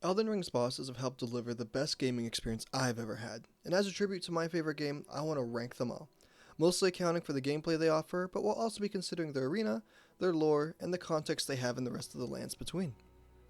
Elden Ring's bosses have helped deliver the best gaming experience I've ever had, and as a tribute to my favorite game, I want to rank them all. Mostly accounting for the gameplay they offer, but we'll also be considering their arena, their lore, and the context they have in the rest of the lands between.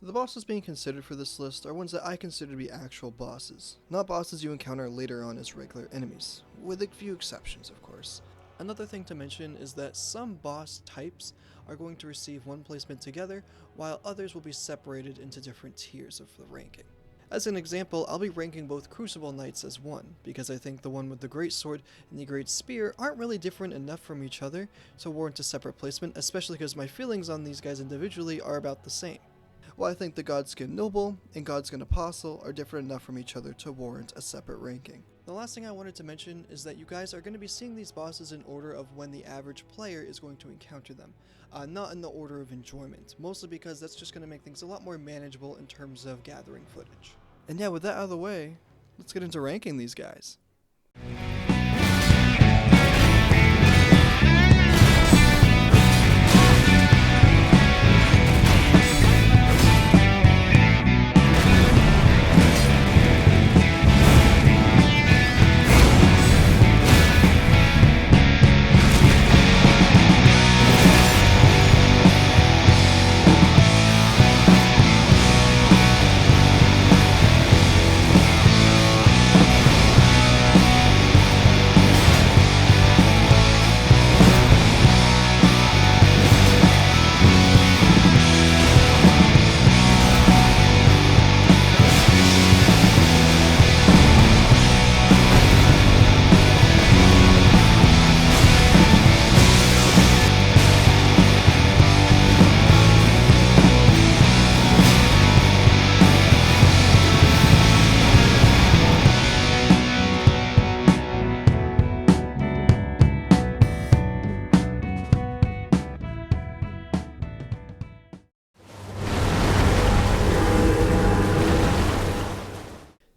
The bosses being considered for this list are ones that I consider to be actual bosses, not bosses you encounter later on as regular enemies, with a few exceptions, of course. Another thing to mention is that some boss types are going to receive one placement together, while others will be separated into different tiers of the ranking. As an example, I'll be ranking both Crucible Knights as one, because I think the one with the Great Sword and the Great Spear aren't really different enough from each other to warrant a separate placement, especially because my feelings on these guys individually are about the same. While I think the Godskin Noble and Godskin Apostle are different enough from each other to warrant a separate ranking. The last thing I wanted to mention is that you guys are going to be seeing these bosses in order of when the average player is going to encounter them, not in the order of enjoyment, mostly because that's just going to make things a lot more manageable in terms of gathering footage. And yeah, with that out of the way, let's get into ranking these guys.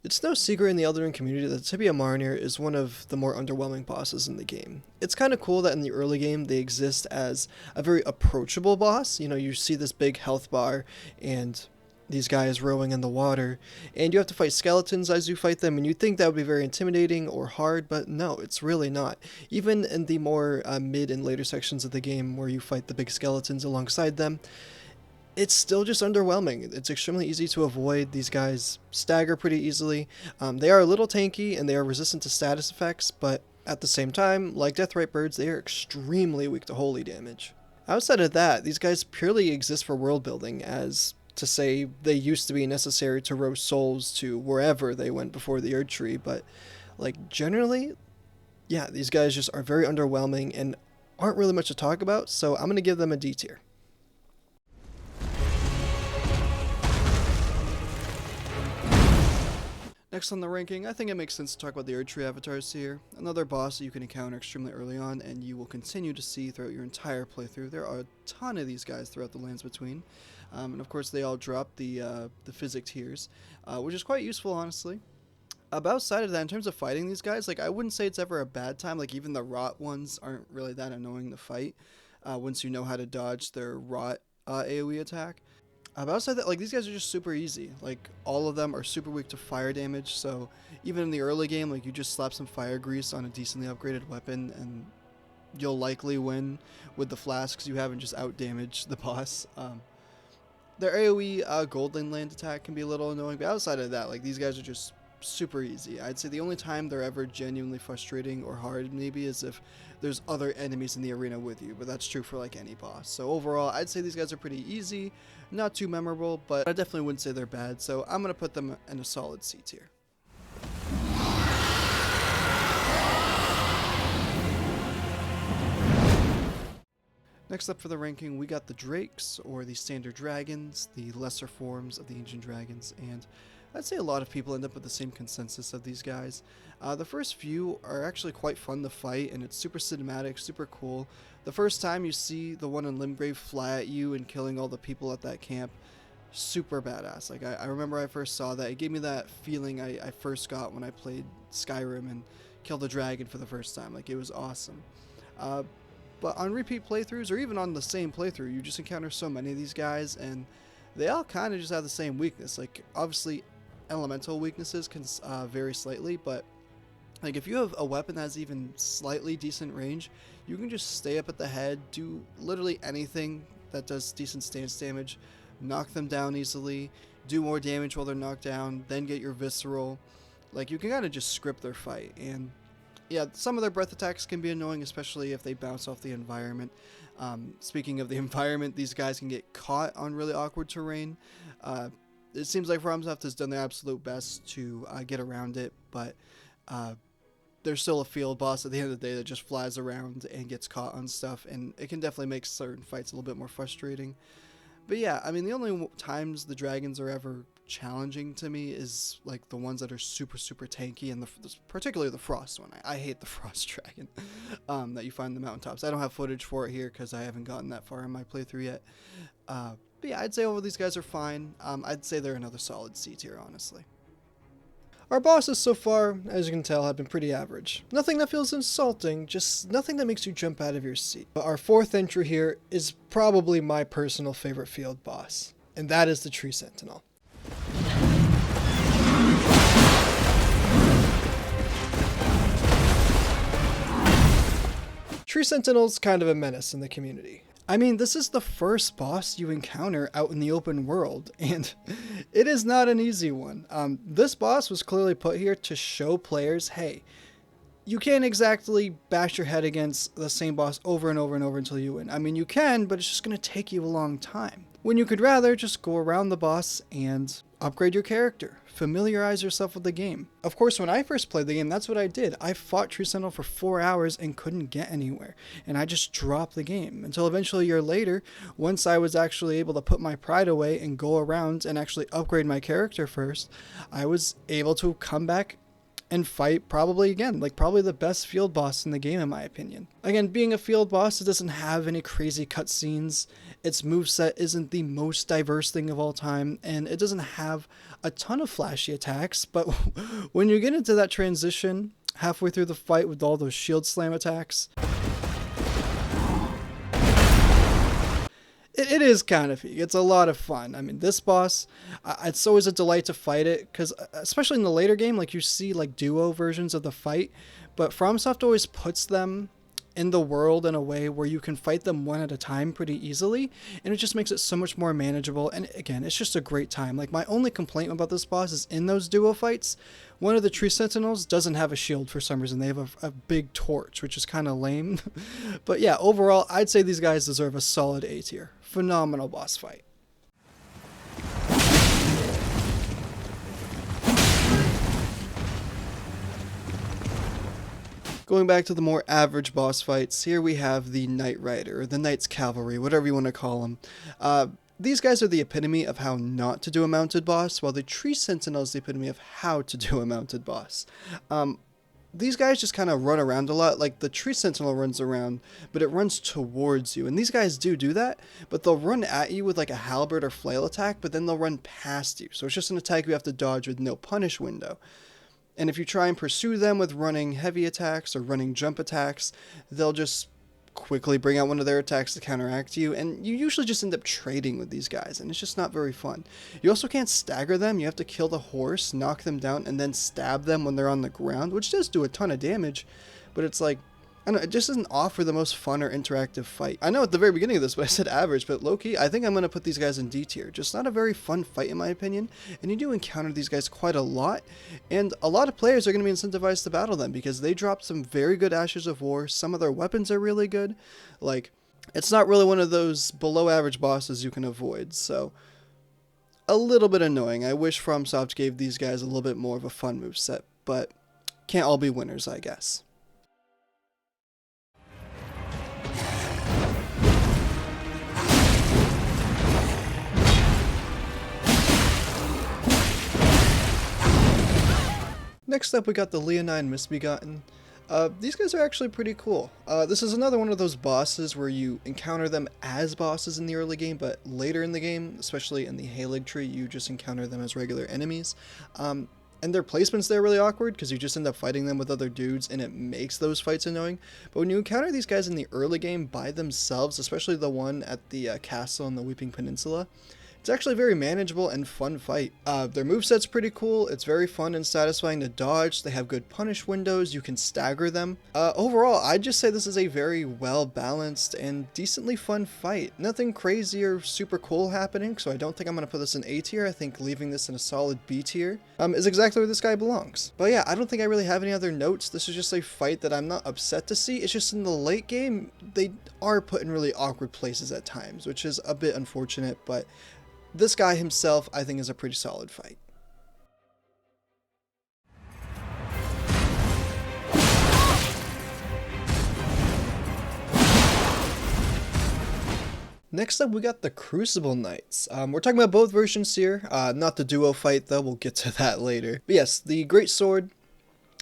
It's no secret in the Elden Ring community that Tibia Marnir is one of the more underwhelming bosses in the game. It's kind of cool that in the early game they exist as a very approachable boss. You know, you see this big health bar and these guys rowing in the water, and you have to fight skeletons as you fight them, and you think that would be very intimidating or hard, but no, it's really not. Even in the more mid and later sections of the game where you fight the big skeletons alongside them, it's still just underwhelming. It's extremely easy to avoid. These guys stagger pretty easily. They are a little tanky and they are resistant to status effects, but at the same time, like Deathrite Birds, they are extremely weak to holy damage. Outside of that, these guys purely exist for world building, as to say they used to be necessary to row souls to wherever they went before the Erd Tree, but like generally, yeah, these guys just are very underwhelming and aren't really much to talk about, so I'm going to give them a D tier. Next on the ranking, I think it makes sense to talk about the Erdtree avatars here. Another boss that you can encounter extremely early on and you will continue to see throughout your entire playthrough. There are a ton of these guys throughout the lands between. And of course they all drop the physic tiers, which is quite useful honestly. But outside of that, in terms of fighting these guys, like I wouldn't say it's ever a bad time. Like even the rot ones aren't really that annoying to fight once you know how to dodge their rot AoE attack. But outside that, like these guys are just super easy. Like all of them are super weak to fire damage, so even in the early game, like you just slap some fire grease on a decently upgraded weapon and you'll likely win with the flasks you have and just out damage the boss. Their AoE Golden Land attack can be a little annoying, but outside of that, like these guys are just super easy. I'd say the only time they're ever genuinely frustrating or hard maybe is if there's other enemies in the arena with you, but that's true for like any boss. So overall, I'd say these guys are pretty easy, not too memorable, but I definitely wouldn't say they're bad, so I'm going to put them in a solid C tier. Next up for the ranking, we got the Drakes, or the Standard Dragons, the lesser forms of the Ancient Dragons, and I'd say a lot of people end up with the same consensus of these guys. The first few are actually quite fun to fight, and it's super cinematic, super cool. The first time you see the one in Limgrave fly at you and killing all the people at that camp, super badass. Like I remember I first saw that. It gave me that feeling I first got when I played Skyrim and killed a dragon for the first time. Like it was awesome. But on repeat playthroughs, or even on the same playthrough, you just encounter so many of these guys, and they all kind of just have the same weakness. Like, obviously, elemental weaknesses can vary slightly, but like if you have a weapon that has even slightly decent range, you can just stay up at the head, do literally anything that does decent stance damage, knock them down easily, do more damage while they're knocked down, then get your visceral. Like, you can kind of just script their fight. And yeah, some of their breath attacks can be annoying, especially if they bounce off the environment. Speaking of the environment, these guys can get caught on really awkward terrain. It seems like FromSoft has done their absolute best to get around it, but there's still a field boss at the end of the day that just flies around and gets caught on stuff, and it can definitely make certain fights a little bit more frustrating. But yeah, I mean, the only times the dragons are ever challenging to me is like the ones that are super, super tanky, and particularly the frost one. I hate the frost dragon that you find in the mountaintops. I don't have footage for it here because I haven't gotten that far in my playthrough yet. But yeah, I'd say all of these guys are fine. I'd say they're another solid C tier, honestly. Our bosses so far, as you can tell, have been pretty average. Nothing that feels insulting, just nothing that makes you jump out of your seat. But our fourth entry here is probably my personal favorite field boss, and that is the Tree Sentinel. Tree Sentinel's kind of a menace in the community. I mean, this is the first boss you encounter out in the open world, and it is not an easy one. This boss was clearly put here to show players, hey, you can't exactly bash your head against the same boss over and over and over until you win. I mean, you can, but it's just going to take you a long time. When you could rather just go around the boss and upgrade your character, familiarize yourself with the game. Of course, when I first played the game, that's what I did. I fought Tree Sentinel for 4 hours and couldn't get anywhere, and I just dropped the game until eventually a year later, once I was actually able to put my pride away and go around and actually upgrade my character first, I was able to come back and fight probably the best field boss in the game in my opinion. Again, being a field boss, it doesn't have any crazy cutscenes, its moveset isn't the most diverse thing of all time, and it doesn't have a ton of flashy attacks, but when you get into that transition halfway through the fight with all those shield slam attacks, it is kind of it's a lot of fun. I mean, this boss, it's always a delight to fight it, because especially in the later game, like you see like duo versions of the fight, but FromSoft always puts them in the world in a way where you can fight them one at a time pretty easily, and it just makes it so much more manageable. And again, it's just a great time. Like, my only complaint about this boss is in those duo fights, one of the Tree Sentinels doesn't have a shield for some reason. They have a big torch, which is kind of lame. But yeah, overall, I'd say these guys deserve a solid A tier. Phenomenal boss fight. Going back to the more average boss fights, here we have the Knight Rider, or the Knight's Cavalry, whatever you want to call them. These guys are the epitome of how not to do a mounted boss, while the Tree Sentinel is the epitome of how to do a mounted boss. These guys just kind of run around a lot. Like, the Tree Sentinel runs around, but it runs towards you. And these guys do that, but they'll run at you with like a halberd or flail attack, but then they'll run past you. So it's just an attack you have to dodge with no punish window. And if you try and pursue them with running heavy attacks or running jump attacks, they'll just quickly bring out one of their attacks to counteract you, and you usually just end up trading with these guys, and it's just not very fun. You also can't stagger them. You have to kill the horse, knock them down, and then stab them when they're on the ground, which does do a ton of damage, but it's like, I don't know, it just doesn't offer the most fun or interactive fight. I know at the very beginning of this, but I said average, but low-key, I think I'm going to put these guys in D tier. Just not a very fun fight in my opinion, and you do encounter these guys quite a lot, and a lot of players are going to be incentivized to battle them because they drop some very good Ashes of War. Some of their weapons are really good. Like, it's not really one of those below average bosses you can avoid, so a little bit annoying. I wish FromSoft gave these guys a little bit more of a fun moveset, but can't all be winners, I guess. Next up, we got the Leonine Misbegotten. These guys are actually pretty cool. This is another one of those bosses where you encounter them as bosses in the early game, but later in the game, especially in the Halig tree, you just encounter them as regular enemies. And their placements there are really awkward because you just end up fighting them with other dudes, and it makes those fights annoying. But when you encounter these guys in the early game by themselves, especially the one at the castle in the Weeping Peninsula, It's actually a very manageable and fun fight. Their moveset's pretty cool, it's very fun and satisfying to dodge, they have good punish windows, you can stagger them. Overall, I'd just say this is a very well balanced and decently fun fight. Nothing crazy or super cool happening, so I don't think I'm going to put this in A tier. I think leaving this in a solid B tier is exactly where this guy belongs. But yeah, I don't think I really have any other notes. This is just a fight that I'm not upset to see. It's just in the late game, they are put in really awkward places at times, which is a bit unfortunate, but this guy himself, I think, is a pretty solid fight. Next up, we got the Crucible Knights. We're talking about both versions here, not the duo fight though, we'll get to that later. But yes, the Great Sword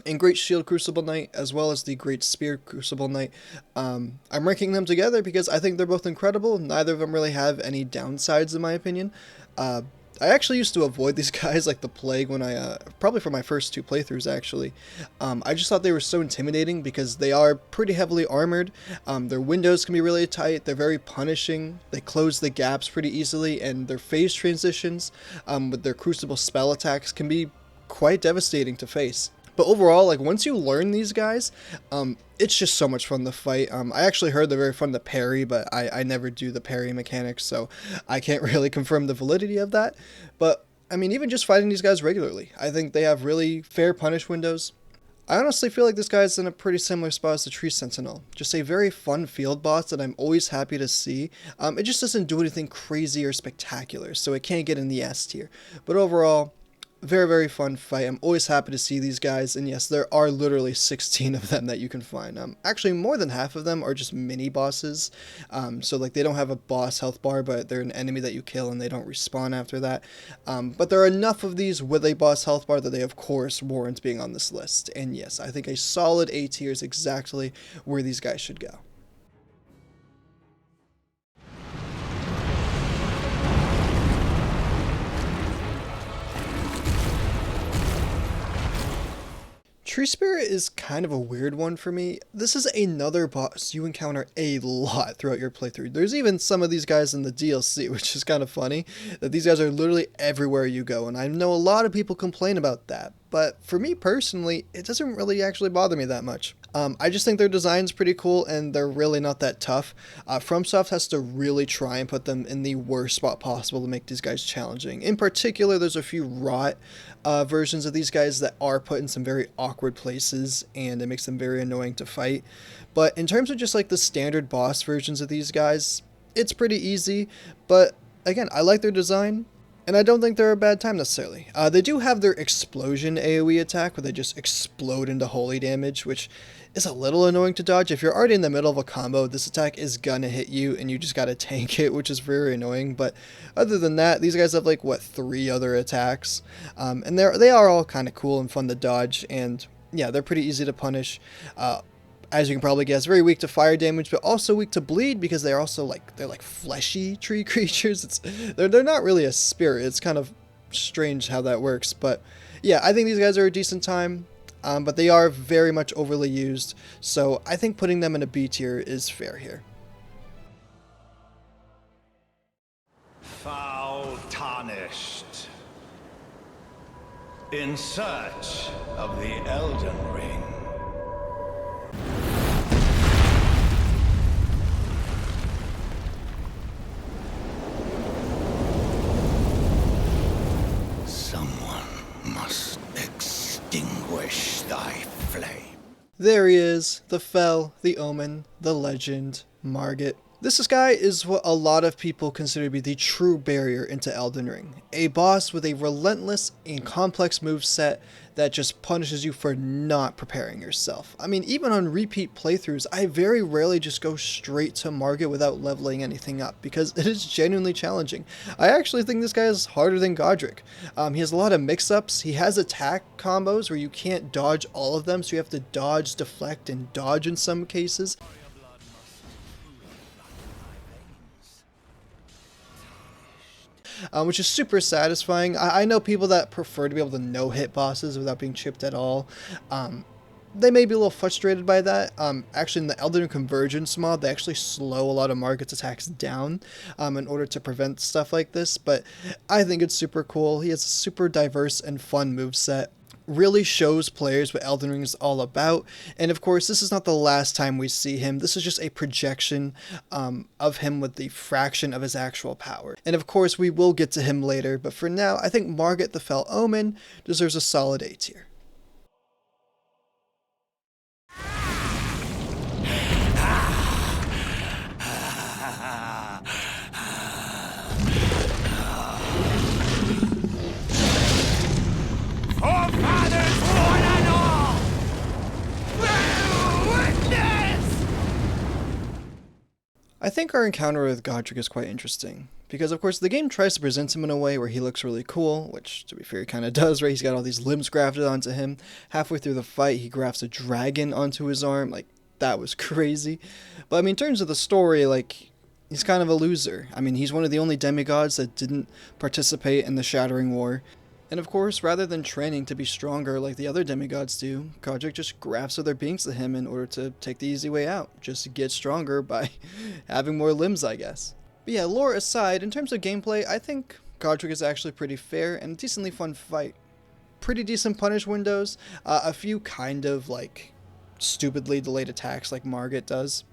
and Great Shield Crucible Knight, as well as the Great Spear Crucible Knight. I'm ranking them together because I think they're both incredible. Neither of them really have any downsides in my opinion. I actually used to avoid these guys like the plague when I, probably for my first 2 playthroughs actually. I just thought they were so intimidating because they are pretty heavily armored. Their windows can be really tight, they're very punishing, they close the gaps pretty easily, and their phase transitions with their crucible spell attacks can be quite devastating to face. But overall, like once you learn these guys, it's just so much fun to fight. I actually heard they're very fun to parry, but I never do the parry mechanics, so I can't really confirm the validity of that. But I mean, even just fighting these guys regularly, I think they have really fair punish windows. I honestly feel like this guy's in a pretty similar spot as the Tree Sentinel. Just a very fun field boss that I'm always happy to see. It just doesn't do anything crazy or spectacular, so it can't get in the S tier. But overall, very, very fun fight. I'm always happy to see these guys, and yes, there are literally 16 of them that you can find. Actually, more than half of them are just mini bosses, so like they don't have a boss health bar, but they're an enemy that you kill and they don't respawn after that. But there are enough of these with a boss health bar that they of course warrant being on this list, and yes, I think a solid A tier is exactly where these guys should go. Tree Spirit is kind of a weird one for me. This is another boss you encounter a lot throughout your playthrough. There's even some of these guys in the DLC, which is kind of funny, that these guys are literally everywhere you go, and I know a lot of people complain about that, but for me personally, it doesn't really actually bother me that much. I just think their design's pretty cool, and they're really not that tough. FromSoft has to really try and put them in the worst spot possible to make these guys challenging. In particular, there's a few rot versions of these guys that are put in some very awkward places, and it makes them very annoying to fight. But in terms of just like the standard boss versions of these guys, it's pretty easy, but again, I like their design. And I don't think they're a bad time necessarily. They do have their explosion AoE attack where they just explode into holy damage, which is a little annoying to dodge. If you're already in the middle of a combo, this attack is gonna hit you and you just gotta tank it, which is very annoying. But other than that, these guys have like, what, 3 other attacks? And they are all kind of cool and fun to dodge, and yeah, they're pretty easy to punish. As you can probably guess, very weak to fire damage, but also weak to bleed because they're also like, they're like fleshy tree creatures. They're not really a spirit. It's kind of strange how that works, but yeah, I think these guys are a decent time, but they are very much overly used, so I think putting them in a B tier is fair here. Foul tarnished, in search of the Elden Ring. Extinguish thy flame. There he is, the Fel, the Omen, the Legend, Margit. This guy is what a lot of people consider to be the true barrier into Elden Ring. A boss with a relentless and complex moveset that just punishes you for not preparing yourself. I mean, even on repeat playthroughs, I very rarely just go straight to Margit without leveling anything up, because it is genuinely challenging. I actually think this guy is harder than Godric. He has a lot of mix-ups. He has attack combos where you can't dodge all of them, so you have to dodge, deflect, and dodge in some cases. Which is super satisfying. I know people that prefer to be able to no-hit bosses without being chipped at all. they may be a little frustrated by that. Actually, in the Elden Convergence mod, they actually slow a lot of Margit's attacks down in order to prevent stuff like this, but I think it's super cool. He has a super diverse and fun moveset. Really shows players what Elden Ring is all about. And of course, this is not the last time we see him. This is just a projection of him with the fraction of his actual power. And of course, we will get to him later, but for now, I think Margit the Fell Omen deserves a solid A tier. Forefathers, one and all! Bear witness! I think our encounter with Godric is quite interesting, because of course the game tries to present him in a way where he looks really cool, which to be fair he kind of does, right? He's got all these limbs grafted onto him. Halfway through the fight he grafts a dragon onto his arm, like that was crazy. But I mean, in terms of the story, like, he's kind of a loser. I mean, he's one of the only demigods that didn't participate in the Shattering War. And of course, rather than training to be stronger like the other demigods do, Godric just grafts other beings to him in order to take the easy way out. Just to get stronger by having more limbs, I guess. But yeah, lore aside, in terms of gameplay, I think Godric is actually pretty fair and a decently fun fight. Pretty decent punish windows, a few kind of like stupidly delayed attacks like Margit does.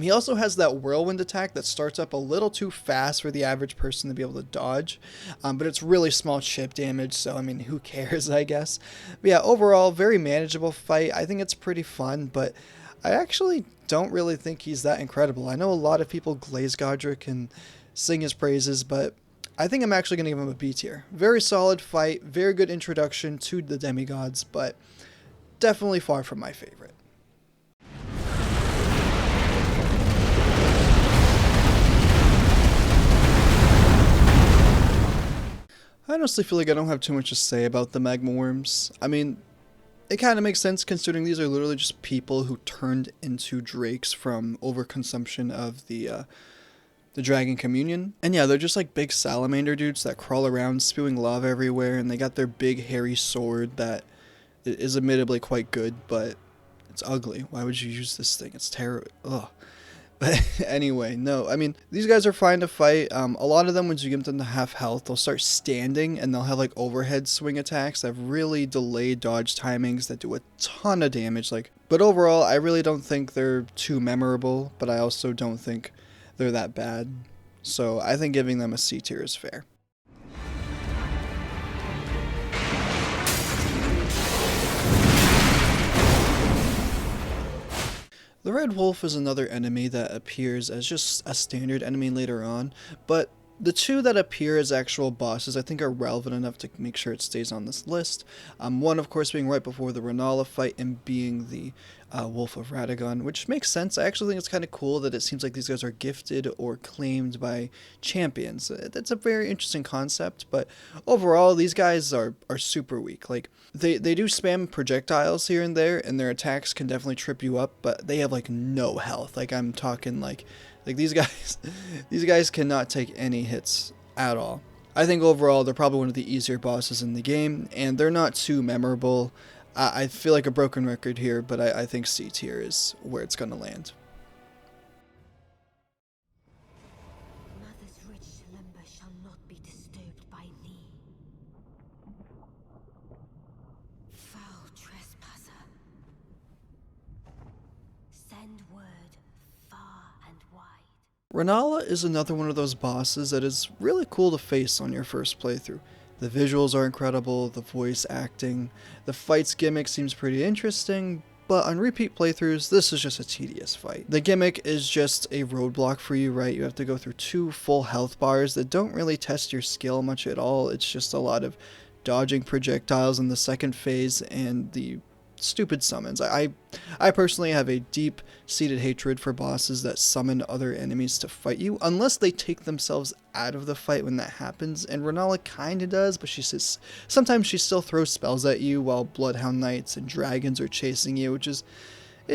He also has that whirlwind attack that starts up a little too fast for the average person to be able to dodge, but it's really small chip damage, so I mean, who cares, I guess. But yeah, overall, very manageable fight. I think it's pretty fun, but I actually don't really think he's that incredible. I know a lot of people glaze Godric and sing his praises, but I think I'm actually going to give him a B tier. Very solid fight, very good introduction to the demigods, but definitely far from my favorite. I honestly feel like I don't have too much to say about the magma worms. I mean, it kind of makes sense considering these are literally just people who turned into drakes from overconsumption of the dragon communion. And yeah, they're just like big salamander dudes that crawl around spewing lava everywhere, and they got their big hairy sword that is admittedly quite good, but it's ugly. Why would you use this thing? It's terrible. Ugh. But anyway, no, I mean, these guys are fine to fight. A lot of them, once you get them to half health, they'll start standing and they'll have like overhead swing attacks that have really delayed dodge timings that do a ton of damage. But overall, I really don't think they're too memorable, but I also don't think they're that bad. So I think giving them a C tier is fair. The Red Wolf is another enemy that appears as just a standard enemy later on, but the two that appear as actual bosses I think are relevant enough to make sure it stays on this list. One, of course, being right before the Renala fight and being the Wolf of Radagon, which makes sense. I actually think it's kind of cool that it seems like these guys are gifted or claimed by champions. That's a very interesting concept, but overall, these guys are super weak. Like, they do spam projectiles here and there, and their attacks can definitely trip you up, but they have, like, no health. Like, I'm talking, like these guys cannot take any hits at all. I think overall they're probably one of the easier bosses in the game, and they're not too memorable. I feel like a broken record here, but I think C tier is where it's going to land. Mother's rich slumber shall not be disturbed by thee. Foul trespasser. Send word far and wide. Renala is another one of those bosses that is really cool to face on your first playthrough. The visuals are incredible, the voice acting, the fight's gimmick seems pretty interesting, but on repeat playthroughs, this is just a tedious fight. The gimmick is just a roadblock for you, right? You have to go through 2 full health bars that don't really test your skill much at all. It's just a lot of dodging projectiles in the second phase and the stupid summons. I personally have a deep-seated hatred for bosses that summon other enemies to fight you, unless they take themselves out of the fight when that happens, and Renala kinda does, but sometimes she still throws spells at you while Bloodhound Knights and dragons are chasing you, it's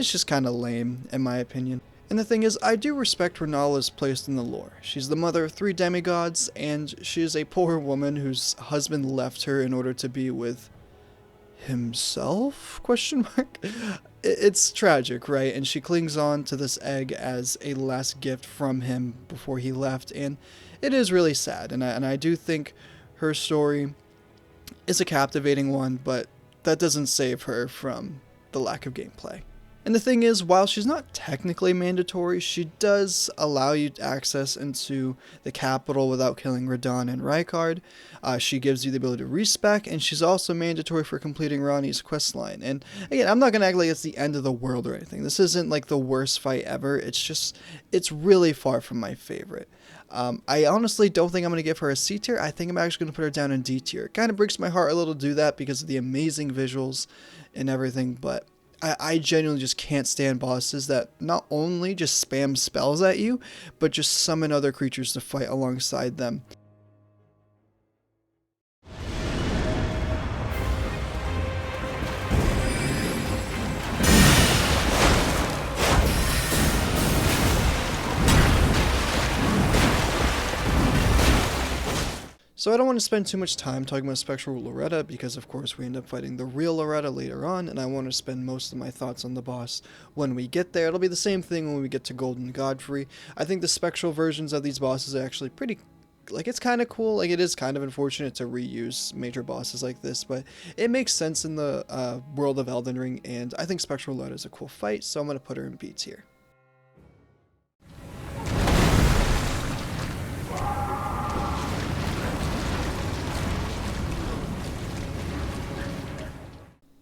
just kinda lame, in my opinion. And the thing is, I do respect Renala's place in the lore. She's the mother of 3 demigods, and she is a poor woman whose husband left her in order to be with himself, question mark. It's tragic, right? And she clings on to this egg as a last gift from him before he left, and it is really sad. And I do think her story is a captivating one, but that doesn't save her from the lack of gameplay. And the thing is, while she's not technically mandatory, she does allow you access into the capital without killing Radon and Rykard. She gives you the ability to respec, and she's also mandatory for completing Ronnie's questline. And again, I'm not going to act like it's the end of the world or anything. This isn't like the worst fight ever. It's really far from my favorite. I honestly don't think I'm going to give her a C tier. I think I'm actually going to put her down in D tier. It kind of breaks my heart a little to do that because of the amazing visuals and everything, but I genuinely just can't stand bosses that not only just spam spells at you, but just summon other creatures to fight alongside them. So I don't want to spend too much time talking about Spectral Loretta because of course we end up fighting the real Loretta later on, and I want to spend most of my thoughts on the boss when we get there. It'll be the same thing when we get to Golden Godfrey. I think the spectral versions of these bosses are actually pretty, like, it's kind of cool. Like, it is kind of unfortunate to reuse major bosses like this, but it makes sense in the world of Elden Ring, and I think Spectral Loretta is a cool fight, so I'm going to put her in B tier.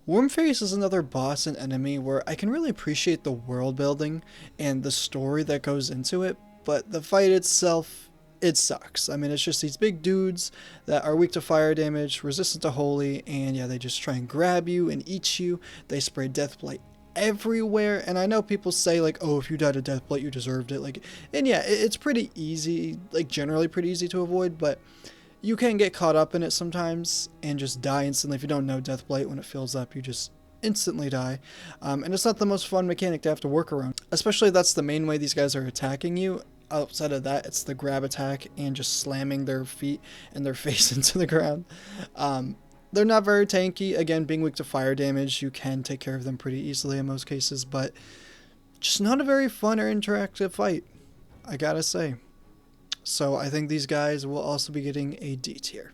Wormface is another boss and enemy where I can really appreciate the world building and the story that goes into it, but the fight itself, it sucks. I mean, it's just these big dudes that are weak to fire damage, resistant to holy, and yeah, they just try and grab you and eat you. They spray Deathblight everywhere, and I know people say like, oh, if you died of Deathblight, you deserved it. Like, and yeah, it's pretty easy, like generally pretty easy to avoid, but you can get caught up in it sometimes and just die instantly. If you don't know Deathblight, when it fills up, you just instantly die. And it's not the most fun mechanic to have to work around, especially if that's the main way these guys are attacking you. Outside of that, it's the grab attack and just slamming their feet and their face into the ground. They're not very tanky. Again, being weak to fire damage, you can take care of them pretty easily in most cases, but just not a very fun or interactive fight, I gotta say. So I think these guys will also be getting a D tier.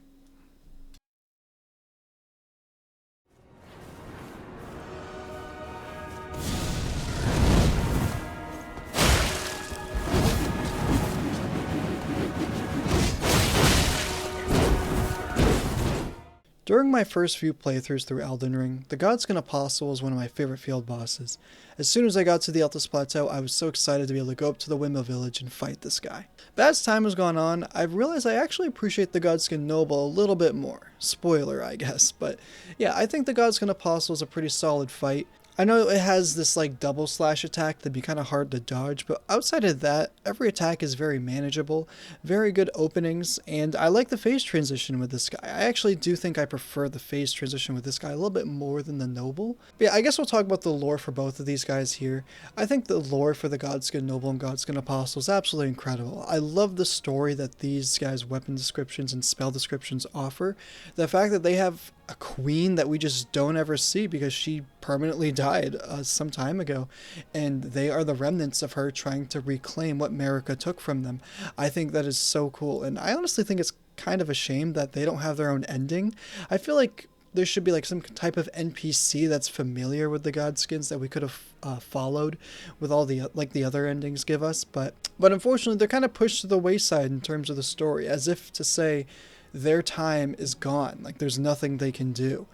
During my first few playthroughs through Elden Ring, the Godskin Apostle was one of my favorite field bosses. As soon as I got to the Altus Plateau, I was so excited to be able to go up to the Windmill Village and fight this guy. But as time has gone on, I've realized I actually appreciate the Godskin Noble a little bit more. Spoiler, I guess, but yeah, I think the Godskin Apostle is a pretty solid fight. I know it has this like double slash attack that'd be kind of hard to dodge, but outside of that, every attack is very manageable, very good openings, and I like the phase transition with this guy. I actually do think I prefer the phase transition with this guy a little bit more than the Noble. But yeah, I guess we'll talk about the lore for both of these guys here. I think the lore for the Godskin Noble and Godskin Apostle is absolutely incredible. I love the story that these guys' weapon descriptions and spell descriptions offer. The fact that they have a queen that we just don't ever see because she permanently died some time ago, and they are the remnants of her trying to reclaim what Marika took from them. I think that is so cool, and I honestly think it's kind of a shame that they don't have their own ending. I feel like there should be like some type of NPC that's familiar with the Godskins that we could have followed with all the like the other endings give us, but unfortunately they're kind of pushed to the wayside in terms of the story, as if to say their time is gone, like there's nothing they can do,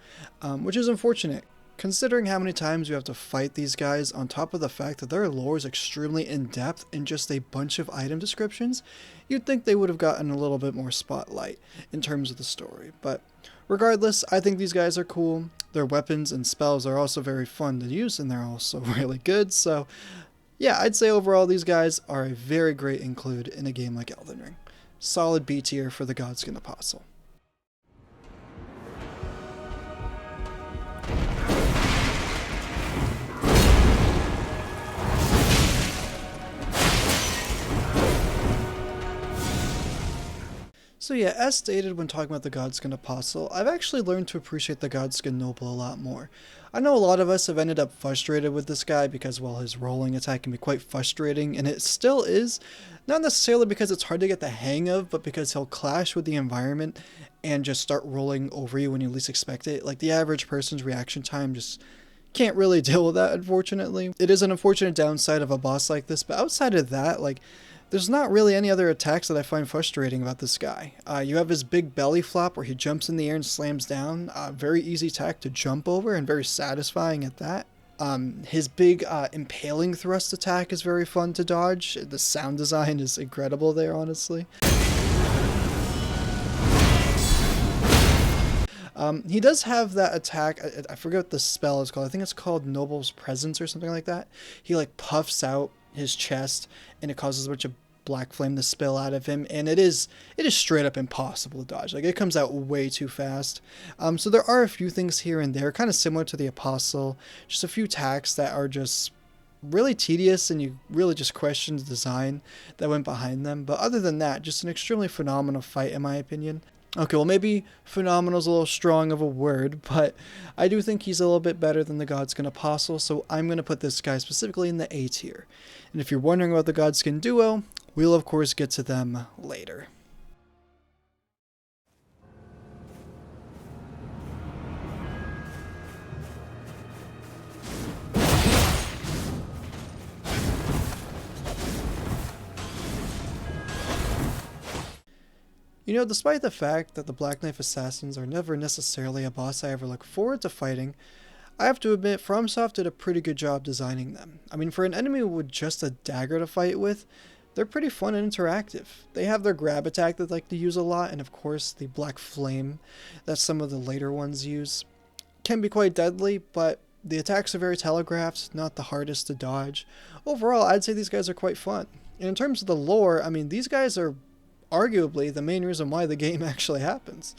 which is unfortunate considering how many times you have to fight these guys, on top of the fact that their lore is extremely in-depth in just a bunch of item descriptions. You'd think they would have gotten a little bit more spotlight in terms of the story, but regardless, I think these guys are cool. Their weapons and spells are also very fun to use, and they're also really good, so yeah, I'd say overall these guys are a very great include in a game like Elden Ring. Solid B tier for the Godskin Apostle. So yeah, as stated when talking about the Godskin Apostle, I've actually learned to appreciate the Godskin Noble a lot more. I know a lot of us have ended up frustrated with this guy because, well, his rolling attack can be quite frustrating, and it still is. Not necessarily because it's hard to get the hang of, but because he'll clash with the environment and just start rolling over you when you least expect it. Like, the average person's reaction time just can't really deal with that, unfortunately. It is an unfortunate downside of a boss like this, but outside of that, like, there's not really any other attacks that I find frustrating about this guy. You have his big belly flop where he jumps in the air and slams down. Very easy attack to jump over and very satisfying at that. His big impaling thrust attack is very fun to dodge. The sound design is incredible there, honestly. He does have that attack. I forget what the spell is called. I think it's called Noble's Presence or something like that. He like puffs out his chest and it causes a bunch of black flame to spill out of him, and it is straight up impossible to dodge. Like, it comes out way too fast. So there are a few things here and there kind of similar to the Apostle, just a few attacks that are just really tedious and you really just question the design that went behind them. But other than that, just an extremely phenomenal fight in my opinion. Okay, well, maybe phenomenal is a little strong of a word, but I do think he's a little bit better than the Godskin Apostle, so I'm going to put this guy specifically in the A tier. And if you're wondering about the Godskin duo, we'll of course get to them later. You know, despite the fact that the Black Knife Assassins are never necessarily a boss I ever look forward to fighting, I have to admit FromSoft did a pretty good job designing them. I mean, for an enemy with just a dagger to fight with, they're pretty fun and interactive. They have their grab attack that they like to use a lot, and of course the black flame that some of the later ones use can be quite deadly, but the attacks are very telegraphed, not the hardest to dodge. Overall, I'd say these guys are quite fun. And in terms of the lore, I mean, these guys are arguably the main reason why the game actually happens.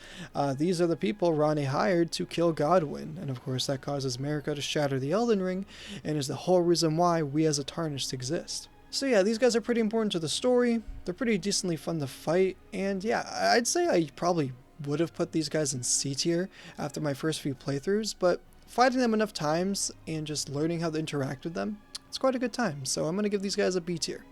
These are the people Ronnie hired to kill Godwyn, and of course that causes Marika to shatter the Elden Ring, and is the whole reason why we as a Tarnished exist. So yeah, these guys are pretty important to the story, they're pretty decently fun to fight, and yeah, I'd say I probably would have put these guys in C tier after my first few playthroughs, but fighting them enough times and just learning how to interact with them, it's quite a good time, so I'm going to give these guys a B tier.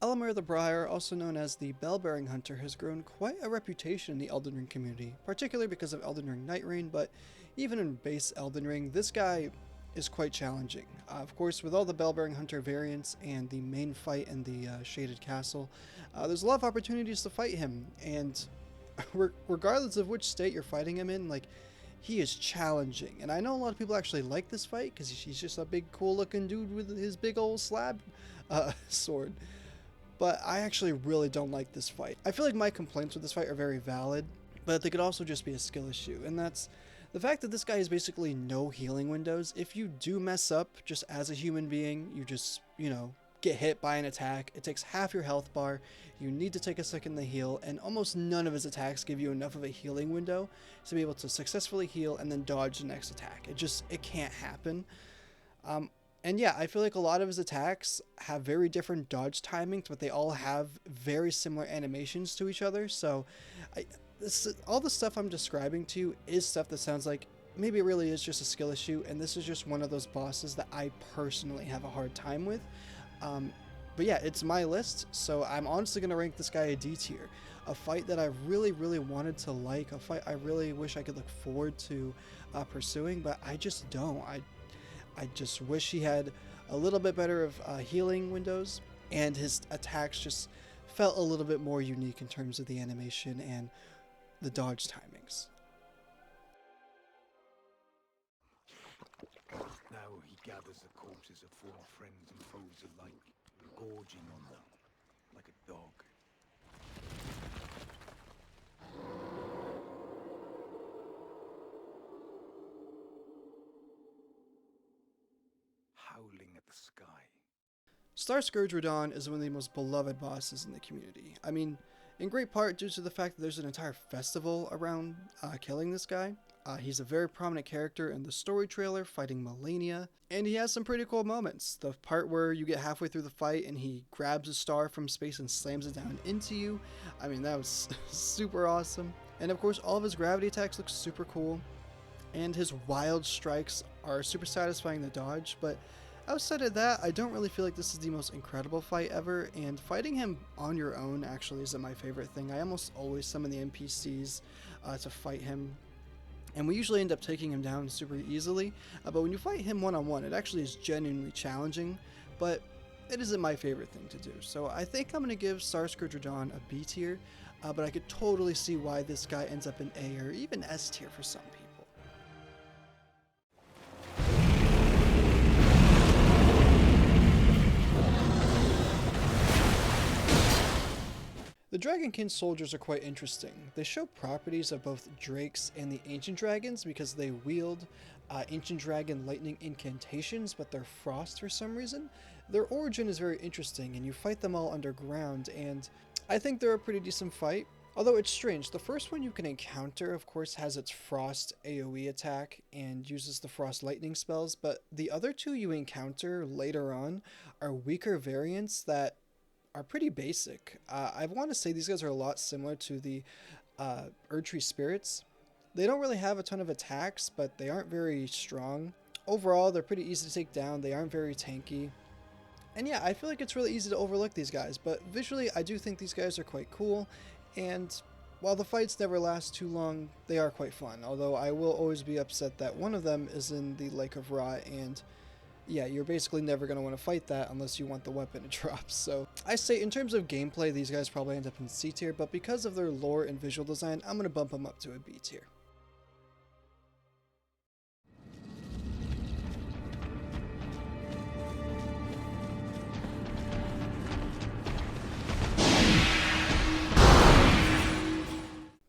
Elamir the Briar, also known as the Bell-Bearing Hunter, has grown quite a reputation in the Elden Ring community, particularly because of Elden Ring Night Rain, but even in base Elden Ring, this guy is quite challenging. Of course, with all the Bell-Bearing Hunter variants and the main fight in the Shaded Castle, there's a lot of opportunities to fight him, and regardless of which state you're fighting him in, like, he is challenging. And I know a lot of people actually like this fight, because he's just a big cool looking dude with his big old slab sword. But I actually really don't like this fight. I feel like my complaints with this fight are very valid, but they could also just be a skill issue, and that's the fact that this guy has basically no healing windows. If you do mess up just as a human being, you just, you know, get hit by an attack, it takes half your health bar, you need to take a second to heal, and almost none of his attacks give you enough of a healing window to be able to successfully heal and then dodge the next attack. It can't happen. And yeah, I feel like a lot of his attacks have very different dodge timings, but they all have very similar animations to each other. So all the stuff I'm describing to you is stuff that sounds like maybe it really is just a skill issue, and this is just one of those bosses that I personally have a hard time with. But yeah, it's my list, so I'm honestly going to rank this guy a D tier. A fight that I really, really wanted to like, a fight I really wish I could look forward to pursuing, but I just don't. I just wish he had a little bit better of healing windows, and his attacks just felt a little bit more unique in terms of the animation and the dodge timings. Now he gathers the corpses of former friends and foes alike, gorging on them like a dog. Howling at the sky. Starscourge Radahn is one of the most beloved bosses in the community. I mean, in great part due to the fact that there's an entire festival around killing this guy. He's a very prominent character in the story trailer fighting Melania, and he has some pretty cool moments. The part where you get halfway through the fight and he grabs a star from space and slams it down into you. I mean, that was super awesome. And of course, all of his gravity attacks look super cool, and his wild strikes are super satisfying to dodge, but outside of that, I don't really feel like this is the most incredible fight ever, and fighting him on your own actually isn't my favorite thing. I almost always summon the NPCs to fight him, and we usually end up taking him down super easily, but when you fight him one-on-one, it actually is genuinely challenging, but it isn't my favorite thing to do. So I think I'm going to give Starscourge Radahn a B tier, but I could totally see why this guy ends up in A or even S tier for some people. The Dragonkin soldiers are quite interesting. They show properties of both drakes and the ancient dragons because they wield ancient dragon lightning incantations, but they're frost for some reason. Their origin is very interesting, and you fight them all underground, and I think they're a pretty decent fight. Although it's strange, the first one you can encounter, of course, has its frost AoE attack and uses the frost lightning spells, but the other two you encounter later on are weaker variants that are pretty basic. I want to say these guys are a lot similar to the Erdtree Spirits. They don't really have a ton of attacks, but they aren't very strong. Overall, they're pretty easy to take down. They aren't very tanky. And yeah, I feel like it's really easy to overlook these guys, but visually I do think these guys are quite cool, and while the fights never last too long, they are quite fun, although I will always be upset that one of them is in the Lake of Rot, and yeah, you're basically never going to want to fight that unless you want the weapon to drop. So I say in terms of gameplay, these guys probably end up in C tier, but because of their lore and visual design, I'm going to bump them up to a B tier.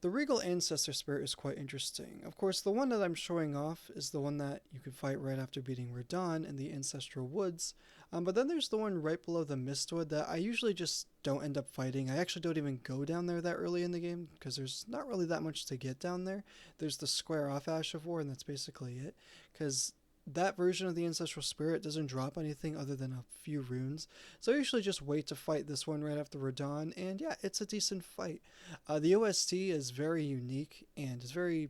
The Regal Ancestor Spirit is quite interesting. Of course, the one that I'm showing off is the one that you can fight right after beating Radahn in the Ancestral Woods, but then there's the one right below the Mistwood that I usually just don't end up fighting. I actually don't even go down there that early in the game because there's not really that much to get down there. There's the square off Ash of War, and that's basically it, because that version of the Ancestral Spirit doesn't drop anything other than a few runes, so I usually just wait to fight this one right after Radahn, and yeah, it's a decent fight. The OST is very unique, and it's very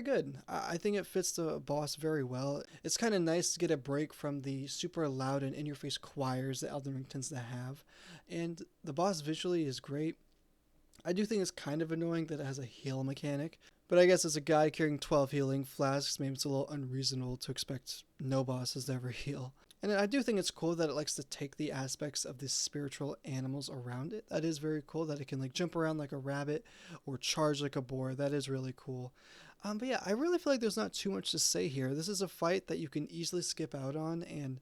good. I think it fits the boss very well. It's kind of nice to get a break from the super loud and in-your-face choirs that Elden Ring tends to have, and the boss visually is great. I do think it's kind of annoying that it has a heal mechanic, but I guess as a guy carrying 12 healing flasks, maybe it's a little unreasonable to expect no bosses to ever heal. And I do think it's cool that it likes to take the aspects of the spiritual animals around it. That is very cool, that it can like jump around like a rabbit or charge like a boar. That is really cool. But yeah, I really feel like there's not too much to say here. This is a fight that you can easily skip out on, and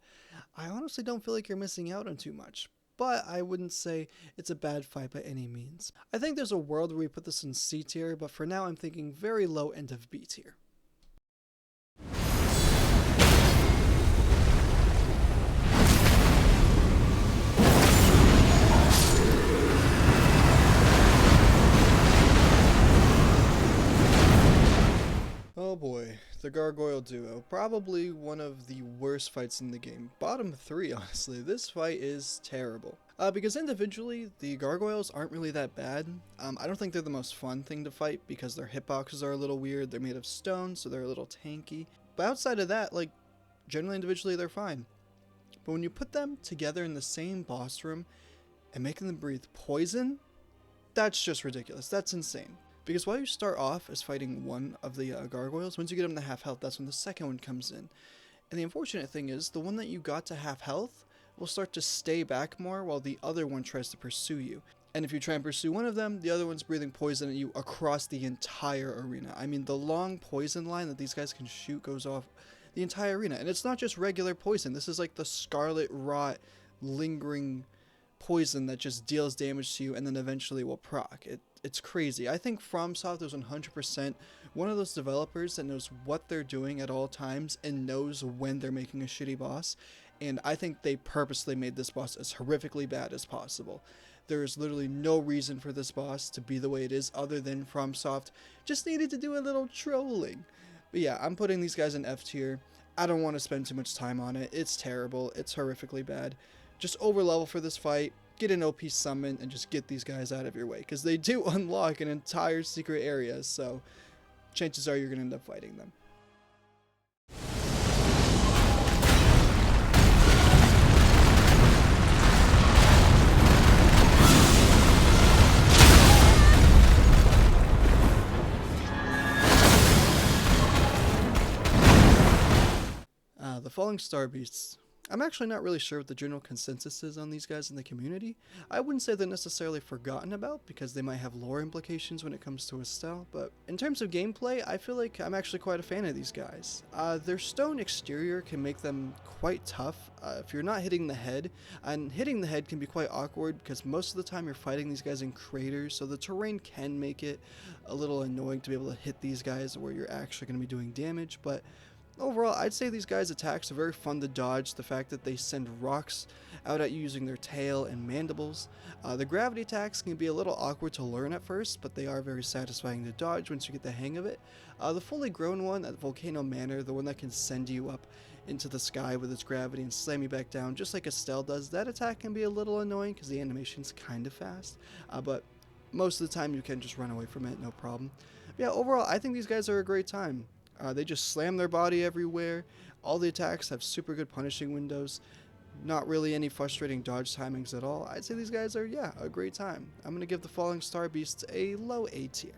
I honestly don't feel like you're missing out on too much. But I wouldn't say it's a bad fight by any means. I think there's a world where we put this in C tier, but for now I'm thinking very low end of B tier. Oh boy, the Gargoyle Duo. Probably one of the worst fights in the game. Bottom 3, honestly. This fight is terrible. Because individually, the Gargoyles aren't really that bad. I don't think they're the most fun thing to fight because their hitboxes are a little weird. They're made of stone, so they're a little tanky. But outside of that, like, generally individually, they're fine. But when you put them together in the same boss room and making them breathe poison, that's just ridiculous. That's insane. Because while you start off as fighting one of the gargoyles, once you get them to half health, that's when the second one comes in. And the unfortunate thing is, the one that you got to half health will start to stay back more while the other one tries to pursue you. And if you try and pursue one of them, the other one's breathing poison at you across the entire arena. I mean, the long poison line that these guys can shoot goes off the entire arena. And it's not just regular poison. This is like the Scarlet Rot lingering poison that just deals damage to you and then eventually will proc. It's crazy. I think FromSoft is 100% one of those developers that knows what they're doing at all times and knows when they're making a shitty boss, and I think they purposely made this boss as horrifically bad as possible. There is literally no reason for this boss to be the way it is other than FromSoft just needed to do a little trolling. But yeah, I'm putting these guys in F tier. I don't want to spend too much time on it. It's terrible. It's horrifically bad. Just over level for this fight, get an OP summon, and just get these guys out of your way, because they do unlock an entire secret area, so chances are you're going to end up fighting them. The Falling Star Beasts. I'm actually not really sure what the general consensus is on these guys in the community. I wouldn't say they're necessarily forgotten about, because they might have lore implications when it comes to Estelle, but in terms of gameplay, I feel like I'm actually quite a fan of these guys. Their stone exterior can make them quite tough if you're not hitting the head, and hitting the head can be quite awkward because most of the time you're fighting these guys in craters, so the terrain can make it a little annoying to be able to hit these guys where you're actually going to be doing damage, but overall, I'd say these guys' attacks are very fun to dodge. The fact that they send rocks out at you using their tail and mandibles. The gravity attacks can be a little awkward to learn at first, but they are very satisfying to dodge once you get the hang of it. The fully grown one at Volcano Manor, the one that can send you up into the sky with its gravity and slam you back down just like Estelle does, that attack can be a little annoying because the animation's kind of fast, but most of the time you can just run away from it, no problem. But yeah, overall, I think these guys are a great time. They just slam their body everywhere. All the attacks have super good punishing windows. Not really any frustrating dodge timings at all. I'd say these guys are, yeah, a great time. I'm going to give the Falling Star Beasts a low A tier.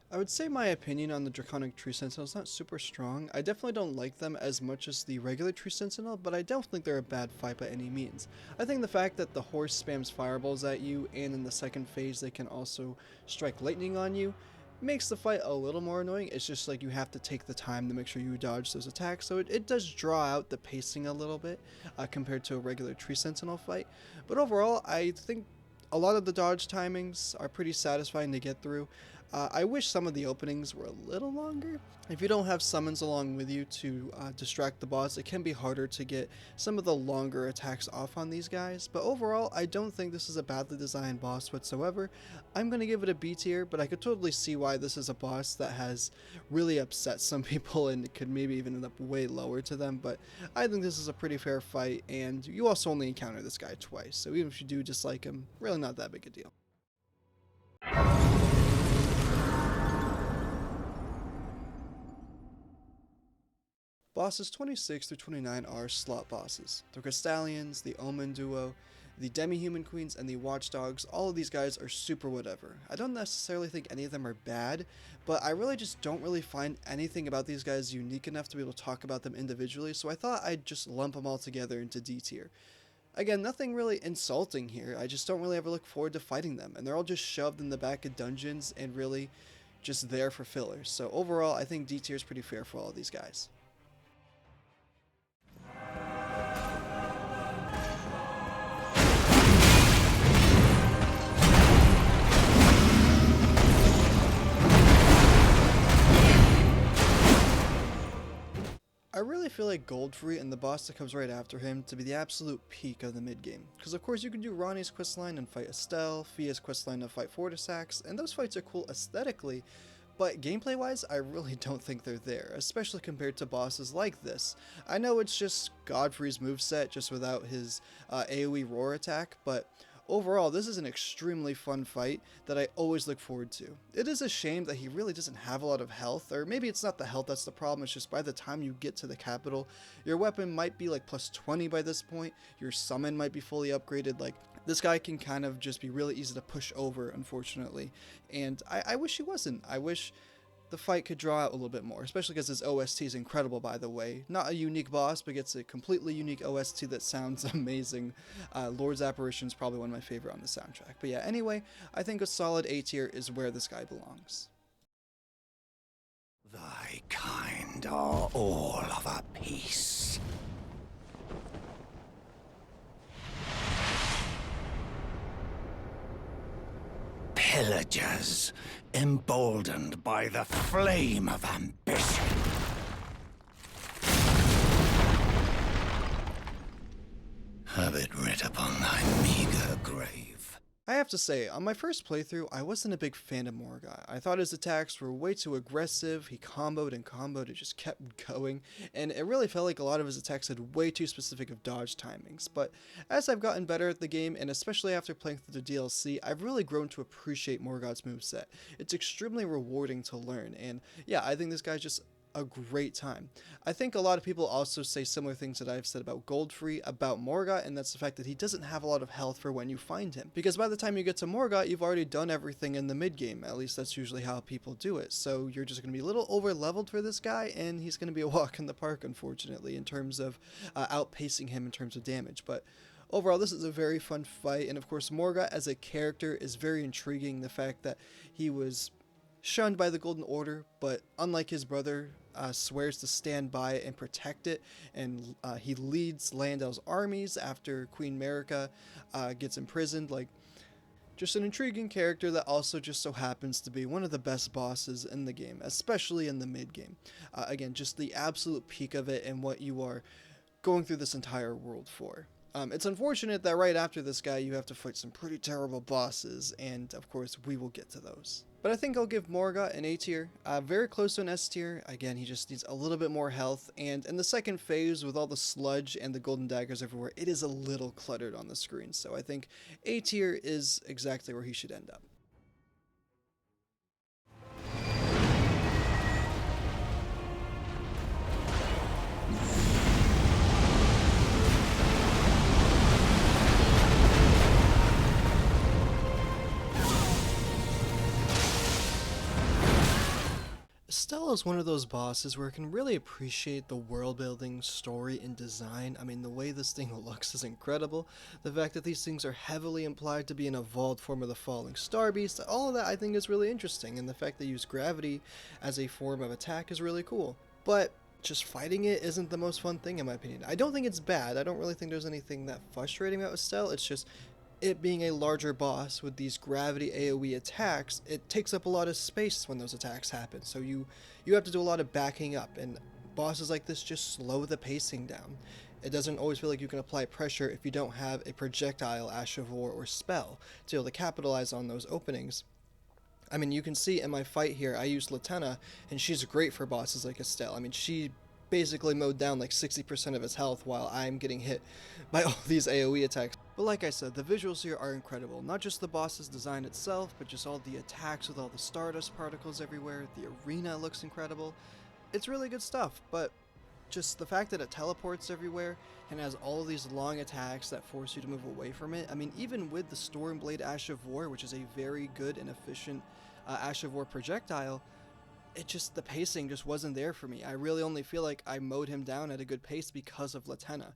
I would say my opinion on the Draconic Tree Sentinel is not super strong. I definitely don't like them as much as the regular Tree Sentinel, but I don't think they're a bad fight by any means. I think the fact that the horse spams fireballs at you, and in the second phase they can also strike lightning on you, makes the fight a little more annoying. It's just like you have to take the time to make sure you dodge those attacks, so it does draw out the pacing a little bit compared to a regular Tree Sentinel fight. But overall, I think a lot of the dodge timings are pretty satisfying to get through. I wish some of the openings were a little longer. If you don't have summons along with you to distract the boss, it can be harder to get some of the longer attacks off on these guys, but overall, I don't think this is a badly designed boss whatsoever. I'm going to give it a B tier, but I could totally see why this is a boss that has really upset some people and it could maybe even end up way lower to them, but I think this is a pretty fair fight, and you also only encounter this guy twice, so even if you do dislike him, really not that big a deal. Bosses 26 through 29 are slot bosses. The Crystallians, the Omen Duo, the Demi-Human Queens, and the Watchdogs, all of these guys are super whatever. I don't necessarily think any of them are bad, but I really just don't really find anything about these guys unique enough to be able to talk about them individually, so I thought I'd just lump them all together into D tier. Again, nothing really insulting here, I just don't really ever look forward to fighting them, and they're all just shoved in the back of dungeons and really just there for fillers. So overall, I think D tier is pretty fair for all of these guys. I really feel like Godfrey and the boss that comes right after him to be the absolute peak of the mid-game. Because of course you can do Ronnie's questline and fight Estelle, Fia's questline to fight Fortisax, and those fights are cool aesthetically, but gameplay-wise, I really don't think they're there, especially compared to bosses like this. I know it's just Godfrey's moveset, just without his AoE roar attack, but overall, this is an extremely fun fight that I always look forward to. It is a shame that he really doesn't have a lot of health, or maybe it's not the health that's the problem, it's just by the time you get to the capital, your weapon might be like plus 20 by this point, your summon might be fully upgraded, like this guy can kind of just be really easy to push over, unfortunately, and I wish he wasn't. I wish the fight could draw out a little bit more, especially because his OST is incredible, by the way. Not a unique boss, but gets a completely unique OST that sounds amazing. Lord's Apparition is probably one of my favorite on the soundtrack. But yeah, anyway, I think a solid A tier is where this guy belongs. Thy kind are all of a piece. Pillagers, emboldened by the flame of ambition. Have it writ upon thy meager grave. I have to say, on my first playthrough, I wasn't a big fan of Morgot. I thought his attacks were way too aggressive, he comboed and comboed, it just kept going, and it really felt like a lot of his attacks had way too specific of dodge timings. But as I've gotten better at the game, and especially after playing through the DLC, I've really grown to appreciate Morgot's moveset. It's extremely rewarding to learn, and yeah, I think this guy's just a great time. I think a lot of people also say similar things that I've said about Goldfree about Morgot, and that's the fact that he doesn't have a lot of health for when you find him. Because by the time you get to Morgot, you've already done everything in the mid game. At least that's usually how people do it. So you're just going to be a little over leveled for this guy, and he's going to be a walk in the park, unfortunately, in terms of outpacing him in terms of damage. But overall, this is a very fun fight, and of course Morgot as a character is very intriguing. The fact that he was shunned by the Golden Order, but unlike his brother, swears to stand by it and protect it, and he leads Landau's armies after Queen Marika gets imprisoned. Like, just an intriguing character that also just so happens to be one of the best bosses in the game, especially in the mid game. Again, just the absolute peak of it and what you are going through this entire world for. It's unfortunate that right after this guy you have to fight some pretty terrible bosses, and of course we will get to those. But I think I'll give Morgot an A tier, very close to an S tier. Again, he just needs a little bit more health, and in the second phase with all the sludge and the golden daggers everywhere, it is a little cluttered on the screen, so I think A tier is exactly where he should end up. Estelle is one of those bosses where I can really appreciate the world building, story, and design. I mean, the way this thing looks is incredible. The fact that these things are heavily implied to be an evolved form of the falling star beast, all of that I think is really interesting, and the fact they use gravity as a form of attack is really cool. But just fighting it isn't the most fun thing in my opinion. I don't think it's bad. I don't really think there's anything that frustrating about Estelle. It's just it being a larger boss with these gravity AoE attacks, it takes up a lot of space when those attacks happen. So you have to do a lot of backing up, and bosses like this just slow the pacing down. It doesn't always feel like you can apply pressure if you don't have a projectile, Ash of War, or spell to be able to capitalize on those openings. I mean, you can see in my fight here, I used Latenna, and she's great for bosses like Estelle. I mean, she basically mowed down like 60% of his health while I'm getting hit by all these AoE attacks. But like I said, the visuals here are incredible. Not just the boss's design itself, but just all the attacks with all the stardust particles everywhere. The arena looks incredible. It's really good stuff, but just the fact that it teleports everywhere and has all of these long attacks that force you to move away from it. I mean, even with the Stormblade Ash of War, which is a very good and efficient Ash of War projectile, the pacing just wasn't there for me. I really only feel like I mowed him down at a good pace because of Latenna,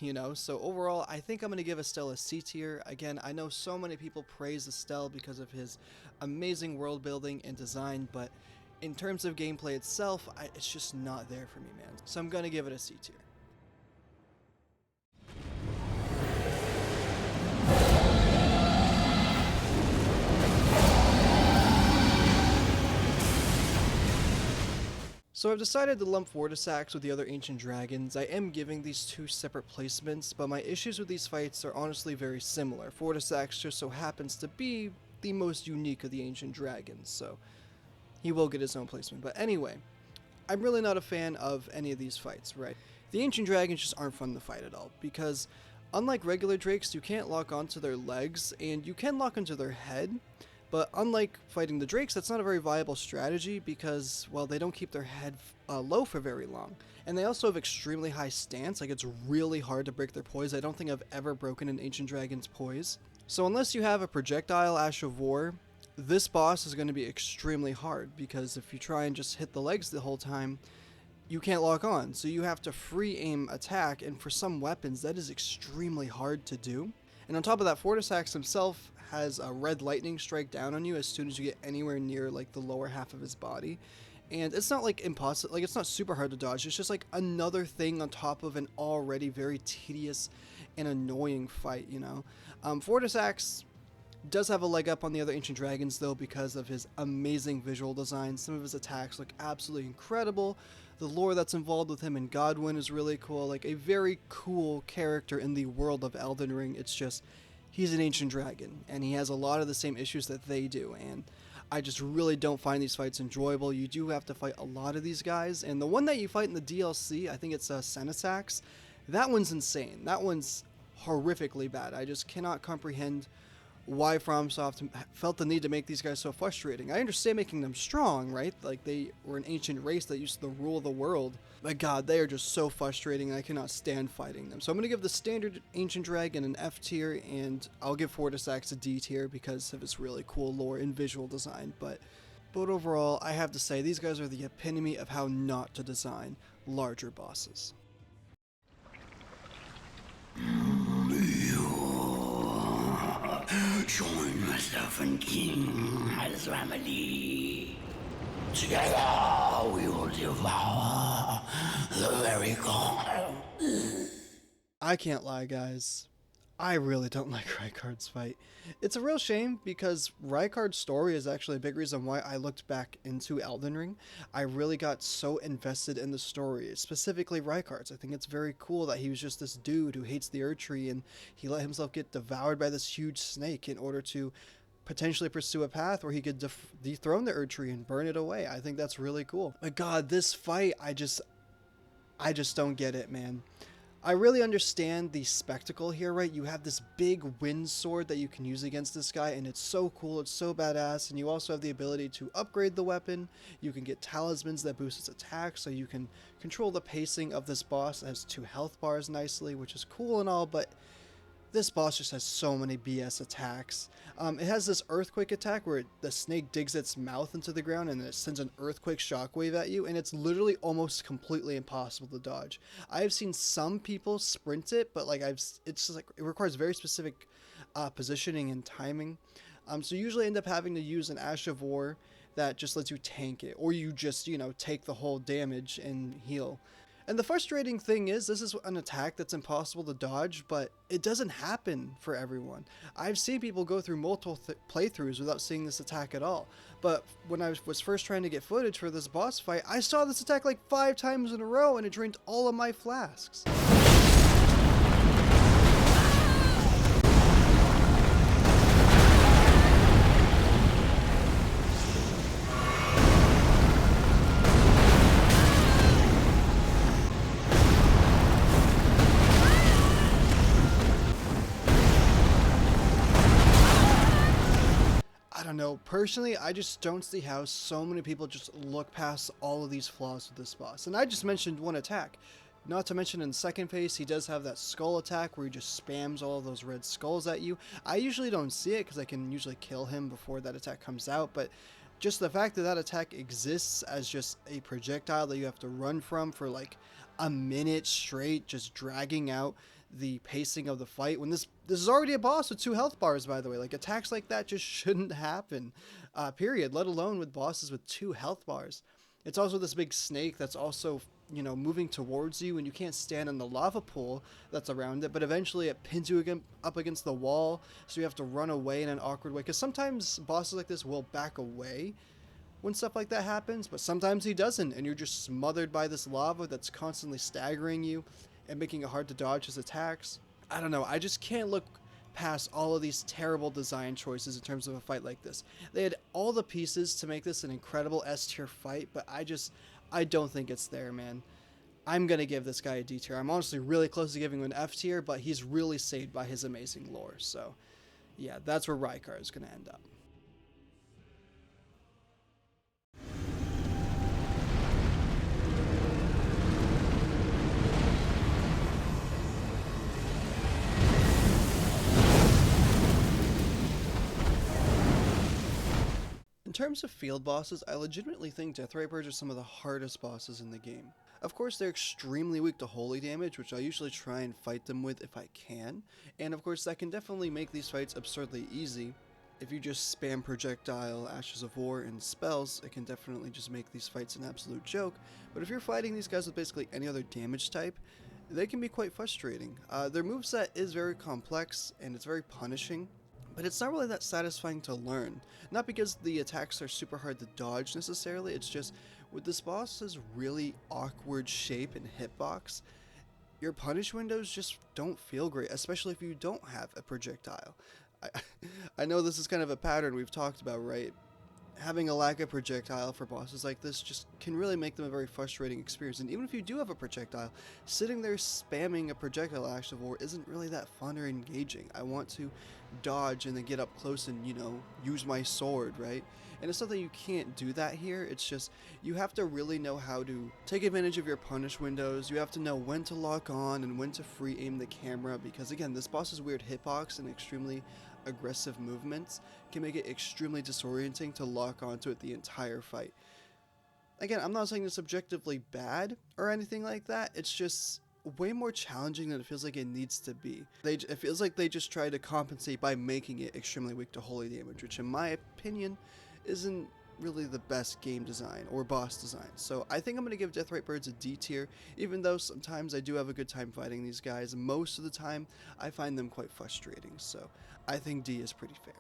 you know? So overall, I think I'm going to give Estelle a C tier. Again, I know so many people praise Estelle because of his amazing world building and design, but in terms of gameplay itself, it's just not there for me, man. So I'm going to give it a C tier. So I've decided to lump Vortisax with the other ancient dragons. I am giving these two separate placements, but my issues with these fights are honestly very similar. Vortisax just so happens to be the most unique of the ancient dragons, so he will get his own placement. But anyway, I'm really not a fan of any of these fights, right? The ancient dragons just aren't fun to fight at all, because unlike regular drakes, you can't lock onto their legs, and you can lock onto their head. But unlike fighting the drakes, that's not a very viable strategy because, well, they don't keep their head low for very long. And they also have extremely high stance, like it's really hard to break their poise. I don't think I've ever broken an ancient dragon's poise. So unless you have a projectile Ash of War, this boss is going to be extremely hard because if you try and just hit the legs the whole time, you can't lock on. So you have to free aim attack, and for some weapons, that is extremely hard to do. And on top of that, Vortisax himself has a red lightning strike down on you as soon as you get anywhere near like the lower half of his body, and it's not like impossible, like it's not super hard to dodge. It's just like another thing on top of an already very tedious and annoying fight, you know. Vortisax Does have a leg up on the other ancient dragons though because of his amazing visual design. Some of his attacks look absolutely incredible. The lore that's involved with him and Godwyn is really cool. Like a very cool character in the world of Elden Ring. It's just he's an ancient dragon and he has a lot of the same issues that they do, and I just really don't find these fights enjoyable. You do have to fight a lot of these guys, and the one that you fight in the DLC, I think it's Senesax, that one's insane. That one's horrifically bad. I just cannot comprehend why FromSoft felt the need to make these guys so frustrating. I understand making them strong, right? Like, they were an ancient race that used to rule the world. But god, they are just so frustrating and I cannot stand fighting them. So I'm going to give the standard ancient dragon an F tier, and I'll give Fortisax a D tier because of its really cool lore and visual design. But overall, I have to say, these guys are the epitome of how not to design larger bosses. Join myself and King as family. Together we will devour the very god. I can't lie, guys. I really don't like Rykard's fight. It's a real shame because Rykard's story is actually a big reason why I looked back into Elden Ring. I really got so invested in the story, specifically Rykard's. I think it's very cool that he was just this dude who hates the Erdtree and he let himself get devoured by this huge snake in order to potentially pursue a path where he could dethrone the Erdtree and burn it away. I think that's really cool. But god, this fight, I just don't get it, man. I really understand the spectacle here, right? You have this big wind sword that you can use against this guy, and it's so cool, it's so badass, and you also have the ability to upgrade the weapon. You can get talismans that boost its attack, so you can control the pacing of this boss that has 2 health bars nicely, which is cool and all, but this boss just has so many BS attacks. It has this earthquake attack where the snake digs its mouth into the ground and it sends an earthquake shockwave at you, and it's literally almost completely impossible to dodge. I have seen some people sprint it, but it's just like it requires very specific positioning and timing. So you usually end up having to use an Ash of War that just lets you tank it, or you just, take the whole damage and heal. And the frustrating thing is, this is an attack that's impossible to dodge, but it doesn't happen for everyone. I've seen people go through multiple playthroughs without seeing this attack at all. But when I was first trying to get footage for this boss fight, I saw this attack like 5 times in a row, and it drained all of my flasks. I don't know, personally, I just don't see how so many people just look past all of these flaws with this boss. And I just mentioned one attack. Not to mention in the second phase, he does have that skull attack where he just spams all of those red skulls at you. I usually don't see it because I can usually kill him before that attack comes out, but just the fact that that attack exists as just a projectile that you have to run from for like a minute straight, just dragging out the pacing of the fight, when this is already a boss with 2 health bars, by the way. Like, attacks like that just shouldn't happen, period, let alone with bosses with 2 health bars. It's also this big snake that's also, moving towards you, and you can't stand in the lava pool that's around it, but eventually it pins you again up against the wall, so you have to run away in an awkward way, because sometimes bosses like this will back away when stuff like that happens, but sometimes he doesn't, and you're just smothered by this lava that's constantly staggering you and making it hard to dodge his attacks. I don't know, I just can't look past all of these terrible design choices in terms of a fight like this. They had all the pieces to make this an incredible S tier fight, but I don't think it's there, man. I'm gonna give this guy a D tier. I'm honestly really close to giving him an F tier, but he's really saved by his amazing lore. So yeah, that's where Rykard is gonna end up. In terms of field bosses, I legitimately think Death Rapers are some of the hardest bosses in the game. Of course, they're extremely weak to holy damage, which I usually try and fight them with if I can, and of course that can definitely make these fights absurdly easy. If you just spam projectile, Ashes of War, and spells, it can definitely just make these fights an absolute joke, but if you're fighting these guys with basically any other damage type, they can be quite frustrating. Their moveset is very complex, and it's very punishing, but it's not really that satisfying to learn. Not because the attacks are super hard to dodge necessarily, it's just with this boss's really awkward shape and hitbox, your punish windows just don't feel great, especially if you don't have a projectile. I, I know this is kind of a pattern we've talked about, right? Having a lack of projectile for bosses like this just can really make them a very frustrating experience. And even if you do have a projectile, sitting there spamming a projectile action war isn't really that fun or engaging. I want to dodge and then get up close and, use my sword, right? And it's not that you can't do that here, it's just you have to really know how to take advantage of your punish windows. You have to know when to lock on and when to free aim the camera, because again, this boss's weird hitbox and extremely aggressive movements can make it extremely disorienting to lock onto it the entire fight. Again, I'm not saying it's objectively bad or anything like that, it's just way more challenging than it feels like it needs to be. It feels like they just try to compensate by making it extremely weak to holy damage, which in my opinion isn't really the best game design or boss design. So I think I'm going to give Deathrite Birds a D tier, even though sometimes I do have a good time fighting these guys. Most of the time I find them quite frustrating, so I think D is pretty fair.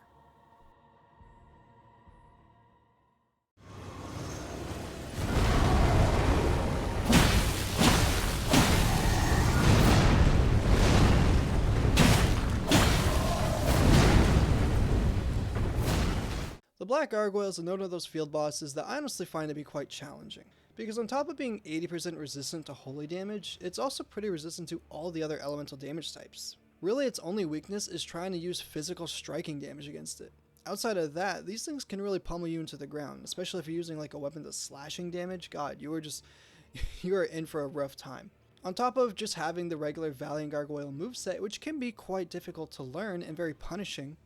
The Black Gargoyle is another of those field bosses that I honestly find to be quite challenging, because on top of being 80% resistant to holy damage, it's also pretty resistant to all the other elemental damage types. Really, its only weakness is trying to use physical striking damage against it. Outside of that, these things can really pummel you into the ground, especially if you're using like a weapon that's slashing damage. God, you are in for a rough time. On top of just having the regular Valiant Gargoyle moveset, which can be quite difficult to learn and very punishing,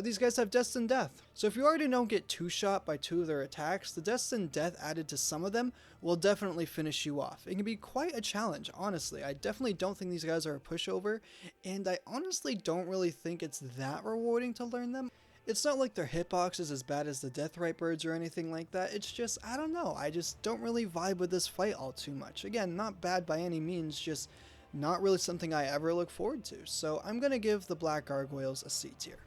these guys have Destined Death. So if you already don't get two-shot by two of their attacks, the Destined Death added to some of them will definitely finish you off. It can be quite a challenge, honestly. I definitely don't think these guys are a pushover, and I honestly don't really think it's that rewarding to learn them. It's not like their hitbox is as bad as the Deathrite Birds or anything like that. It's just, I don't know, I just don't really vibe with this fight all too much. Again, not bad by any means, just not really something I ever look forward to. So I'm going to give the Black Gargoyles a C tier.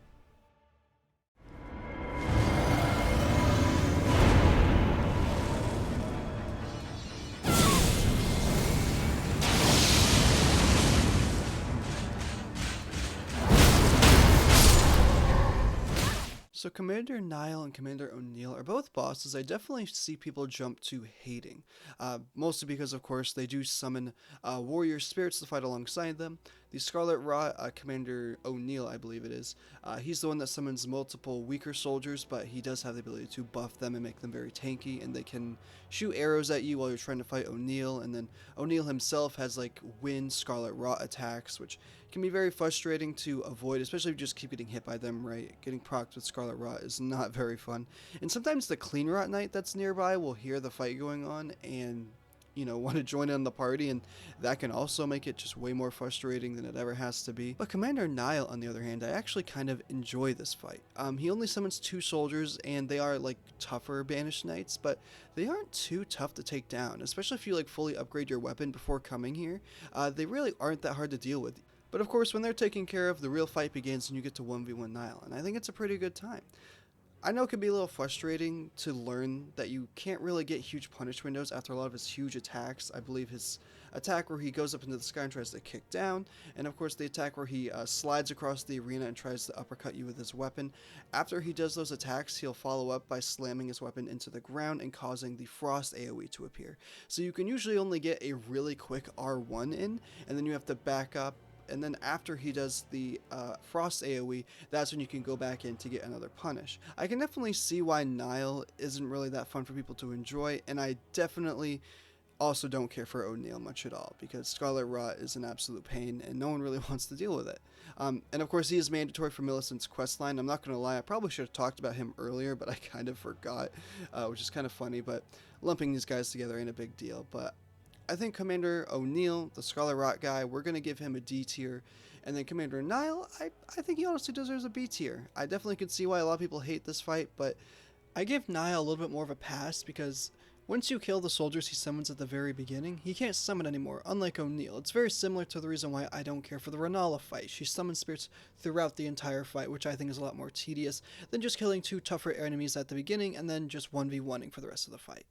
So Commander Nile and Commander O'Neill are both bosses I definitely see people jump to hating. Mostly because, of course, they do summon warrior spirits to fight alongside them. The Scarlet Rot, Commander O'Neill, I believe it is, he's the one that summons multiple weaker soldiers, but he does have the ability to buff them and make them very tanky, and they can shoot arrows at you while you're trying to fight O'Neill. And then O'Neill himself has like wind Scarlet Rot attacks, which can be very frustrating to avoid, especially if you just keep getting hit by them, right? Getting procced with Scarlet Rot is not very fun. And sometimes the Clean Rot Knight that's nearby will hear the fight going on and, want to join in the party, and that can also make it just way more frustrating than it ever has to be. But Commander Nile, on the other hand, I actually kind of enjoy this fight. He only summons 2 soldiers, and they are like tougher Banished Knights, but they aren't too tough to take down, especially if you like fully upgrade your weapon before coming here. They really aren't that hard to deal with. But of course, when they're taken care of, the real fight begins and you get to 1v1 Nile, and I think it's a pretty good time. I know it can be a little frustrating to learn that you can't really get huge punish windows after a lot of his huge attacks. I believe his attack where he goes up into the sky and tries to kick down, and of course the attack where he slides across the arena and tries to uppercut you with his weapon. After he does those attacks, he'll follow up by slamming his weapon into the ground and causing the Frost AoE to appear. So you can usually only get a really quick R1 in, and then you have to back up. And then after he does the Frost AoE, that's when you can go back in to get another punish. I can definitely see why Nile isn't really that fun for people to enjoy, and I definitely also don't care for O'Neill much at all, because Scarlet Rot is an absolute pain, and no one really wants to deal with it. And of course, he is mandatory for Millicent's questline. I'm not going to lie, I probably should have talked about him earlier, but I kind of forgot, which is kind of funny, but lumping these guys together ain't a big deal. But I think Commander O'Neill, the Scarlet Rot guy, we're going to give him a D tier. And then Commander Nile, I think he honestly deserves a B tier. I definitely could see why a lot of people hate this fight, but I give Nile a little bit more of a pass because Once you kill the soldiers he summons at the very beginning, he can't summon anymore, unlike O'Neill. It's very similar to the reason why I don't care for the Renala fight. She summons spirits throughout the entire fight, which I think is a lot more tedious than just killing 2 tougher enemies at the beginning and then just 1v1ing for the rest of the fight.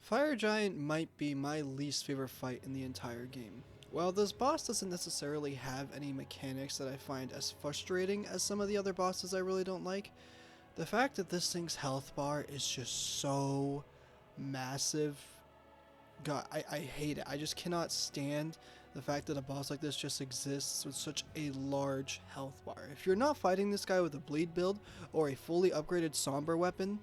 Fire Giant might be my least favorite fight in the entire game. While this boss doesn't necessarily have any mechanics that I find as frustrating as some of the other bosses I really don't like, the fact that this thing's health bar is just so massive, God, I hate it. I just cannot stand the fact that a boss like this just exists with such a large health bar. If you're not fighting this guy with a bleed build or a fully upgraded somber weapon,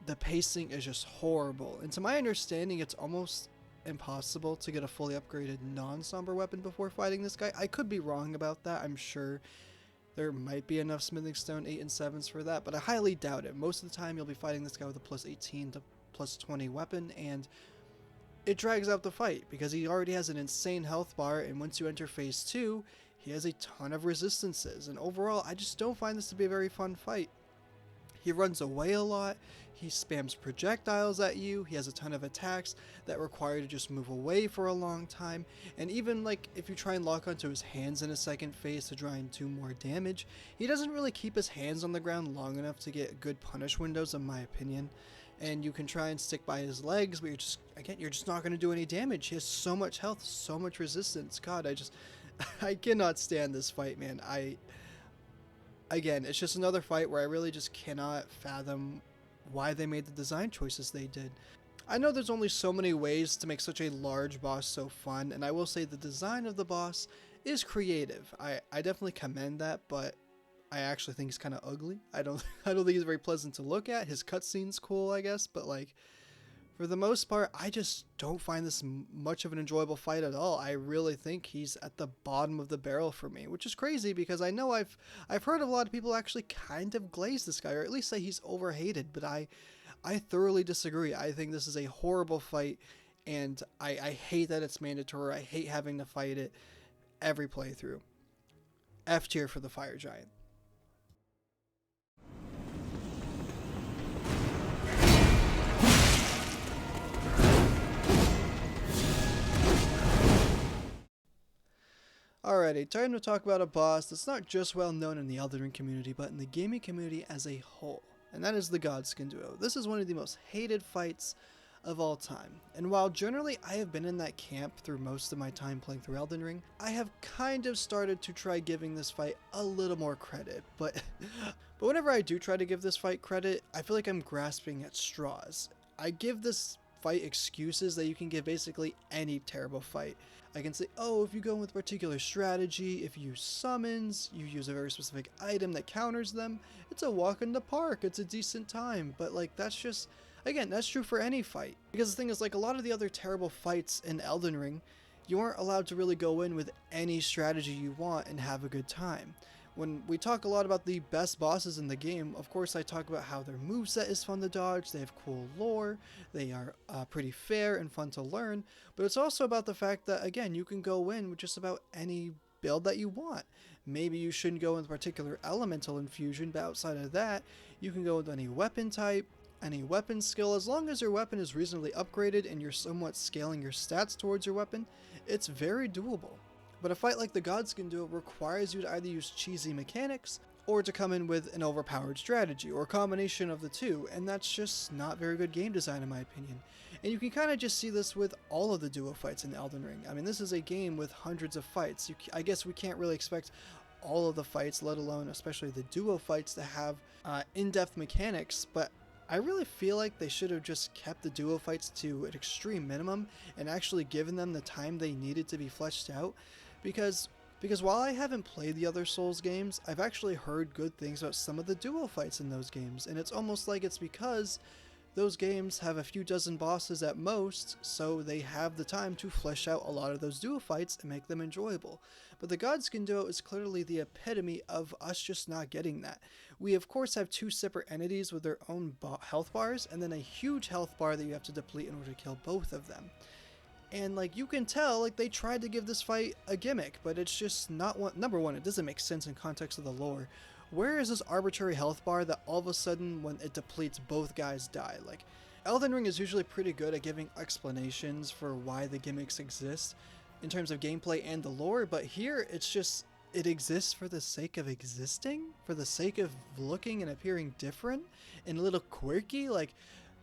the pacing is just horrible, and to my understanding it's almost impossible to get a fully upgraded non-somber weapon before fighting this guy. I could be wrong about that. I'm sure there might be enough smithing stone 8 and 7s for that, but I highly doubt it. Most of the time you'll be fighting this guy with a plus 18 to plus 20 weapon, and it drags out the fight because he already has an insane health bar, and once you enter phase 2 he has a ton of resistances, and overall I just don't find this to be a very fun fight. He runs away a lot, he spams projectiles at you, he has a ton of attacks that require you to just move away for a long time, and even like if you try and lock onto his hands in a second phase to try and do more damage, he doesn't really keep his hands on the ground long enough to get good punish windows in my opinion. And you can try and stick by his legs, but you're just not going to do any damage. He has so much health, so much resistance. God, I cannot stand this fight, man. Again, it's just another fight where I really just cannot fathom why they made the design choices they did. I know there's only so many ways to make such a large boss so fun, and I will say the design of the boss is creative. I definitely commend that, but I actually think he's kind of ugly. I don't think he's very pleasant to look at. His cutscene's cool, I guess, but like for the most part, I just don't find this much of an enjoyable fight at all. I really think he's at the bottom of the barrel for me, which is crazy because I know I've heard of a lot of people actually kind of glaze this guy, or at least say he's overhated, but I thoroughly disagree. I think this is a horrible fight, and I hate that it's mandatory. I hate having to fight it every playthrough. F tier for the Fire Giant. Alrighty, time to talk about a boss that's not just well known in the Elden Ring community, but in the gaming community as a whole, and that is the Godskin Duo. This is one of the most hated fights of all time, and while generally I have been in that camp through most of my time playing through Elden Ring, I have kind of started to try giving this fight a little more credit, but whenever I do try to give this fight credit, I feel like I'm grasping at straws. I give this fight excuses that you can give basically any terrible fight. I can say, oh, if you go with a particular strategy, if you use summons, you use a very specific item that counters them, it's a walk in the park, it's a decent time. But like, that's just, again, that's true for any fight. Because the thing is, like, a lot of the other terrible fights in Elden Ring, you aren't allowed to really go in with any strategy you want and have a good time. When we talk a lot about the best bosses in the game, of course I talk about how their moveset is fun to dodge, they have cool lore, they are pretty fair and fun to learn, but it's also about the fact that, again, you can go in with just about any build that you want. Maybe you shouldn't go with a particular elemental infusion, but outside of that, you can go with any weapon type, any weapon skill. As long as your weapon is reasonably upgraded and you're somewhat scaling your stats towards your weapon, it's very doable. But a fight like the Godskin Duo requires you to either use cheesy mechanics or to come in with an overpowered strategy, or a combination of the two, and that's just not very good game design in my opinion. And you can kind of just see this with all of the duo fights in Elden Ring. I mean, this is a game with hundreds of fights. I guess we can't really expect all of the fights, let alone especially the duo fights, to have in-depth mechanics, but I really feel like they should have just kept the duo fights to an extreme minimum and actually given them the time they needed to be fleshed out. Because Because while I haven't played the other Souls games, I've actually heard good things about some of the duo fights in those games, and it's almost like it's because those games have a few dozen bosses at most, so they have the time to flesh out a lot of those duo fights and make them enjoyable. But the Godskin duo is clearly the epitome of us just not getting that. We of course have two separate entities with their own health bars, and then a huge health bar that you have to deplete in order to kill both of them. And like you can tell, like they tried to give this fight a gimmick, but it's just not one. Number one, it doesn't make sense in context of the lore. Where is this arbitrary health bar that all of a sudden when it depletes both guys die? Like, Elden Ring is usually pretty good at giving explanations for why the gimmicks exist in terms of gameplay and the lore, but here it's just, it exists for the sake of existing, for the sake of looking and appearing different and a little quirky. Like,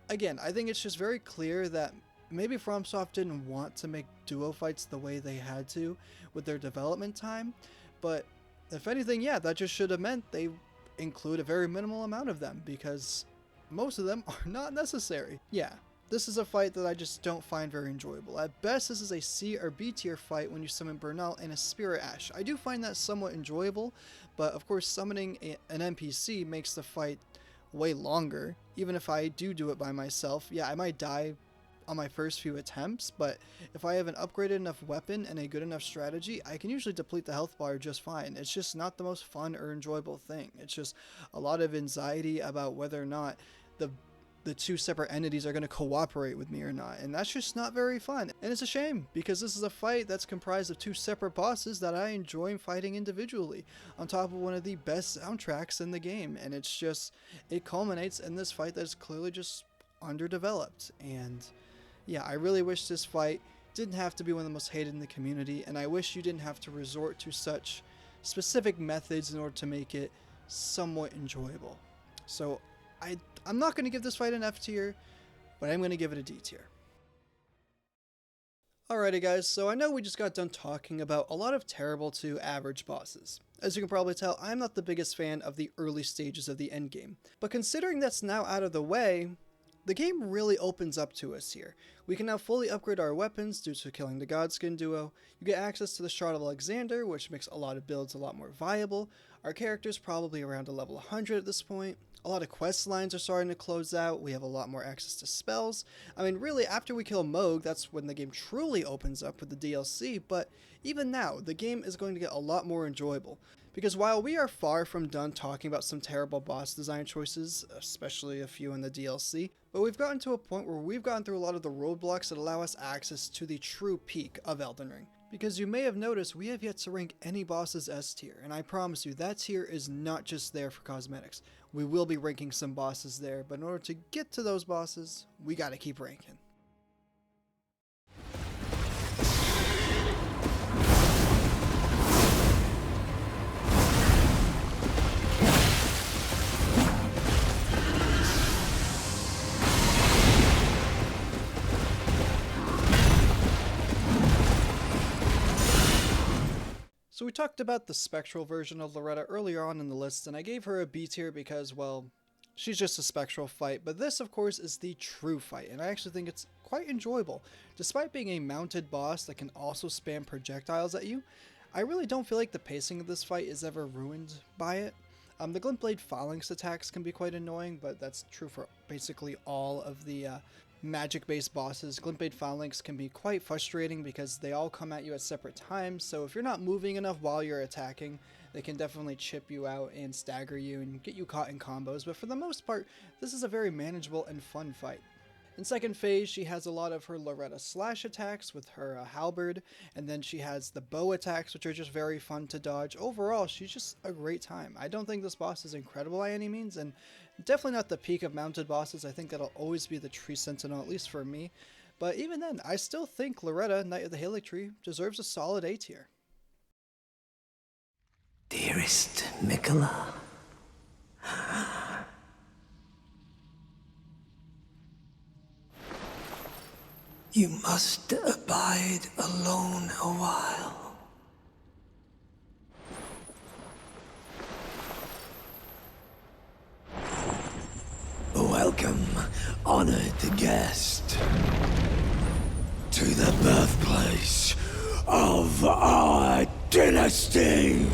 again, I think it's just very clear that maybe FromSoft didn't want to make duo fights the way they had to with their development time, but if anything, yeah, that just should have meant they include a very minimal amount of them, because most of them are not necessary. Yeah, this is a fight that I just don't find very enjoyable. At best, this is a C or B tier fight when you summon Burnout and a Spirit Ash. I do find that somewhat enjoyable, but of course summoning an NPC makes the fight way longer. Even if I do it by myself, yeah, I might die on my first few attempts, but if I have an upgraded enough weapon and a good enough strategy, I can usually deplete the health bar just fine. It's just not the most fun or enjoyable thing. It's just a lot of anxiety about whether or not the two separate entities are going to cooperate with me or not, and that's just not very fun. And it's a shame, because this is a fight that's comprised of two separate bosses that I enjoy fighting individually, on top of one of the best soundtracks in the game, and it's just, it culminates in this fight that's clearly just underdeveloped. And yeah, I really wish this fight didn't have to be one of the most hated in the community, and I wish you didn't have to resort to such specific methods in order to make it somewhat enjoyable. So I'm not going to give this fight an F tier, but I'm going to give it a D tier. Alrighty guys, so I know we just got done talking about a lot of terrible to average bosses. As you can probably tell, I'm not the biggest fan of the early stages of the endgame, but considering that's now out of the way, the game really opens up to us here. We can now fully upgrade our weapons due to killing the Godskin duo. You get access to the Shard of Alexander, which makes a lot of builds a lot more viable. Our character's probably around a level 100 at this point. A lot of quest lines are starting to close out. We have a lot more access to spells. I mean, really, after we kill Moog, that's when the game truly opens up with the DLC, but even now, the game is going to get a lot more enjoyable. Because while we are far from done talking about some terrible boss design choices, especially a few in the DLC, but we've gotten to a point where we've gotten through a lot of the roadblocks that allow us access to the true peak of Elden Ring. Because you may have noticed we have yet to rank any bosses S tier, and I promise you that tier is not just there for cosmetics. We will be ranking some bosses there, but in order to get to those bosses, we gotta keep ranking. So we talked about the spectral version of Loretta earlier on in the list, and I gave her a B tier because, well, she's just a spectral fight, but this of course is the true fight, and I actually think it's quite enjoyable. Despite being a mounted boss that can also spam projectiles at you, I really don't feel like the pacing of this fight is ever ruined by it. The Glint Blade Phalanx attacks can be quite annoying, but that's true for basically all of the magic-based bosses. Glint Blade Phalanx can be quite frustrating because they all come at you at separate times, so if you're not moving enough while you're attacking, they can definitely chip you out and stagger you and get you caught in combos, but for the most part, this is a very manageable and fun fight. In second phase, she has a lot of her Loretta slash attacks with her halberd, and then she has the bow attacks, which are just very fun to dodge. Overall, she's just a great time. I don't think this boss is incredible by any means, and definitely not the peak of mounted bosses. I think that'll always be the Tree Sentinel, at least for me. But even then, I still think Loretta, Knight of the Haligtree, deserves a solid A tier. Dearest Mikola, you must abide alone a while. Welcome, honored guest, to the birthplace of our Dynasty!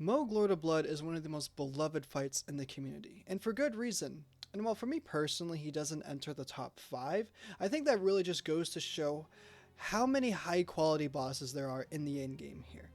Moog Lord of Blood is one of the most beloved fights in the community, and for good reason. And while for me personally he doesn't enter the top 5, I think that really just goes to show how many high quality bosses there are in the end game here.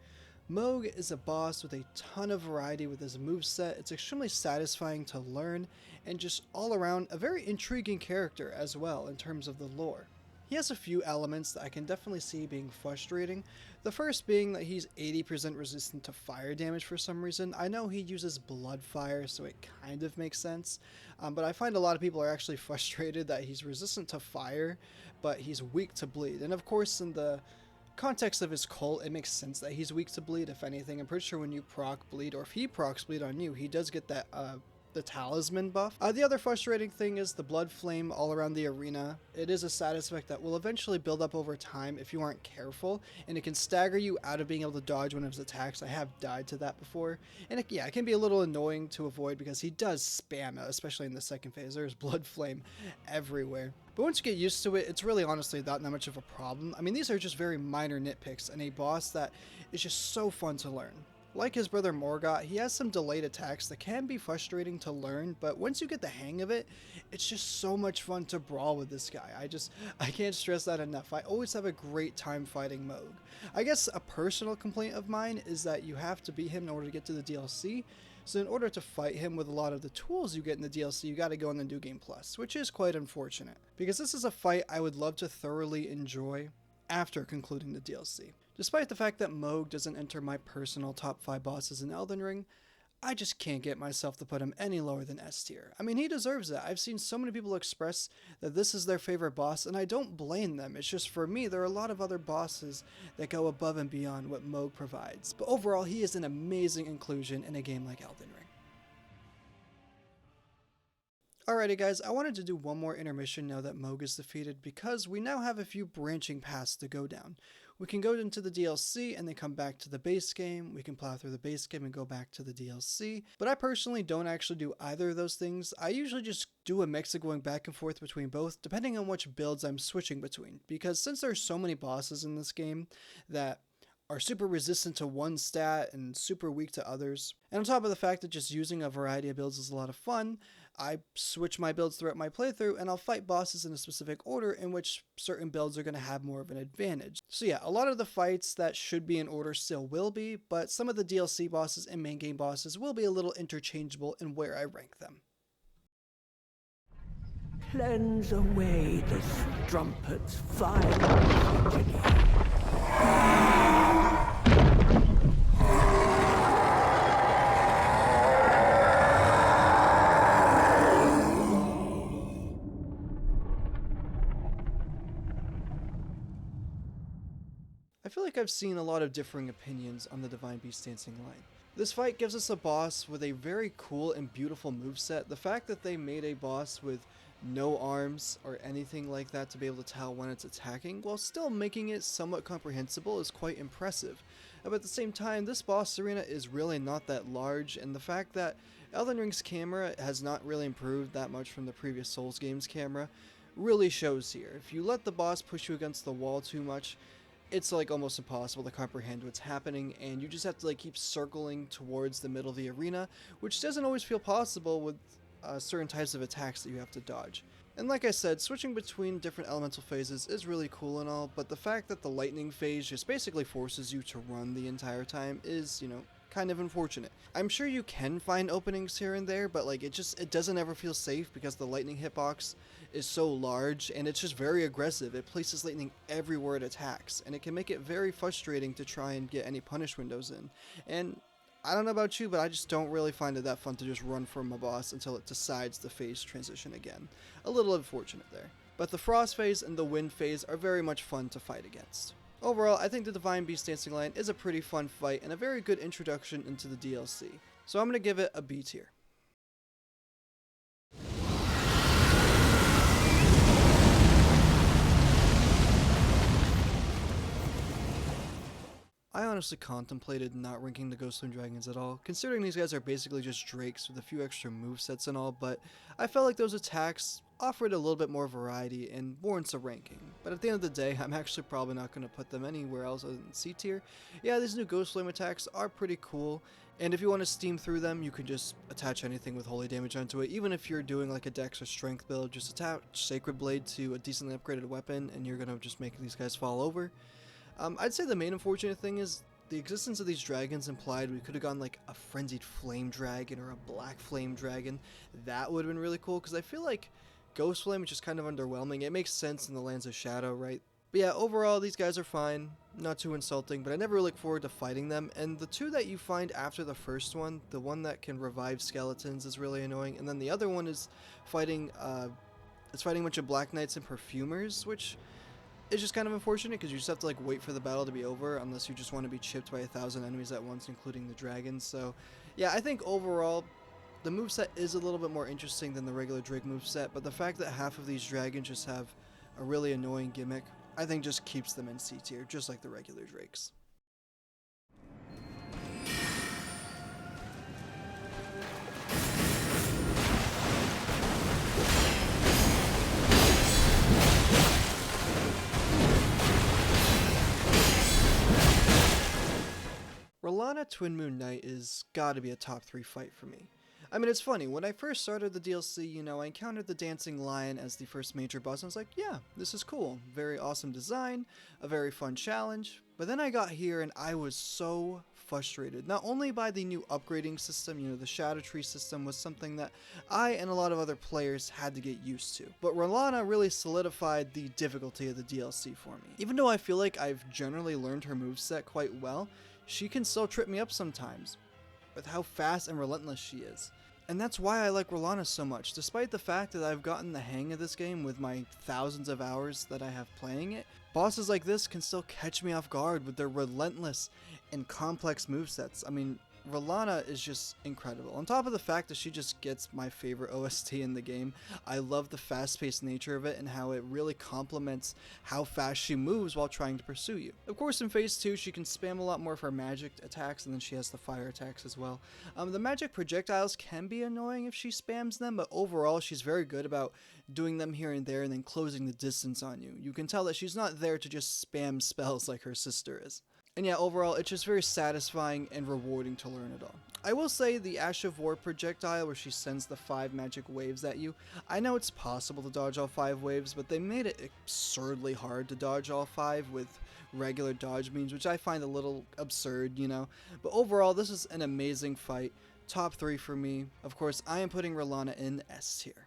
Moog is a boss with a ton of variety with his moveset. It's extremely satisfying to learn, and just all around a very intriguing character as well in terms of the lore. He has a few elements that I can definitely see being frustrating. The first being that he's 80% resistant to fire damage for some reason. I know he uses blood fire, so it kind of makes sense, but I find a lot of people are actually frustrated that he's resistant to fire, but he's weak to bleed. And of course, in the context of his cult, it makes sense that he's weak to bleed. If anything, I'm pretty sure when you proc bleed, or if he procs bleed on you, he does get that the talisman buff. The other frustrating thing is the blood flame all around the arena. It is a side effect that will eventually build up over time if you aren't careful, and it can stagger you out of being able to dodge one of his attacks. I have died to that before, and it can be a little annoying to avoid because he does spam it, especially in the second phase. There's blood flame everywhere. But once you get used to it, it's really honestly not that much of a problem. I mean, these are just very minor nitpicks and a boss that is just so fun to learn. Like his brother Morgott, he has some delayed attacks that can be frustrating to learn, but once you get the hang of it, it's just so much fun to brawl with this guy. I can't stress that enough. I always have a great time fighting Moog. I guess a personal complaint of mine is that you have to beat him in order to get to the DLC. So in order to fight him with a lot of the tools you get in the DLC, you gotta go in the New Game Plus, which is quite unfortunate, because this is a fight I would love to thoroughly enjoy after concluding the DLC. Despite the fact that Moog doesn't enter my personal top 5 bosses in Elden Ring, I just can't get myself to put him any lower than S tier. I mean, he deserves that. I've seen so many people express that this is their favorite boss, and I don't blame them. It's just for me, there are a lot of other bosses that go above and beyond what Moog provides. But overall, he is an amazing inclusion in a game like Elden Ring. Alrighty guys, I wanted to do one more intermission now that Moog is defeated, because we now have a few branching paths to go down. We can go into the DLC and then come back to the base game. We can plow through the base game and go back to the DLC. But I personally don't actually do either of those things. I usually just do a mix of going back and forth between both, depending on which builds I'm switching between. Because since there's so many bosses in this game that are super resistant to one stat and super weak to others, and on top of the fact that just using a variety of builds is a lot of fun, I switch my builds throughout my playthrough, and I'll fight bosses in a specific order in which certain builds are going to have more of an advantage. So yeah, a lot of the fights that should be in order still will be, but some of the DLC bosses and main game bosses will be a little interchangeable in where I rank them. Cleanse away the strumpet's vile agony. I feel like I've seen a lot of differing opinions on the Divine Beast Dancing line. This fight gives us a boss with a very cool and beautiful moveset. The fact that they made a boss with no arms or anything like that to be able to tell when it's attacking, while still making it somewhat comprehensible, is quite impressive. But at the same time, this boss arena is really not that large, and the fact that Elden Ring's camera has not really improved that much from the previous Souls games camera really shows here. If you let the boss push you against the wall too much, it's like almost impossible to comprehend what's happening, and you just have to like keep circling towards the middle of the arena, which doesn't always feel possible with certain types of attacks that you have to dodge. And like I said, switching between different elemental phases is really cool and all, but the fact that the lightning phase just basically forces you to run the entire time is, kind of unfortunate. I'm sure you can find openings here and there, but like it doesn't ever feel safe because the lightning hitbox is so large and it's just very aggressive. It places lightning everywhere it attacks, and it can make it very frustrating to try and get any punish windows in. And I don't know about you, but I just don't really find it that fun to just run from a boss until it decides the phase transition again. A little unfortunate there. But the frost phase and the wind phase are very much fun to fight against. Overall, I think the Divine Beast Dancing line is a pretty fun fight and a very good introduction into the DLC. So I'm going to give it a B tier. I honestly contemplated not ranking the Ghostland Dragons at all, considering these guys are basically just drakes with a few extra movesets and all, but I felt like those attacks offered a little bit more variety and warrants a ranking. But at the end of the day, I'm actually probably not going to put them anywhere else other than C tier. Yeah, these new Ghost Flame attacks are pretty cool, and if you want to steam through them, you can just attach anything with holy damage onto it. Even if you're doing like a dex or strength build, just attach Sacred Blade to a decently upgraded weapon and you're going to just make these guys fall over. I'd say the main unfortunate thing is the existence of these dragons implied we could have gone like a frenzied flame dragon or a black flame dragon. That would have been really cool, because I feel like Ghost Flame is just kind of underwhelming. It makes sense in the Lands of Shadow, right? But yeah, overall, these guys are fine. Not too insulting, but I never really look forward to fighting them. And the two that you find after the first one, the one that can revive skeletons is really annoying. And then the other one is fighting, a bunch of Black Knights and Perfumers, which is just kind of unfortunate because you just have to like wait for the battle to be over unless you just want to be chipped by 1,000 enemies at once, including the dragons. So yeah, I think overall, the moveset is a little bit more interesting than the regular Drake moveset, but the fact that half of these dragons just have a really annoying gimmick, I think just keeps them in C tier, just like the regular Drakes. R'Lana Twin Moon Knight is gotta be a top 3 fight for me. I mean, it's funny, when I first started the DLC, you know, I encountered the Dancing Lion as the first major boss, and I was like, yeah, this is cool. Very awesome design, a very fun challenge. But then I got here and I was so frustrated. Not only by the new upgrading system, you know, the Shadow Tree system was something that I and a lot of other players had to get used to. But R'Lana really solidified the difficulty of the DLC for me. Even though I feel like I've generally learned her moveset quite well, she can still trip me up sometimes with how fast and relentless she is. And that's why I like R'Lana so much. Despite the fact that I've gotten the hang of this game with my thousands of hours that I have playing it, bosses like this can still catch me off guard with their relentless and complex movesets. I mean, R'Lana is just incredible. On top of the fact that she just gets my favorite OST in the game, I love the fast-paced nature of it and how it really complements how fast she moves while trying to pursue you. Of course, in Phase 2, she can spam a lot more of her magic attacks, and then she has the fire attacks as well. The magic projectiles can be annoying if she spams them, but overall, she's very good about doing them here and there and then closing the distance on you. You can tell that she's not there to just spam spells like her sister is. And yeah, overall, it's just very satisfying and rewarding to learn it all. I will say the Ash of War projectile, where she sends the 5 magic waves at you, I know it's possible to dodge all 5 waves, but they made it absurdly hard to dodge all 5 with regular dodge means, which I find a little absurd, you know. But overall, this is an amazing fight. Top 3 for me. Of course, I am putting R'Lana in S tier.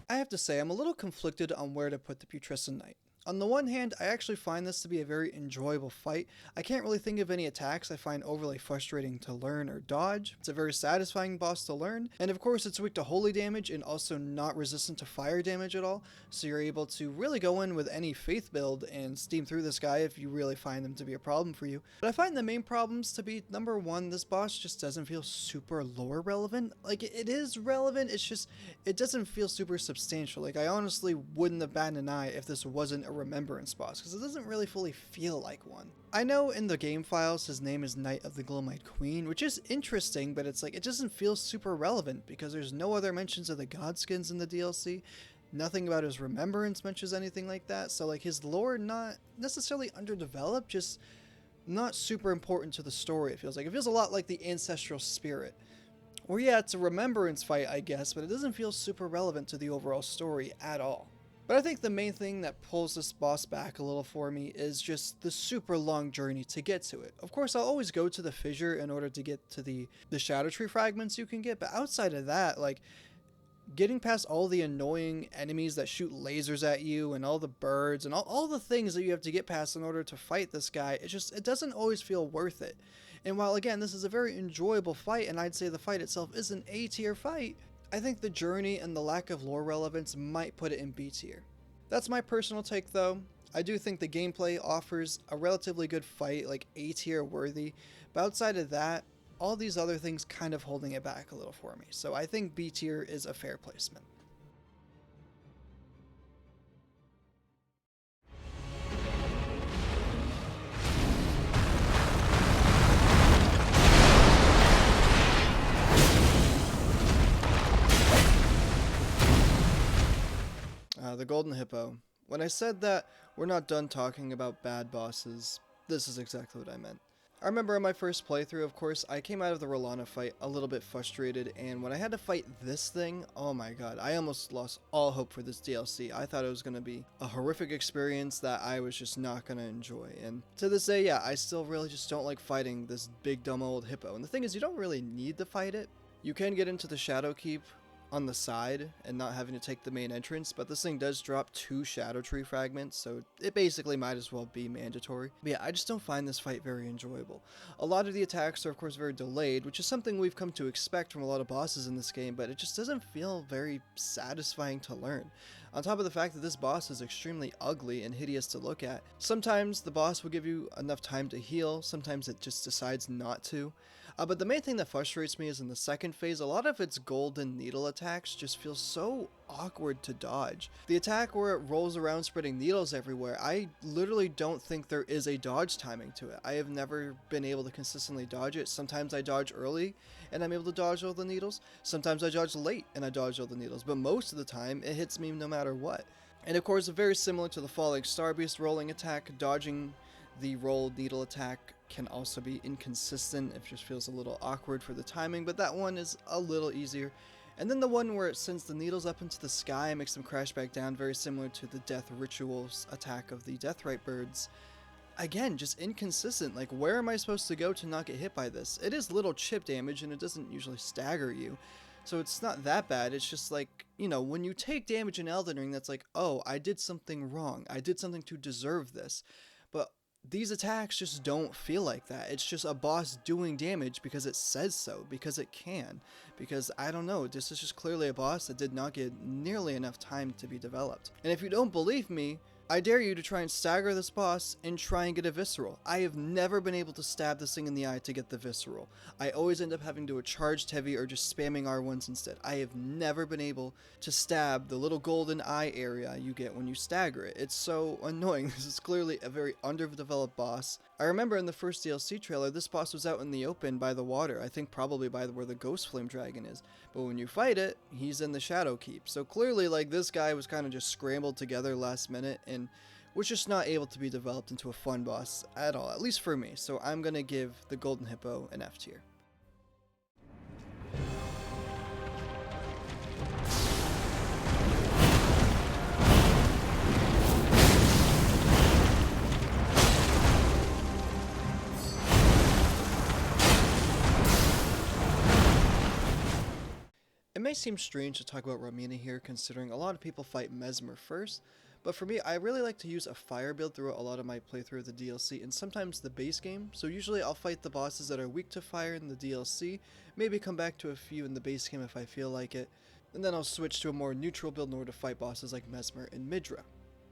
I have to say, I'm a little conflicted on where to put the Putrescent Knight. On the one hand, I actually find this to be a very enjoyable fight. I can't really think of any attacks I find overly frustrating to learn or dodge. It's a very satisfying boss to learn, and of course it's weak to holy damage and also not resistant to fire damage at all, so you're able to really go in with any faith build and steam through this guy if you really find them to be a problem for you. But I find the main problems to be, number one, this boss just doesn't feel super lore relevant. Like, it is relevant, it's just, it doesn't feel super substantial. Like, I honestly wouldn't have batted an eye if this wasn't a remembrance boss, because it doesn't really fully feel like one. I know in the game files his name is Knight of the Glowmite Queen, which is interesting, but it's like, it doesn't feel super relevant because there's no other mentions of the godskins in the DLC. Nothing about his remembrance mentions anything like that, so like his lore not necessarily underdeveloped, just not super important to the story. It feels a lot like the ancestral spirit. Or yeah, it's a remembrance fight, I guess, but it doesn't feel super relevant to the overall story at all. But I think the main thing that pulls this boss back a little for me is just the super long journey to get to it. Of course, I'll always go to the fissure in order to get to the Shadow Tree fragments you can get, but outside of that, like, getting past all the annoying enemies that shoot lasers at you and all the birds and all the things that you have to get past in order to fight this guy, it doesn't always feel worth it. And while, again, this is a very enjoyable fight, and I'd say the fight itself is an A tier fight, I think the journey and the lack of lore relevance might put it in B tier. That's my personal take though. I do think the gameplay offers a relatively good fight, like A tier worthy, but outside of that, all these other things kind of holding it back a little for me. So I think B tier is a fair placement. The Golden Hippo. When I said that we're not done talking about bad bosses, this is exactly what I meant. I remember in my first playthrough, of course, I came out of the Rolana fight a little bit frustrated, and when I had to fight this thing, oh my god, I almost lost all hope for this DLC. I thought it was going to be a horrific experience that I was just not going to enjoy, and to this day, yeah, I still really just don't like fighting this big dumb old hippo. And the thing is, you don't really need to fight it. You can get into the Shadow Keep on the side and not having to take the main entrance, but this thing does drop 2 Shadow Tree fragments, so it basically might as well be mandatory. But yeah, I just don't find this fight very enjoyable. A lot of the attacks are of course very delayed, which is something we've come to expect from a lot of bosses in this game, but it just doesn't feel very satisfying to learn. On top of the fact that this boss is extremely ugly and hideous to look at, sometimes the boss will give you enough time to heal, sometimes it just decides not to. But the main thing that frustrates me is in the second phase, a lot of its golden needle attacks just feel so awkward to dodge. The attack where it rolls around spreading needles everywhere, I literally don't think there is a dodge timing to it. I have never been able to consistently dodge it. Sometimes I dodge early and I'm able to dodge all the needles. Sometimes I dodge late and I dodge all the needles, but most of the time it hits me no matter what. And of course, very similar to the Falling Star Beast rolling attack, dodging the rolled needle attack can also be inconsistent. It just feels a little awkward for the timing, but that one is a little easier. And then the one where it sends the needles up into the sky and makes them crash back down, very similar to the Death Rituals attack of the Deathrite birds. Again, just inconsistent. Like, where am I supposed to go to not get hit by this? It is little chip damage and it doesn't usually stagger you, so it's not that bad. It's just like, you know, when you take damage in Elden Ring, that's like, oh, I did something wrong. I did something to deserve this. But these attacks just don't feel like that. It's just a boss doing damage because it says so, because it can, because I don't know, this is just clearly a boss that did not get nearly enough time to be developed. And if you don't believe me, I dare you to try and stagger this boss and try and get a visceral. I have never been able to stab this thing in the eye to get the visceral. I always end up having to do a charged heavy or just spamming R1s instead. I have never been able to stab the little golden eye area you get when you stagger it. It's so annoying. This is clearly a very underdeveloped boss. I remember in the first DLC trailer, this boss was out in the open by the water. I think probably by where the Ghost Flame Dragon is. But when you fight it, he's in the Shadow Keep. So clearly, like, this guy was kind of just scrambled together last minute and was just not able to be developed into a fun boss at all, at least for me. So I'm gonna give the Golden Hippo an F tier. It may seem strange to talk about Romina here, considering a lot of people fight Mesmer first, but for me, I really like to use a fire build throughout a lot of my playthrough of the DLC and sometimes the base game. So usually I'll fight the bosses that are weak to fire in the DLC, maybe come back to a few in the base game if I feel like it, and then I'll switch to a more neutral build in order to fight bosses like Mesmer and Midra.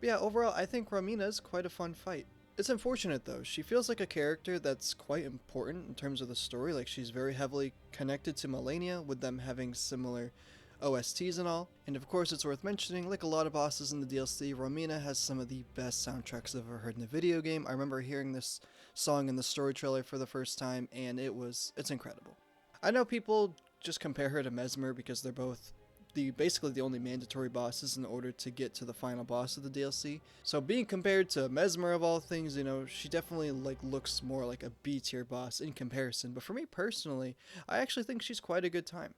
But yeah, overall I think Romina is quite a fun fight. It's unfortunate though, she feels like a character that's quite important in terms of the story, like she's very heavily connected to Malenia with them having similar OSTs and all. And of course it's worth mentioning, like a lot of bosses in the DLC, Romina has some of the best soundtracks I've ever heard in a video game. I remember hearing this song in the story trailer for the first time and it's incredible. I know people just compare her to Mesmer because they're both basically the only mandatory bosses in order to get to the final boss of the DLC. So being compared to Mesmer of all things, you know, she definitely like looks more like a B tier boss in comparison. But for me personally, I actually think she's quite a good time.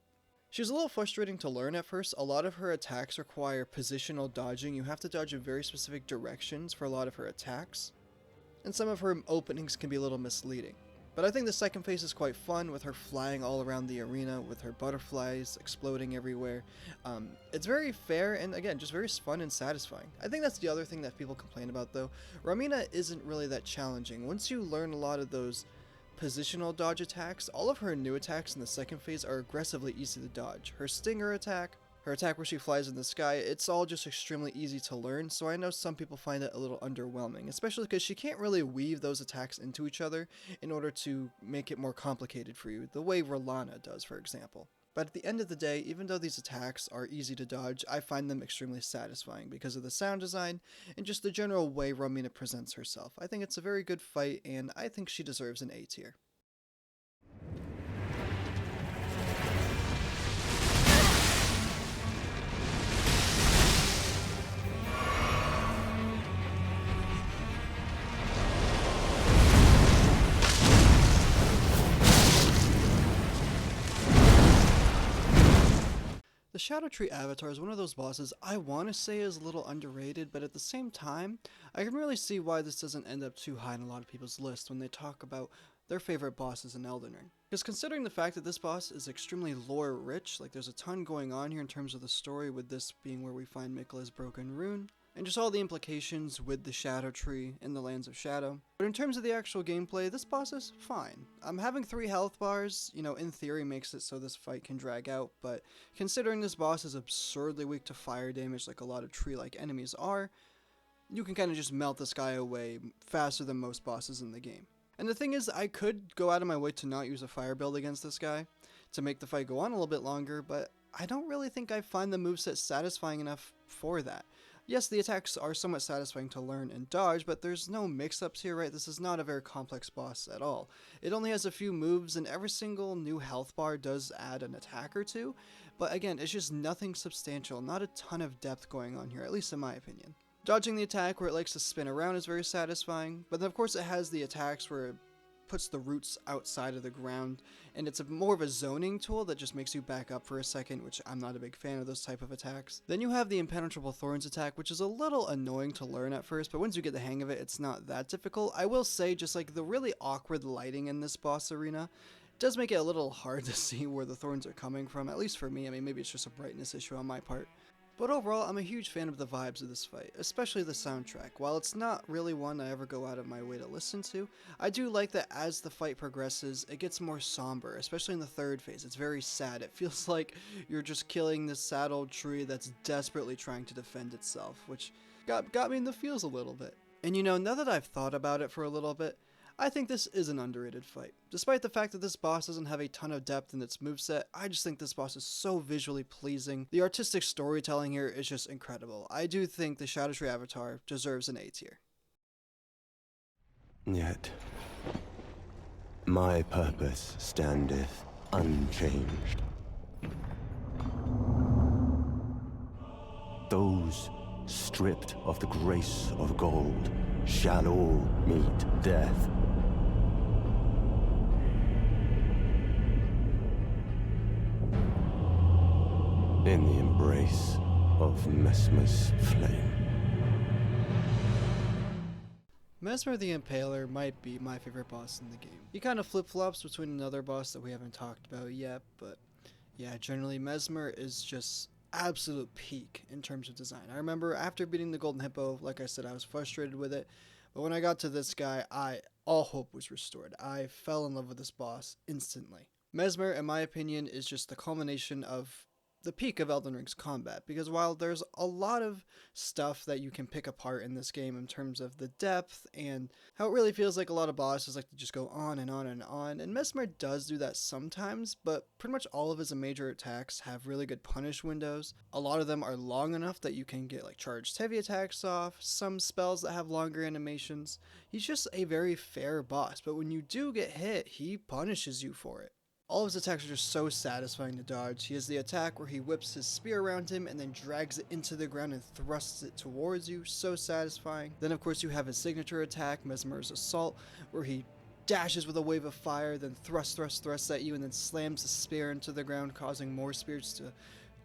She's a little frustrating to learn at first. A lot of her attacks require positional dodging. You have to dodge in very specific directions for a lot of her attacks. And some of her openings can be a little misleading. But I think the second phase is quite fun with her flying all around the arena with her butterflies exploding everywhere. It's very fair and again, just very fun and satisfying. I think that's the other thing that people complain about though. Romina isn't really that challenging. Once you learn a lot of those positional dodge attacks, all of her new attacks in the second phase are aggressively easy to dodge. Her stinger attack, Her attack where she flies in the sky, it's all just extremely easy to learn, so I know some people find it a little underwhelming, especially because she can't really weave those attacks into each other in order to make it more complicated for you, the way Rolana does, for example. But at the end of the day, even though these attacks are easy to dodge, I find them extremely satisfying because of the sound design and just the general way Romina presents herself. I think it's a very good fight, and I think she deserves an A tier. The Shadow Tree Avatar is one of those bosses I want to say is a little underrated, but at the same time, I can really see why this doesn't end up too high in a lot of people's list when they talk about their favorite bosses in Elden Ring. Because considering the fact that this boss is extremely lore rich, like there's a ton going on here in terms of the story, with this being where we find Miquella's broken rune, and just all the implications with the Shadow Tree in the Lands of Shadow. But in terms of the actual gameplay, this boss is fine. Having 3 health bars, in theory makes it so this fight can drag out, but considering this boss is absurdly weak to fire damage like a lot of tree-like enemies are, you can kind of just melt this guy away faster than most bosses in the game. And the thing is, I could go out of my way to not use a fire build against this guy to make the fight go on a little bit longer, but I don't really think I find the moveset satisfying enough for that. Yes, the attacks are somewhat satisfying to learn and dodge, but there's no mix-ups here, right? This is not a very complex boss at all. It only has a few moves, and every single new health bar does add an attack or two, but again, it's just nothing substantial, not a ton of depth going on here, at least in my opinion. Dodging the attack where it likes to spin around is very satisfying, but then of course it has the attacks where it puts the roots outside of the ground, and it's more of a zoning tool that just makes you back up for a second, which I'm not a big fan of those type of attacks. Then you have the Impenetrable Thorns attack, which is a little annoying to learn at first, but once you get the hang of it, it's not that difficult. I will say, just like the really awkward lighting in this boss arena does make it a little hard to see where the thorns are coming from, at least for me. I mean, maybe it's just a brightness issue on my part. But overall, I'm a huge fan of the vibes of this fight, especially the soundtrack. While it's not really one I ever go out of my way to listen to, I do like that as the fight progresses, it gets more somber, especially in the third phase. It's very sad. It feels like you're just killing this sad old tree that's desperately trying to defend itself, which got me in the feels a little bit. And now that I've thought about it for a little bit, I think this is an underrated fight. Despite the fact that this boss doesn't have a ton of depth in its moveset, I just think this boss is so visually pleasing. The artistic storytelling here is just incredible. I do think the Shadow Tree Avatar deserves an A tier. Yet, my purpose standeth unchanged. Those stripped of the grace of gold shall all meet death. In the embrace of Mesmer's flame. Mesmer the Impaler might be my favorite boss in the game. He kind of flip-flops between another boss that we haven't talked about yet, but yeah, generally Mesmer is just absolute peak in terms of design. I remember after beating the Golden Hippo, like I said, I was frustrated with it, but when I got to this guy, all hope was restored. I fell in love with this boss instantly. Mesmer, in my opinion, is just the culmination of the peak of Elden Ring's combat, because while there's a lot of stuff that you can pick apart in this game in terms of the depth and how it really feels like a lot of bosses like to just go on and on and on, and Mesmer does do that sometimes, but pretty much all of his major attacks have really good punish windows. A lot of them are long enough that you can get like charged heavy attacks off, some spells that have longer animations. He's just a very fair boss, but when you do get hit, he punishes you for it. All of his attacks are just so satisfying to dodge. He has the attack where he whips his spear around him and then drags it into the ground and thrusts it towards you. So satisfying. Then of course you have his signature attack, Mesmer's Assault, where he dashes with a wave of fire, then thrusts at you, and then slams the spear into the ground, causing more spears to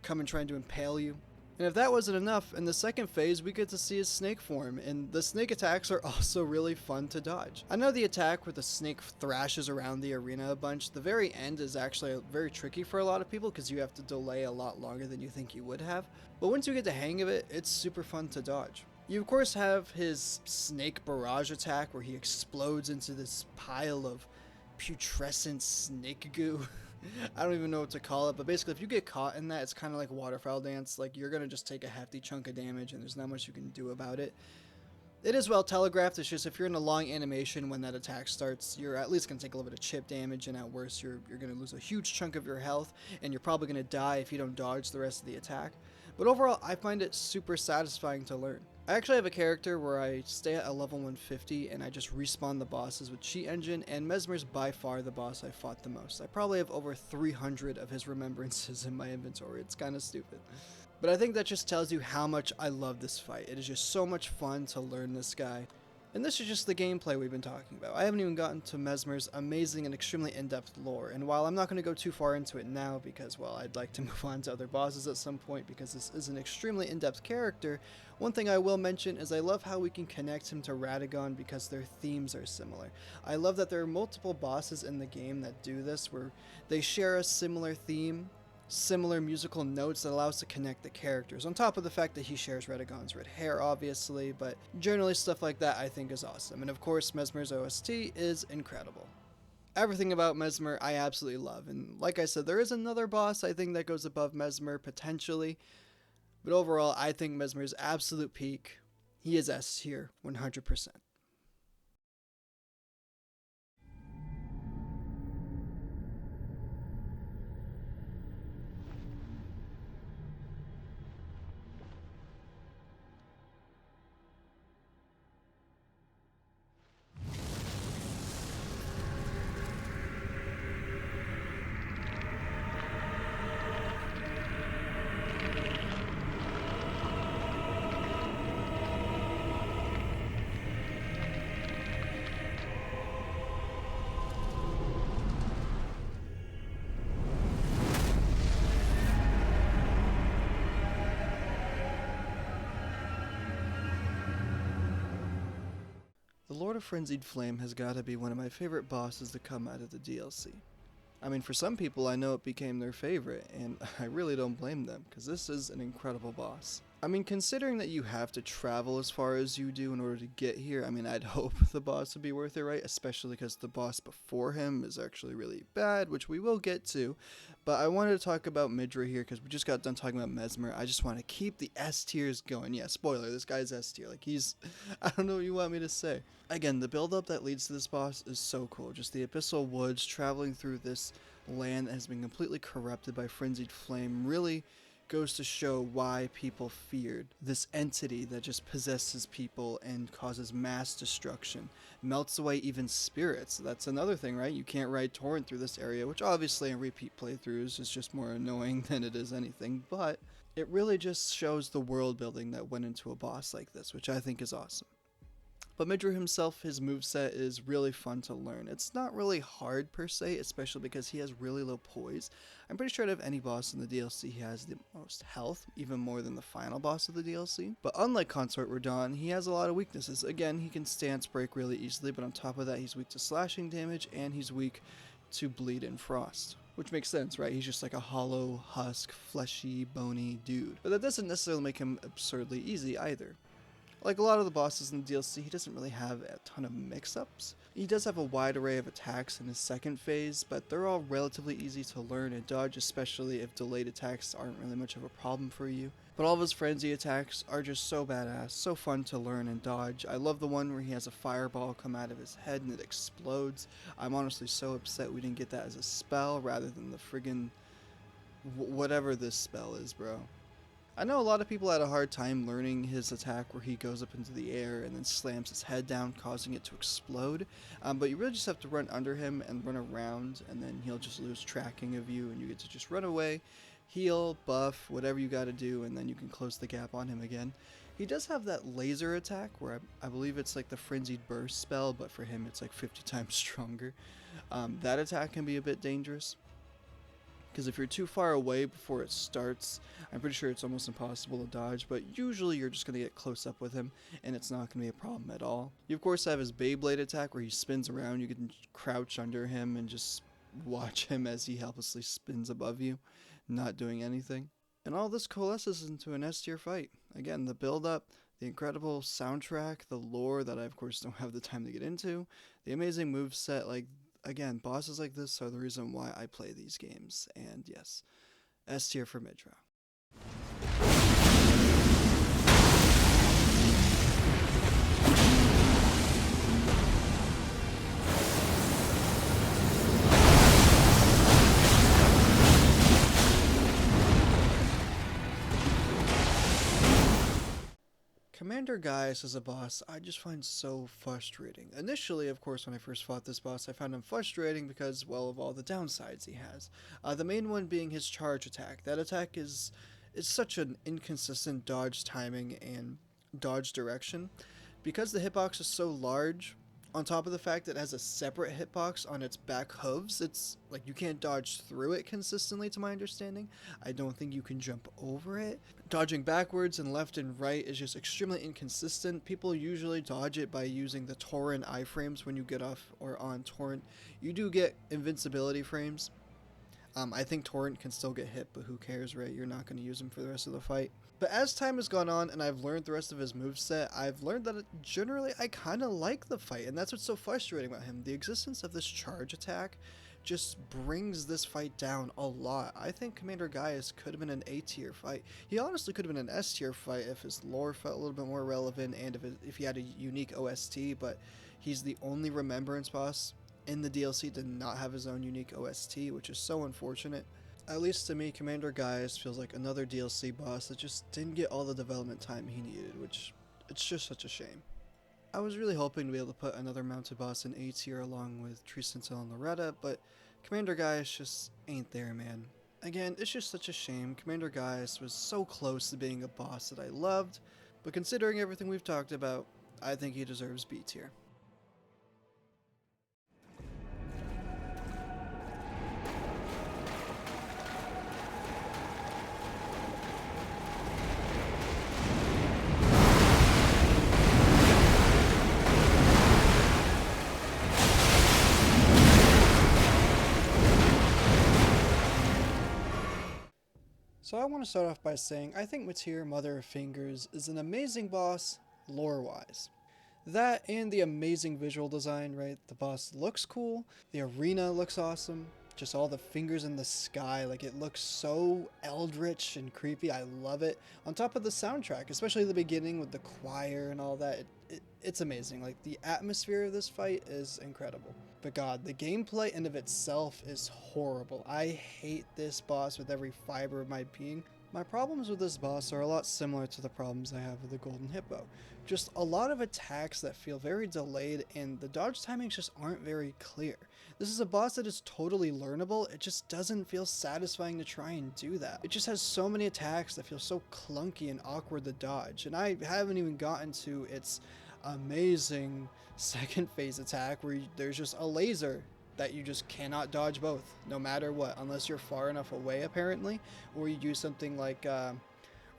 come and trying to impale you. And if that wasn't enough, in the second phase we get to see his snake form, and the snake attacks are also really fun to dodge. I know the attack where the snake thrashes around the arena a bunch, the very end is actually very tricky for a lot of people because you have to delay a lot longer than you think you would have, but once you get the hang of it, it's super fun to dodge. You of course have his snake barrage attack where he explodes into this pile of putrescent snake goo. I don't even know what to call it, but basically if you get caught in that, it's kind of like waterfowl dance. Like, you're gonna just take a hefty chunk of damage and there's not much you can do about it. It is well telegraphed. It's just if you're in a long animation when that attack starts, you're at least going to take a little bit of chip damage, and at worst, you're going to lose a huge chunk of your health, and you're probably going to die if you don't dodge the rest of the attack. But overall, I find it super satisfying to learn. I actually have a character where I stay at a level 150, and I just respawn the bosses with Cheat Engine, and Mesmer's by far the boss I fought the most. I probably have over 300 of his remembrances in my inventory. It's kind of stupid. But I think that just tells you how much I love this fight. It is just so much fun to learn this guy. And this is just the gameplay we've been talking about. I haven't even gotten to Mesmer's amazing and extremely in-depth lore. And while I'm not going to go too far into it now because, well, I'd like to move on to other bosses at some point because this is an extremely in-depth character, one thing I will mention is I love how we can connect him to Radagon because their themes are similar. I love that there are multiple bosses in the game that do this where they share a similar theme, similar musical notes that allow us to connect the characters, on top of the fact that he shares Radagon's red hair, obviously, but generally stuff like that I think is awesome. And of course, Mesmer's OST is incredible. Everything about Mesmer I absolutely love, and like I said, there is another boss I think that goes above Mesmer, potentially, but overall, I think Mesmer's absolute peak, he is S tier, 100%. The Lord of Frenzied Flame has got to be one of my favorite bosses to come out of the DLC. I mean, for some people, I know it became their favorite, and I really don't blame them, because this is an incredible boss. I mean, considering that you have to travel as far as you do in order to get here, I mean, I'd hope the boss would be worth it, right? Especially because the boss before him is actually really bad, which we will get to. But I wanted to talk about Midra here, because we just got done talking about Mesmer. I just want to keep the S tiers going. Yeah, spoiler, this guy's S tier. Like, he's... I don't know what you want me to say. Again, the build-up that leads to this boss is so cool. Just the Abyssal Woods, traveling through this land that has been completely corrupted by Frenzied Flame, really goes to show why people feared this entity that just possesses people and causes mass destruction, melts away even spirits. That's another thing, right? You can't ride Torrent through this area, which obviously in repeat playthroughs is just more annoying than it is anything, but it really just shows the world building that went into a boss like this, which I think is awesome. But Midra himself, his moveset is really fun to learn. It's not really hard per se, especially because he has really low poise. I'm pretty sure out of any boss in the DLC, he has the most health, even more than the final boss of the DLC. But unlike Consort Radahn, he has a lot of weaknesses. Again, he can stance break really easily, but on top of that, he's weak to slashing damage, and he's weak to bleed and frost. Which makes sense, right? He's just like a hollow, husk, fleshy, bony dude. But that doesn't necessarily make him absurdly easy either. Like a lot of the bosses in the DLC, he doesn't really have a ton of mix-ups. He does have a wide array of attacks in his second phase, but they're all relatively easy to learn and dodge, especially if delayed attacks aren't really much of a problem for you. But all of his frenzy attacks are just so badass, so fun to learn and dodge. I love the one where he has a fireball come out of his head and it explodes. I'm honestly so upset we didn't get that as a spell rather than the friggin' whatever this spell is, bro. I know a lot of people had a hard time learning his attack where he goes up into the air and then slams his head down, causing it to explode. But you really just have to run under him and run around, and then he'll just lose tracking of you, and you get to just run away, heal, buff, whatever you gotta do, and then you can close the gap on him again. He does have that laser attack where I believe it's like the Frenzied Burst spell, but for him it's like 50 times stronger. That attack can be a bit dangerous, because if you're too far away before it starts, I'm pretty sure it's almost impossible to dodge, but usually you're just going to get close up with him, and it's not going to be a problem at all. You of course have his Beyblade attack where he spins around. You can crouch under him and just watch him as he helplessly spins above you, not doing anything. And all this coalesces into an S tier fight. Again, the build up, the incredible soundtrack, the lore that I of course don't have the time to get into, the amazing moveset, like again, bosses like this are the reason why I play these games, and yes, S tier for Midra. Commander Gaius as a boss, I just find so frustrating. Initially, of course, when I first fought this boss, I found him frustrating because, well, of all the downsides he has. The main one being his charge attack. That attack is such an inconsistent dodge timing and dodge direction. Because the hitbox is so large, on top of the fact that it has a separate hitbox on its back hooves, it's like you can't dodge through it consistently, to my understanding. I don't think you can jump over it. Dodging backwards and left and right is just extremely inconsistent. People usually dodge it by using the torrent iframes when you get off or on torrent. You do get invincibility frames. I think torrent can still get hit, but who cares, right? You're not going to use him for the rest of the fight. But as time has gone on and I've learned the rest of his moveset, I've learned that generally I kind of like the fight, and that's what's so frustrating about him. The existence of this charge attack just brings this fight down a lot. I think Commander Gaius could have been an A tier fight. He honestly could have been an S tier fight if his lore felt a little bit more relevant and if he had a unique OST, but he's the only Remembrance boss in the DLC to not have his own unique OST, which is so unfortunate. At least to me, Commander Gaius feels like another DLC boss that just didn't get all the development time he needed, which it's just such a shame. I was really hoping to be able to put another mounted boss in A tier along with Tricentil and Loretta, but Commander Gaius just ain't there, man. Again, it's just such a shame. Commander Gaius was so close to being a boss that I loved, but considering everything we've talked about, I think he deserves B tier. So I want to start off by saying I think Mateer, Mother of Fingers, is an amazing boss, lore-wise. That and the amazing visual design, right? The boss looks cool, the arena looks awesome, just all the fingers in the sky, like it looks so eldritch and creepy, I love it. On top of the soundtrack, especially the beginning with the choir and all that, it's amazing. Like the atmosphere of this fight is incredible. But god, the gameplay in of itself is horrible. I hate this boss with every fiber of my being. My problems with this boss are a lot similar to the problems I have with the Golden Hippo. Just a lot of attacks that feel very delayed and the dodge timings just aren't very clear. This is a boss that is totally learnable, it just doesn't feel satisfying to try and do that. It just has so many attacks that feel so clunky and awkward to dodge, and I haven't even gotten to its amazing second phase attack where there's just a laser that you just cannot dodge both, no matter what, unless you're far enough away apparently, or you do something like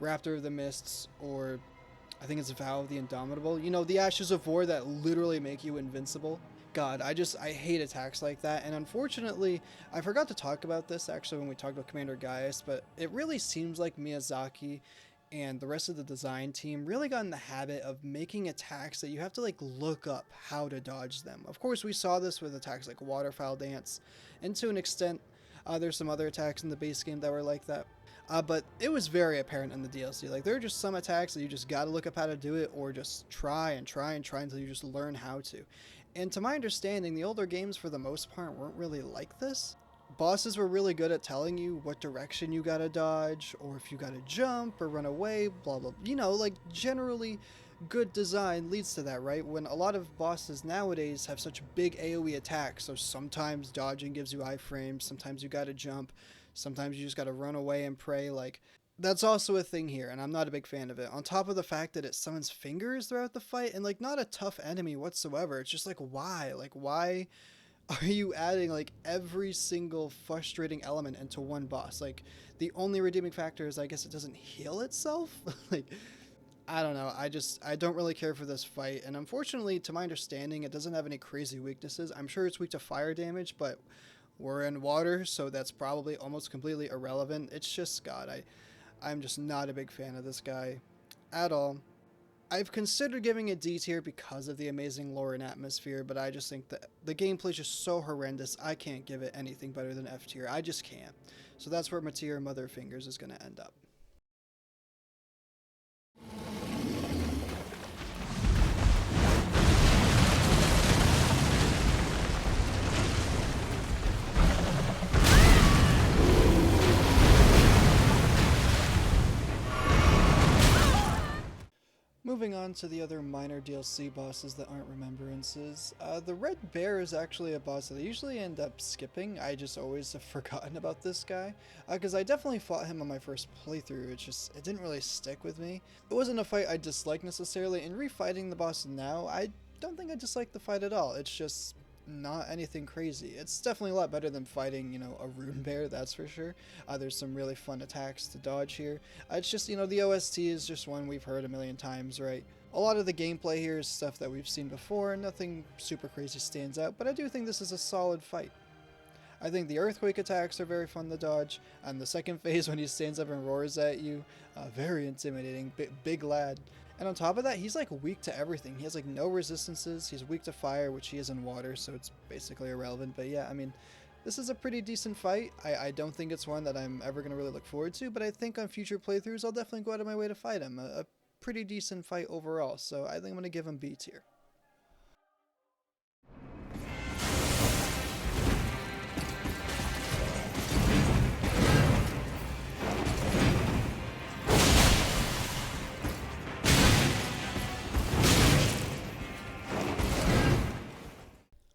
Raptor of the Mists, or I think it's Vow of the Indomitable. You know, the Ashes of War that literally make you invincible. God, I hate attacks like that, and unfortunately, I forgot to talk about this actually when we talked about Commander Gaius, but it really seems like Miyazaki and the rest of the design team really got in the habit of making attacks that you have to like look up how to dodge them. Of course, we saw this with attacks like Waterfowl Dance, and to an extent, there's some other attacks in the base game that were like that. But it was very apparent in the DLC. Like there are just some attacks that you just gotta look up how to do it, or just try until you just learn how to. And to my understanding, the older games for the most part weren't really like this. Bosses were really good at telling you what direction you gotta dodge, or if you gotta jump or run away, blah blah. You know, like generally good design leads to that, right? When a lot of bosses nowadays have such big AoE attacks, so sometimes dodging gives you iframes, sometimes you gotta jump, sometimes you just gotta run away and pray, like that's also a thing here, and I'm not a big fan of it. On top of the fact that it summons fingers throughout the fight, and like not a tough enemy whatsoever, it's just like why? Like why are you adding like every single frustrating element into one boss? Like the only redeeming factor is I guess it doesn't heal itself. Like I don't know, I don't really care for this fight, and unfortunately to my understanding it doesn't have any crazy weaknesses. I'm sure it's weak to fire damage, but we're in water, so that's probably almost completely irrelevant. It's just god, I'm just not a big fan of this guy at all. I've considered giving it D tier because of the amazing lore and atmosphere, but I just think that the gameplay is just so horrendous, I can't give it anything better than F tier. I just can't. So that's where my tier Mother Fingers is going to end up. Moving on to the other minor DLC bosses that aren't remembrances, the Red Bear is actually a boss that I usually end up skipping. I just always have forgotten about this guy, because I definitely fought him on my first playthrough. It didn't really stick with me. It wasn't a fight I disliked necessarily, and refighting the boss now, I don't think I dislike the fight at all. It's just not anything crazy. It's definitely a lot better than fighting, a rune bear, that's for sure. There's some really fun attacks to dodge here. It's just, the OST is just one we've heard a million times, right? A lot of the gameplay here is stuff that we've seen before, nothing super crazy stands out, but I do think this is a solid fight. I think the earthquake attacks are very fun to dodge, and the second phase when he stands up and roars at you, very intimidating, big lad. And on top of that, he's like weak to everything. He has like no resistances. He's weak to fire, which he is in water, so it's basically irrelevant. But yeah, I mean, this is a pretty decent fight. I don't think it's one that I'm ever going to really look forward to, but I think on future playthroughs, I'll definitely go out of my way to fight him. A pretty decent fight overall, so I think I'm going to give him B tier.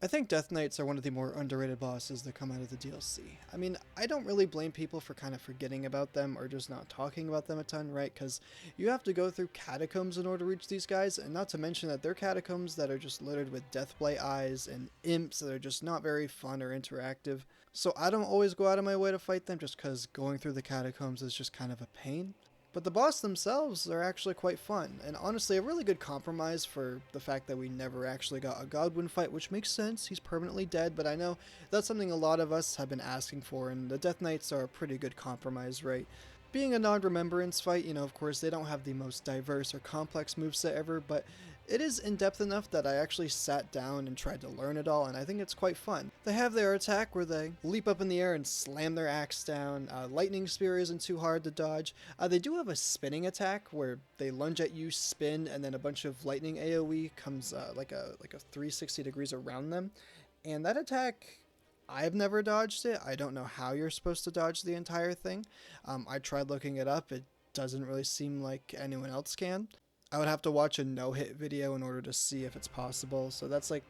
I think Death Knights are one of the more underrated bosses that come out of the DLC. I mean, I don't really blame people for kind of forgetting about them or just not talking about them a ton, right? Because you have to go through catacombs in order to reach these guys, and not to mention that they're catacombs that are just littered with Deathblight eyes and imps that are just not very fun or interactive. So I don't always go out of my way to fight them just because going through the catacombs is just kind of a pain. But the boss themselves are actually quite fun, and honestly a really good compromise for the fact that we never actually got a Godwin fight, which makes sense, he's permanently dead, but I know that's something a lot of us have been asking for, and the Death Knights are a pretty good compromise, right? Being a non-remembrance fight, of course they don't have the most diverse or complex moveset ever, but it is in-depth enough that I actually sat down and tried to learn it all, and I think it's quite fun. They have their attack where they leap up in the air and slam their axe down. Lightning Spear isn't too hard to dodge. They do have a spinning attack where they lunge at you, spin, and then a bunch of lightning AoE comes like a 360 degrees around them. And that attack, I've never dodged it. I don't know how you're supposed to dodge the entire thing. I tried looking it up. It doesn't really seem like anyone else can. I would have to watch a no-hit video in order to see if it's possible, so that's like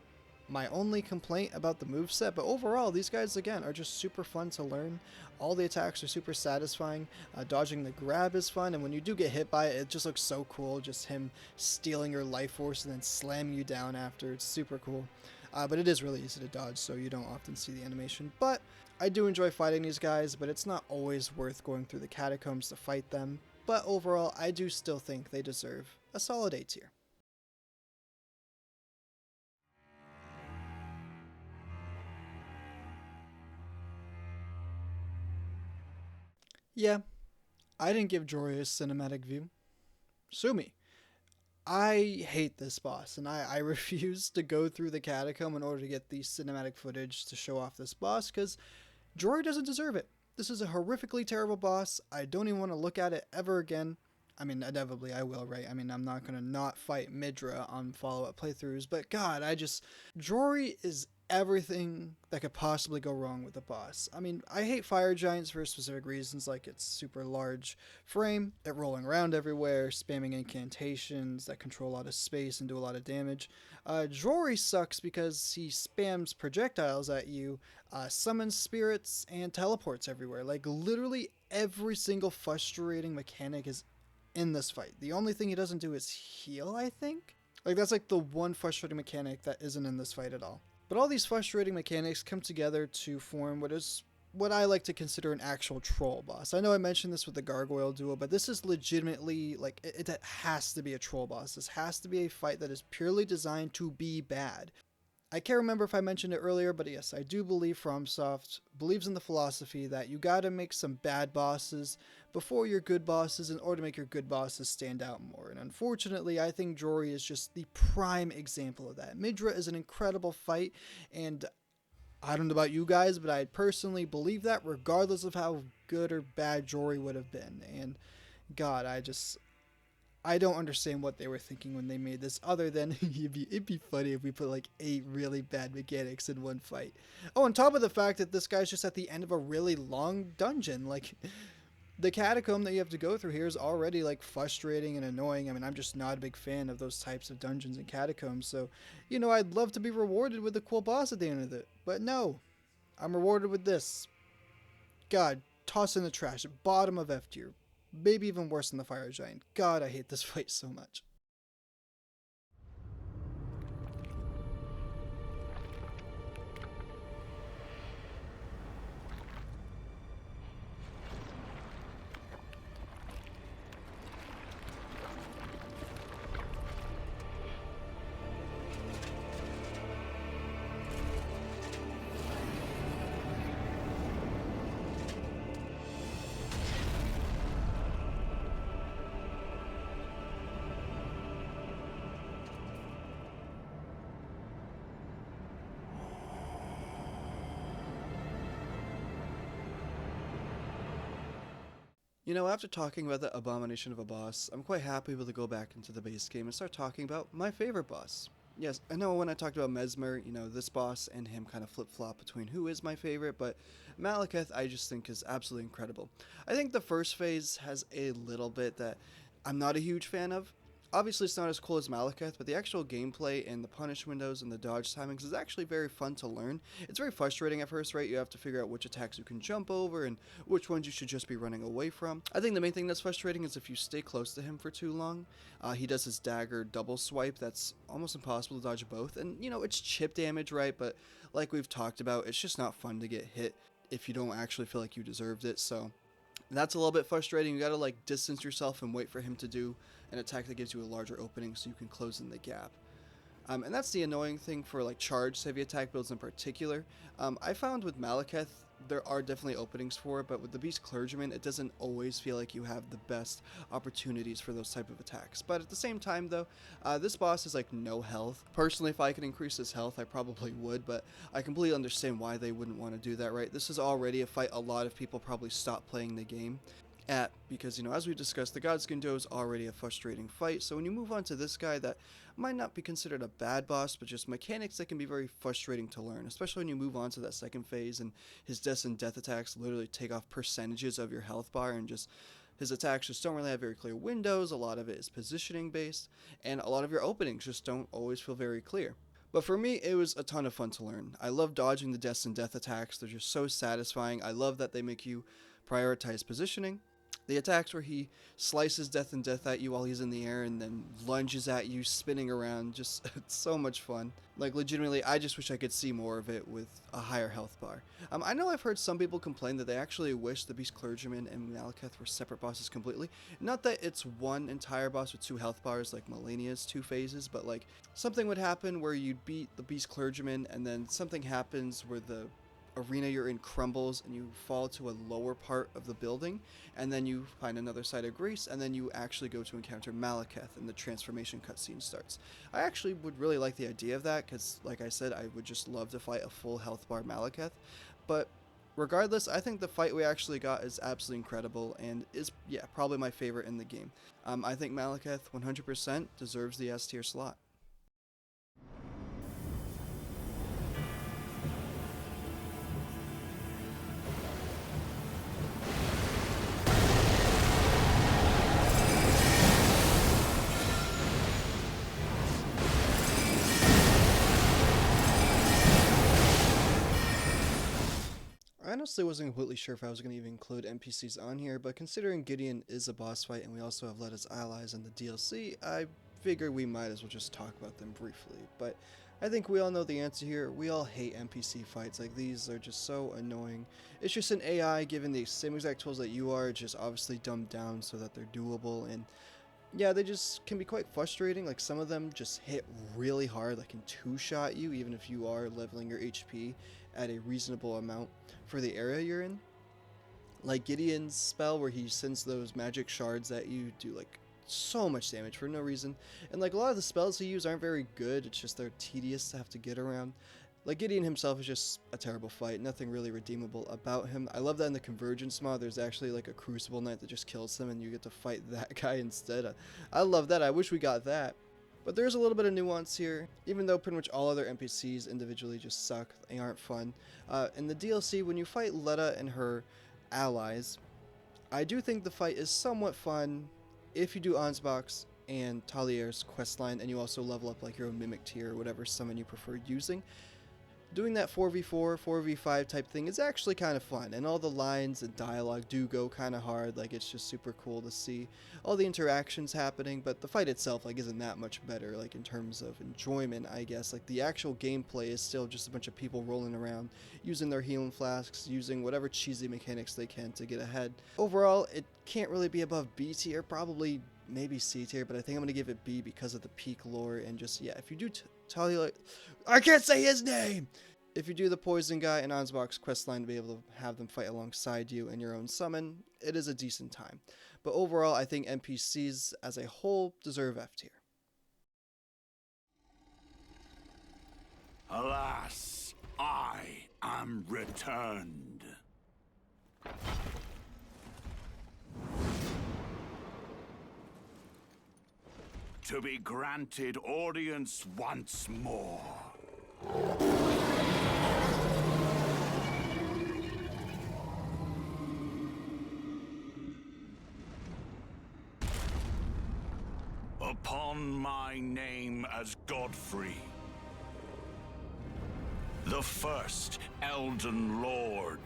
my only complaint about the moveset, but overall these guys again are just super fun to learn. All the attacks are super satisfying, dodging the grab is fun, and when you do get hit by it, it just looks so cool, just him stealing your life force and then slamming you down after. It's super cool, but it is really easy to dodge, so you don't often see the animation. But I do enjoy fighting these guys, but it's not always worth going through the catacombs to fight them. But overall, I do still think they deserve a solid A tier. Yeah, I didn't give Jory a cinematic view. Sue me. I hate this boss, and I refuse to go through the catacomb in order to get the cinematic footage to show off this boss, because Jory doesn't deserve it. This is a horrifically terrible boss. I don't even want to look at it ever again. I mean, inevitably I will, right? I mean, I'm not going to not fight Midra on follow-up playthroughs, but God, Jory is everything that could possibly go wrong with the boss. I mean, I hate fire giants for specific reasons, like its super large frame, it rolling around everywhere, spamming incantations that control a lot of space and do a lot of damage. Jory sucks because he spams projectiles at you, summons spirits, and teleports everywhere. Like, literally every single frustrating mechanic is in this fight. The only thing he doesn't do is heal, I think? Like, that's like the one frustrating mechanic that isn't in this fight at all. But all these frustrating mechanics come together to form what I like to consider an actual troll boss. I know I mentioned this with the Gargoyle duel, but this is legitimately, like, it has to be a troll boss. This has to be a fight that is purely designed to be bad. I can't remember if I mentioned it earlier, but yes, I do believe FromSoft believes in the philosophy that you gotta make some bad bosses before your good bosses in order to make your good bosses stand out more. And unfortunately, I think Jory is just the prime example of that. Midra is an incredible fight, and I don't know about you guys, but I personally believe that regardless of how good or bad Jory would have been. And God, I don't understand what they were thinking when they made this, other than it'd be funny if we put like 8 really bad mechanics in one fight. Oh, on top of the fact that this guy's just at the end of a really long dungeon. Like, the catacomb that you have to go through here is already like frustrating and annoying. I mean, I'm just not a big fan of those types of dungeons and catacombs, so, I'd love to be rewarded with a cool boss at the end of it. But no, I'm rewarded with this. God, toss in the trash, bottom of F tier. Maybe even worse than the Fire Giant. God, I hate this fight so much. After talking about the abomination of a boss, I'm quite happy able to go back into the base game and start talking about my favorite boss. Yes, I know when I talked about Mesmer, this boss and him kind of flip-flop between who is my favorite, but Malekith I just think is absolutely incredible. I think the first phase has a little bit that I'm not a huge fan of. Obviously, it's not as cool as Malekith, but the actual gameplay and the punish windows and the dodge timings is actually very fun to learn. It's very frustrating at first, right? You have to figure out which attacks you can jump over and which ones you should just be running away from. I think the main thing that's frustrating is if you stay close to him for too long. He does his dagger double swipe that's almost impossible to dodge both. And, it's chip damage, right? But like we've talked about, it's just not fun to get hit if you don't actually feel like you deserved it. So that's a little bit frustrating. You gotta distance yourself and wait for him to do an attack that gives you a larger opening so you can close in the gap. And that's the annoying thing for charged heavy attack builds in particular. I found with Malekith there are definitely openings for it, but with the Beast Clergyman it doesn't always feel like you have the best opportunities for those type of attacks. But at the same time though, this boss is no health. Personally, if I could increase his health I probably would, but I completely understand why they wouldn't want to do that, right? This is already a fight a lot of people probably stop playing the game at, because as we discussed, the Godskin Doe is already a frustrating fight. So when you move on to this guy that might not be considered a bad boss, but just mechanics that can be very frustrating to learn, especially when you move on to that second phase and his death and death attacks literally take off percentages of your health bar, and just his attacks just don't really have very clear windows. A lot of it is positioning based, and a lot of your openings just don't always feel very clear. But for me, it was a ton of fun to learn. I love dodging the death and death attacks. They're just so satisfying. I love that they make you prioritize positioning. The attacks where he slices death and death at you while he's in the air and then lunges at you spinning around, just it's so much fun. Legitimately, I just wish I could see more of it with a higher health bar. I know I've heard some people complain that they actually wish the Beast Clergyman and Malekith were separate bosses completely. Not that it's one entire boss with 2 health bars like Malenia's 2 phases, but something would happen where you'd beat the Beast Clergyman and then something happens where the arena you're in crumbles and you fall to a lower part of the building, and then you find another site of grace, and then you actually go to encounter Malekith and the transformation cutscene starts. I actually would really like the idea of that because, like I said, I would just love to fight a full health bar Malekith. But regardless, I think the fight we actually got is absolutely incredible and is, probably my favorite in the game. I think Malekith 100% deserves the S tier slot. I honestly wasn't completely sure if I was going to even include NPCs on here, but considering Gideon is a boss fight and we also have led as allies in the DLC, I figured we might as well just talk about them briefly. But I think we all know the answer here. We all hate NPC fights. These are just so annoying. It's just an AI given the same exact tools that you are, just obviously dumbed down so that they're doable, and Yeah, they just can be quite frustrating. Like some of them just hit really hard, like can two-shot you, even if you are leveling your HP at a reasonable amount for the area you're in. Like Gideon's spell where he sends those magic shards at you do like so much damage for no reason. And like a lot of the spells he uses aren't very good, it's just they're tedious to have to get around. Like Gideon himself is just a terrible fight, nothing really redeemable about him. I love that in the Convergence mod there's actually like a Crucible Knight that just kills him and you get to fight that guy instead. I love that, I wish we got that. But there's a little bit of nuance here, even though pretty much all other NPCs individually just suck, they aren't fun. In the DLC, when you fight Letta and her allies, I do think the fight is somewhat fun if you do Ansbach's and Talier's questline and you also level up like your own Mimic tier or whatever summon you prefer using. Doing that 4v4, 4v5 type thing is actually kind of fun, and all the lines and dialogue do go kind of hard. Like it's just super cool to see all the interactions happening, but the fight itself like isn't that much better, like in terms of enjoyment, I guess. Like the actual gameplay is still just a bunch of people rolling around using their healing flasks, using whatever cheesy mechanics they can to get ahead. Overall, it can't really be above B tier, probably maybe C tier, but I think I'm gonna give it B because of the peak lore and just, yeah, if you do Talier, I can't say his name! If you do the Poison Guy and Ansbach's questline to be able to have them fight alongside you in your own summon, it is a decent time. But overall, I think NPCs as a whole deserve F tier. Alas, I am returned. To be granted audience once more. Upon my name as Godfrey, the first Elden Lord.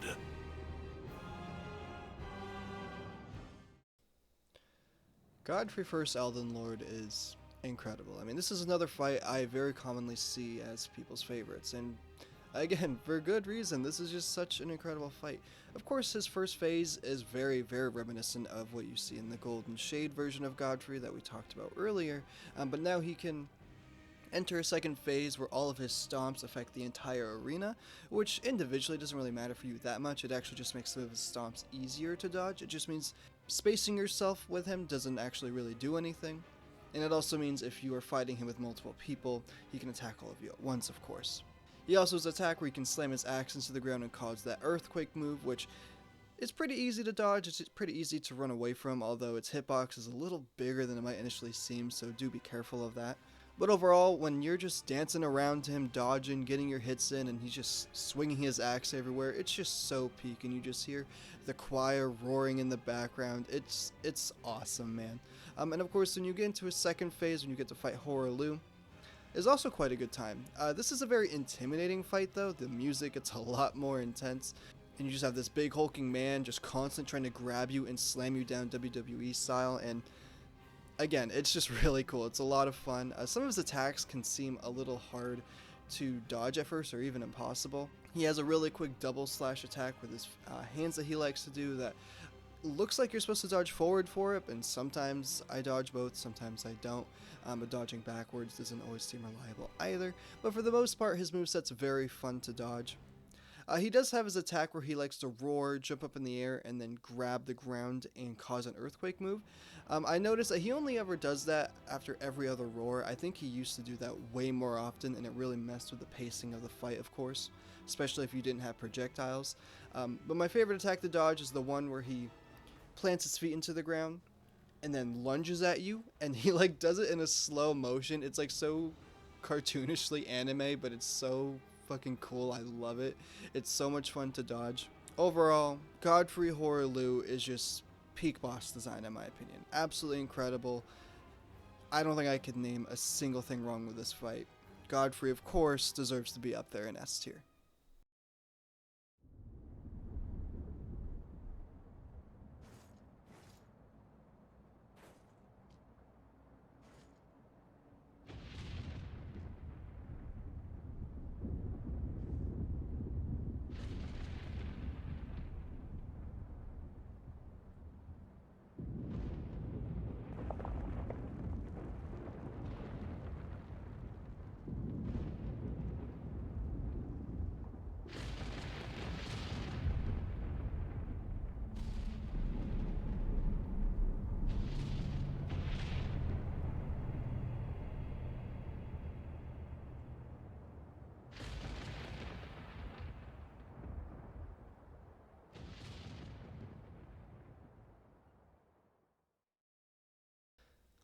Godfrey First Elden Lord is incredible. I mean, this is another fight I very commonly see as people's favorites, and again, for good reason. This is just such an incredible fight. Of course, his first phase is very, very reminiscent of what you see in the Golden Shade version of Godfrey that we talked about earlier, but now he can enter a second phase where all of his stomps affect the entire arena, which individually doesn't really matter for you that much. It actually just makes some of his stomps easier to dodge. It just means spacing yourself with him doesn't actually really do anything. And it also means if you are fighting him with multiple people, he can attack all of you at once, of course. He also has an attack where he can slam his axe into the ground and cause that earthquake move, which is pretty easy to dodge. It's pretty easy to run away from, although its hitbox is a little bigger than it might initially seem, so do be careful of that. But overall, when you're just dancing around him, dodging, getting your hits in, and he's just swinging his axe everywhere, it's just so peak, and you just hear the choir roaring in the background. It's awesome, man. And of course, when you get into a second phase, when you get to fight Hoarah is also quite a good time. This is a very intimidating fight, though. The music, it's a lot more intense, and you just have this big hulking man just constantly trying to grab you and slam you down WWE style, and again, it's just really cool. It's a lot of fun. Some of his attacks can seem a little hard to dodge at first, or even impossible. He has a really quick double slash attack with his hands that he likes to do that looks like you're supposed to dodge forward for it, and sometimes I dodge both, sometimes I don't. But dodging backwards doesn't always seem reliable either. But for the most part, his moveset's very fun to dodge. He does have his attack where he likes to roar, jump up in the air, and then grab the ground and cause an earthquake move. I noticed that he only ever does that after every other roar. I think he used to do that way more often, and it really messed with the pacing of the fight, of course, especially if you didn't have projectiles. But my favorite attack to dodge is the one where he plants his feet into the ground and then lunges at you, and he like does it in a slow motion. It's like so cartoonishly anime, but it's so fucking cool. I love it. It's so much fun to dodge. Overall, Godfrey Hoarah is just peak boss design in my opinion. Absolutely incredible. I don't think I could name a single thing wrong with this fight. Godfrey, of course, deserves to be up there in S tier.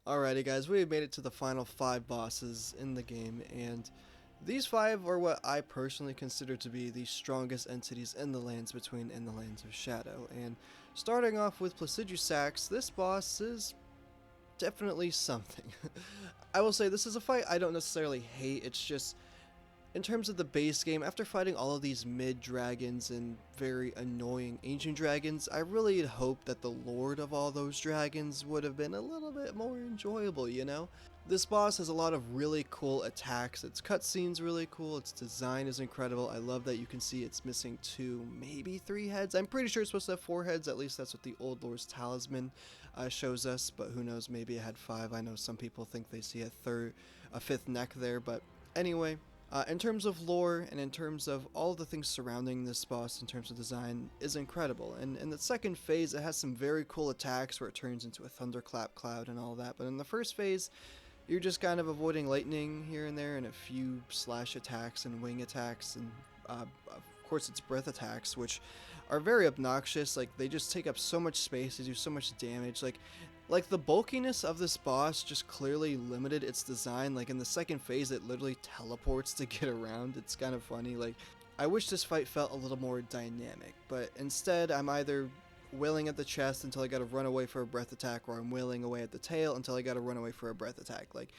Alrighty guys, we have made it to the final 5 bosses in the game, and these 5 are what I personally consider to be the strongest entities in the Lands Between and the Lands of Shadow. And starting off with Placidusax, this boss is definitely something. I will say this is a fight I don't necessarily hate, it's just in terms of the base game, after fighting all of these mid-dragons and very annoying ancient dragons, I really had hoped that the lord of all those dragons would have been a little bit more enjoyable, you know? This boss has a lot of really cool attacks, its cutscene's really cool, its design is incredible. I love that you can see it's missing 2, maybe 3 heads. I'm pretty sure it's supposed to have 4 heads, at least that's what the Old Lord's Talisman shows us, but who knows, maybe it had 5. I know some people think they see a 5th neck there, but anyway. In terms of lore and in terms of all the things surrounding this boss in terms of design is incredible. And in the second phase it has some very cool attacks where it turns into a thunderclap cloud and all that, but in the first phase you're just kind of avoiding lightning here and there and a few slash attacks and wing attacks and of course it's breath attacks, which are very obnoxious. Like, they just take up so much space, they do so much damage. Like the bulkiness of this boss just clearly limited its design. Like in the second phase it literally teleports to get around. It's kind of funny. Like, I wish this fight felt a little more dynamic, but instead I'm either wailing at the chest until I gotta run away for a breath attack, or I'm wailing away at the tail until I gotta run away for a breath attack. Like,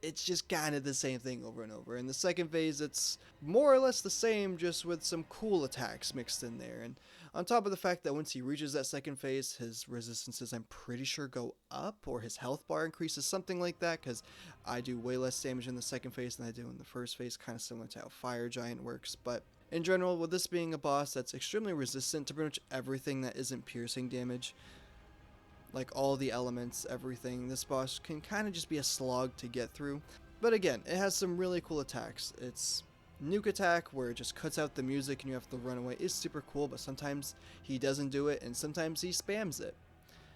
it's just kind of the same thing over and over. In the second phase it's more or less the same, just with some cool attacks mixed in there. And on top of the fact that once he reaches that second phase, his resistances, I'm pretty sure, go up, or his health bar increases, something like that, because I do way less damage in the second phase than I do in the first phase, kind of similar to how Fire Giant works. But in general, with this being a boss that's extremely resistant to pretty much everything that isn't piercing damage, like all the elements, everything, this boss can kind of just be a slog to get through. But again, it has some really cool attacks. Its nuke attack, where it just cuts out the music and you have to run away, is super cool, but sometimes he doesn't do it and sometimes he spams it.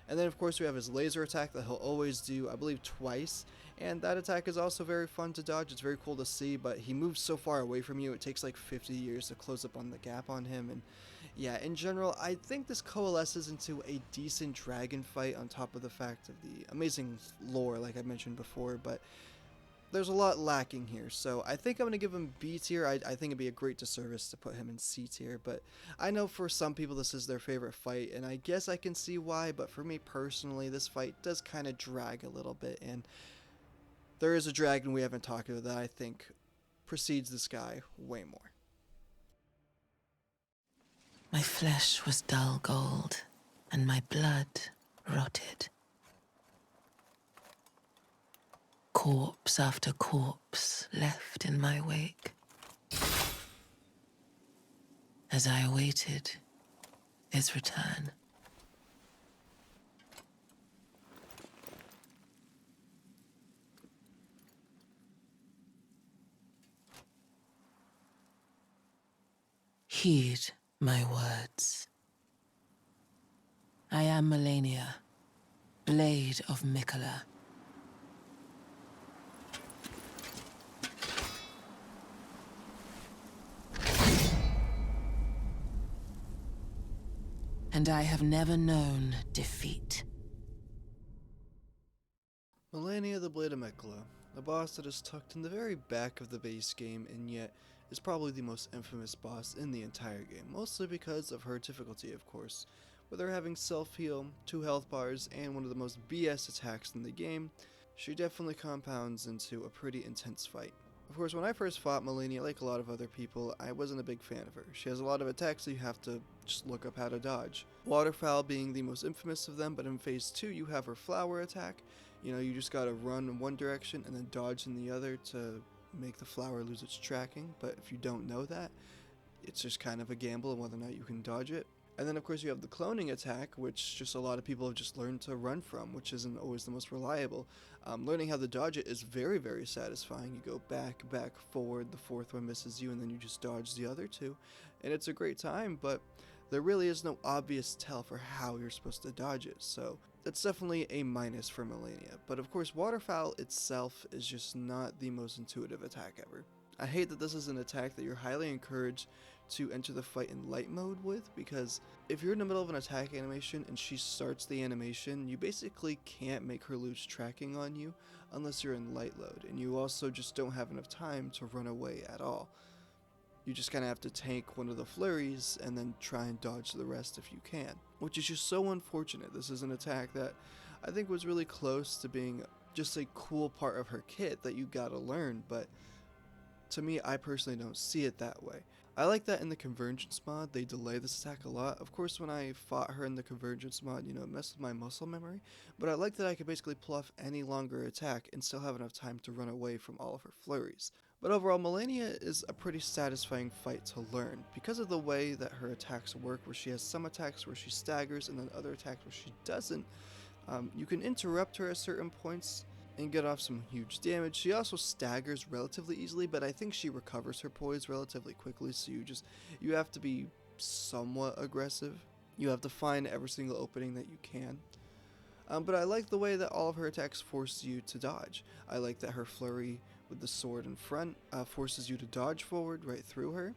And then of course we have his laser attack that he'll always do, I believe, twice, and that attack is also very fun to dodge. It's very cool to see, but he moves so far away from you, it takes like 50 years to close up on the gap on him. And yeah, in general, I think this coalesces into a decent dragon fight, on top of the fact of the amazing lore like I mentioned before, but there's a lot lacking here, so I think I'm going to give him B tier. I think it'd be a great disservice to put him in C tier, but I know for some people this is their favorite fight, and I guess I can see why, but for me personally, this fight does kind of drag a little bit, and there is a dragon we haven't talked about that I think precedes this guy way more. My flesh was dull gold, and my blood rotted. Corpse after corpse left in my wake. As I awaited his return. Heed my words. I am Melania, Blade of Mikola. And I have never known defeat. Melania the Blade of Mikola, a boss that is tucked in the very back of the base game and yet is probably the most infamous boss in the entire game, mostly because of her difficulty, of course. With her having self-heal, 2 health bars, and one of the most BS attacks in the game, she definitely compounds into a pretty intense fight. Of course, when I first fought Melania, like a lot of other people, I wasn't a big fan of her. She has a lot of attacks that you have to just look up how to dodge. Waterfowl being the most infamous of them, but in phase 2 you have her flower attack. You know, you just gotta run in one direction and then dodge in the other to make the flower lose its tracking, but if you don't know that, it's just kind of a gamble on whether or not you can dodge it. And then of course you have the cloning attack, which just a lot of people have just learned to run from, which isn't always the most reliable. Learning how to dodge it is very, very satisfying. You go back, forward, the 4th one misses you, and then you just dodge the other 2, and it's a great time. But there really is no obvious tell for how you're supposed to dodge it, so that's definitely a minus for Malenia. But of course, Waterfowl itself is just not the most intuitive attack ever. I hate that this is an attack that you're highly encouraged to enter the fight in light mode with, because if you're in the middle of an attack animation and she starts the animation, you basically can't make her lose tracking on you unless you're in light load, and you also just don't have enough time to run away at all. You just kind of have to tank one of the flurries and then try and dodge the rest if you can, which is just so unfortunate. This is an attack that I think was really close to being just a cool part of her kit that you gotta learn, but to me, I personally don't see it that way. I like that in the Convergence mod, they delay this attack a lot. Of course, when I fought her in the Convergence mod, it messed with my muscle memory, but I like that I could basically pull off any longer attack and still have enough time to run away from all of her flurries. But overall, Malenia is a pretty satisfying fight to learn, because of the way that her attacks work, where she has some attacks where she staggers and then other attacks where she doesn't. You can interrupt her at certain points and get off some huge damage. She also staggers relatively easily, but I think she recovers her poise relatively quickly, so you have to be somewhat aggressive. You have to find every single opening that you can. But I like the way that all of her attacks force you to dodge. I like that her flurry with the sword in front forces you to dodge forward right through her.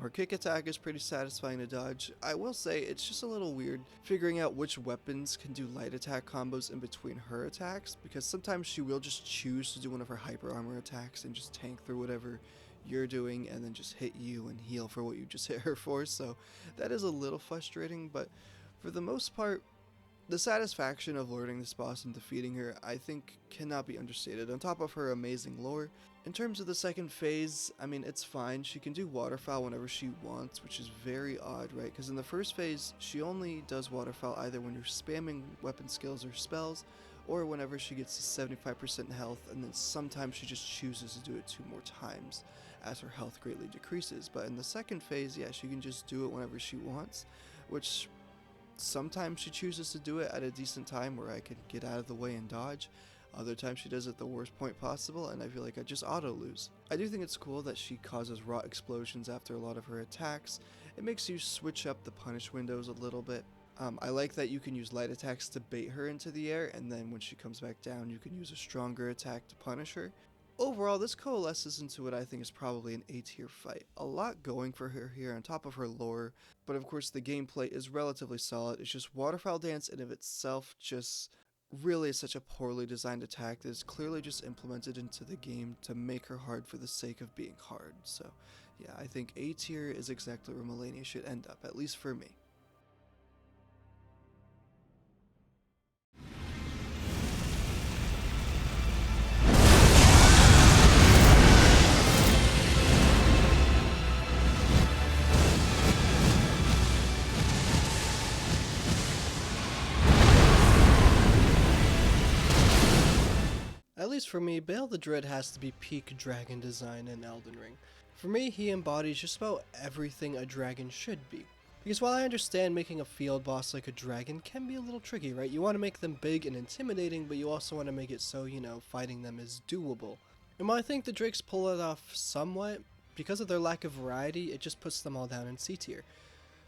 Her kick attack is pretty satisfying to dodge. I will say it's just a little weird figuring out which weapons can do light attack combos in between her attacks, because sometimes she will just choose to do one of her hyper armor attacks and just tank through whatever you're doing and then just hit you and heal for what you just hit her for, so that is a little frustrating, but for the most part, the satisfaction of learning this boss and defeating her, I think, cannot be understated, on top of her amazing lore. In terms of the second phase, I mean, it's fine. She can do Waterfowl whenever she wants, which is very odd, right? Because in the first phase, she only does Waterfowl either when you're spamming weapon skills or spells, or whenever she gets to 75% health, and then sometimes she just chooses to do it 2 more times as her health greatly decreases. But in the second phase, yeah, she can just do it whenever she wants, which sometimes she chooses to do it at a decent time where I can get out of the way and dodge. Other times she does it at the worst point possible, and I feel like I just auto-lose. I do think it's cool that she causes rot explosions after a lot of her attacks. It makes you switch up the punish windows a little bit. I like that you can use light attacks to bait her into the air, and then when she comes back down, you can use a stronger attack to punish her. Overall, this coalesces into what I think is probably an A-tier fight. A lot going for her here on top of her lore, but of course the gameplay is relatively solid. It's just Waterfowl Dance in of itself just really is such a poorly designed attack that is clearly just implemented into the game to make her hard for the sake of being hard. So yeah, I think A-tier is exactly where Malenia should end up, at least for me. At least for me, Bale the Dread has to be peak dragon design in Elden Ring. For me, he embodies just about everything a dragon should be. Because while I understand making a field boss like a dragon can be a little tricky, right? You want to make them big and intimidating, but you also want to make it so, fighting them is doable. And while I think the Drakes pull it off somewhat, because of their lack of variety, it just puts them all down in C tier.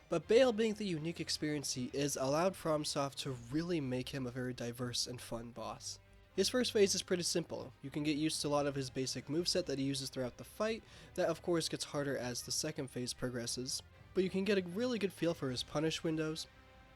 But Bale being the unique experience he is allowed FromSoft to really make him a very diverse and fun boss. His first phase is pretty simple. You can get used to a lot of his basic moveset that he uses throughout the fight. That of course gets harder as the second phase progresses, but you can get a really good feel for his punish windows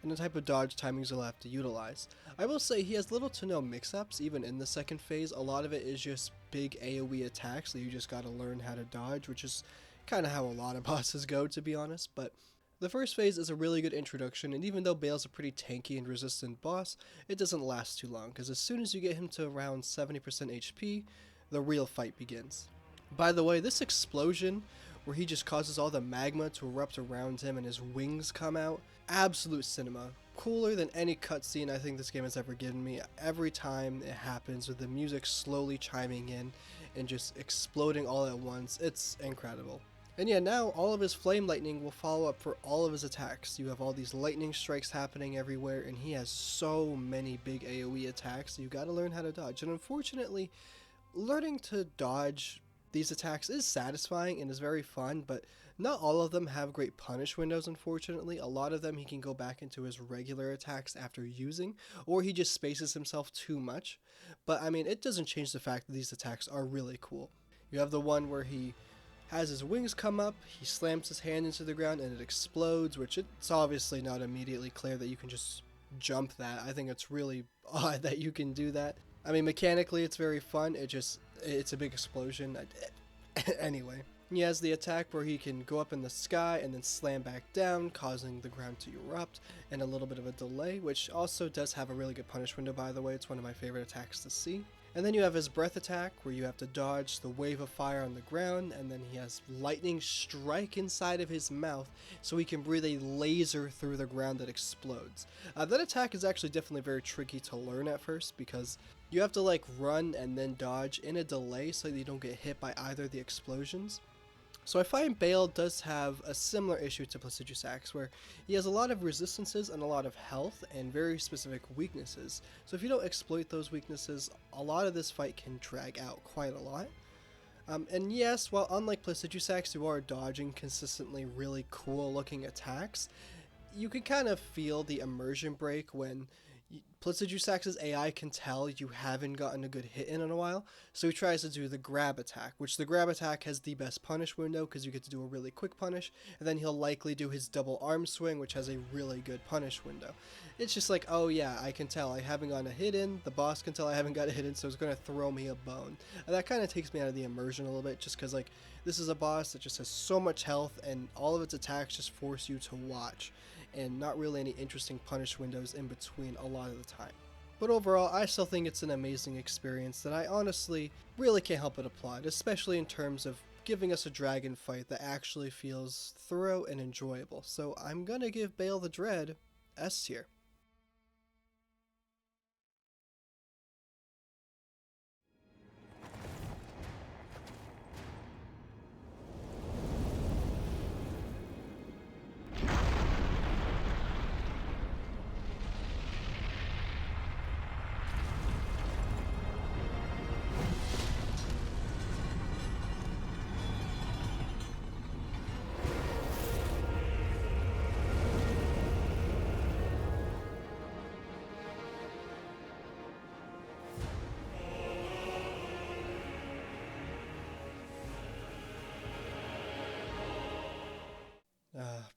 and the type of dodge timings you'll have to utilize. I will say he has little to no mix-ups even in the second phase. A lot of it is just big AoE attacks that you just gotta learn how to dodge, which is kinda how a lot of bosses go, to be honest, but the first phase is a really good introduction, and even though Bale's a pretty tanky and resistant boss, it doesn't last too long, because as soon as you get him to around 70% HP, the real fight begins. By the way, this explosion, where he just causes all the magma to erupt around him and his wings come out, absolute cinema. Cooler than any cutscene I think this game has ever given me. Every time it happens, with the music slowly chiming in and just exploding all at once, it's incredible. And yeah, now all of his flame lightning will follow up for all of his attacks. You have all these lightning strikes happening everywhere, and he has so many big AoE attacks, so you gotta learn how to dodge. And unfortunately, learning to dodge these attacks is satisfying and is very fun, but not all of them have great punish windows, unfortunately. A lot of them he can go back into his regular attacks after using, or he just spaces himself too much. But I mean, it doesn't change the fact that these attacks are really cool. You have the one where he has his wings come up, he slams his hand into the ground and it explodes, which it's obviously not immediately clear that you can just jump that. I think it's really odd that you can do that. I mean, mechanically it's very fun, it's a big explosion. Anyway, he has the attack where he can go up in the sky and then slam back down, causing the ground to erupt, and a little bit of a delay, which also does have a really good punish window, by the way. It's one of my favorite attacks to see. And then you have his breath attack, where you have to dodge the wave of fire on the ground, and then he has lightning strike inside of his mouth, so he can breathe a laser through the ground that explodes. That attack is actually definitely very tricky to learn at first, because you have to like run and then dodge in a delay so that you don't get hit by either of the explosions. So I find Bale does have a similar issue to Placiduous Axe, where he has a lot of resistances and a lot of health and very specific weaknesses. So if you don't exploit those weaknesses, a lot of this fight can drag out quite a lot. And yes, while unlike Placiduous Axe, you are dodging consistently really cool looking attacks, you can kind of feel the immersion break when Placiduous Axe's AI can tell you haven't gotten a good hit in a while, so he tries to do the grab attack, which the grab attack has the best punish window because you get to do a really quick punish, and then he'll likely do his double arm swing, which has a really good punish window. It's just like, oh yeah, I can tell I haven't gotten a hit in, the boss can tell I haven't got a hit in, so it's going to throw me a bone. And that kind of takes me out of the immersion a little bit, just because like this is a boss that just has so much health, and all of its attacks just force you to watch, and not really any interesting punish windows in between a lot of the time. But overall, I still think it's an amazing experience that I honestly really can't help but applaud, especially in terms of giving us a dragon fight that actually feels thorough and enjoyable. So I'm gonna give Bale the Dread S tier.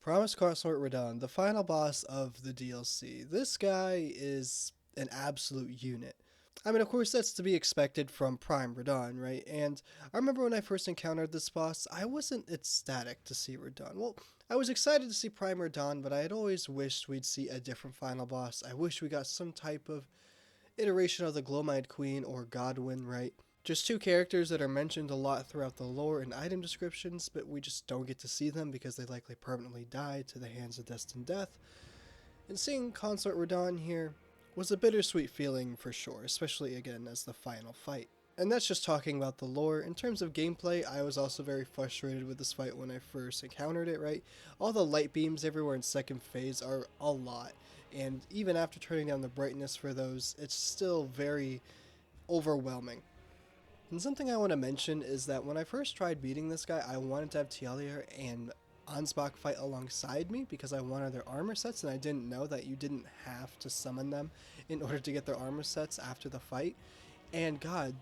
Promised Consort Radon, the final boss of the DLC. This guy is an absolute unit. I mean, of course, that's to be expected from Prime Radon, right? And I remember when I first encountered this boss, I wasn't ecstatic to see Radon. Well, I was excited to see Prime Radon, but I had always wished we'd see a different final boss. I wish we got some type of iteration of the Glowmite Queen or Godwyn, right? Just two characters that are mentioned a lot throughout the lore and item descriptions, but we just don't get to see them because they likely permanently died to the hands of Destined Death. And seeing Consort Radon here was a bittersweet feeling for sure, especially again as the final fight. And that's just talking about the lore. In terms of gameplay, I was also very frustrated with this fight when I first encountered it, right? All the light beams everywhere in second phase are a lot, and even after turning down the brightness for those, it's still very overwhelming. And something I want to mention is that when I first tried beating this guy, I wanted to have Tialia and Ansbach fight alongside me because I wanted their armor sets, and I didn't know that you didn't have to summon them in order to get their armor sets after the fight. And god,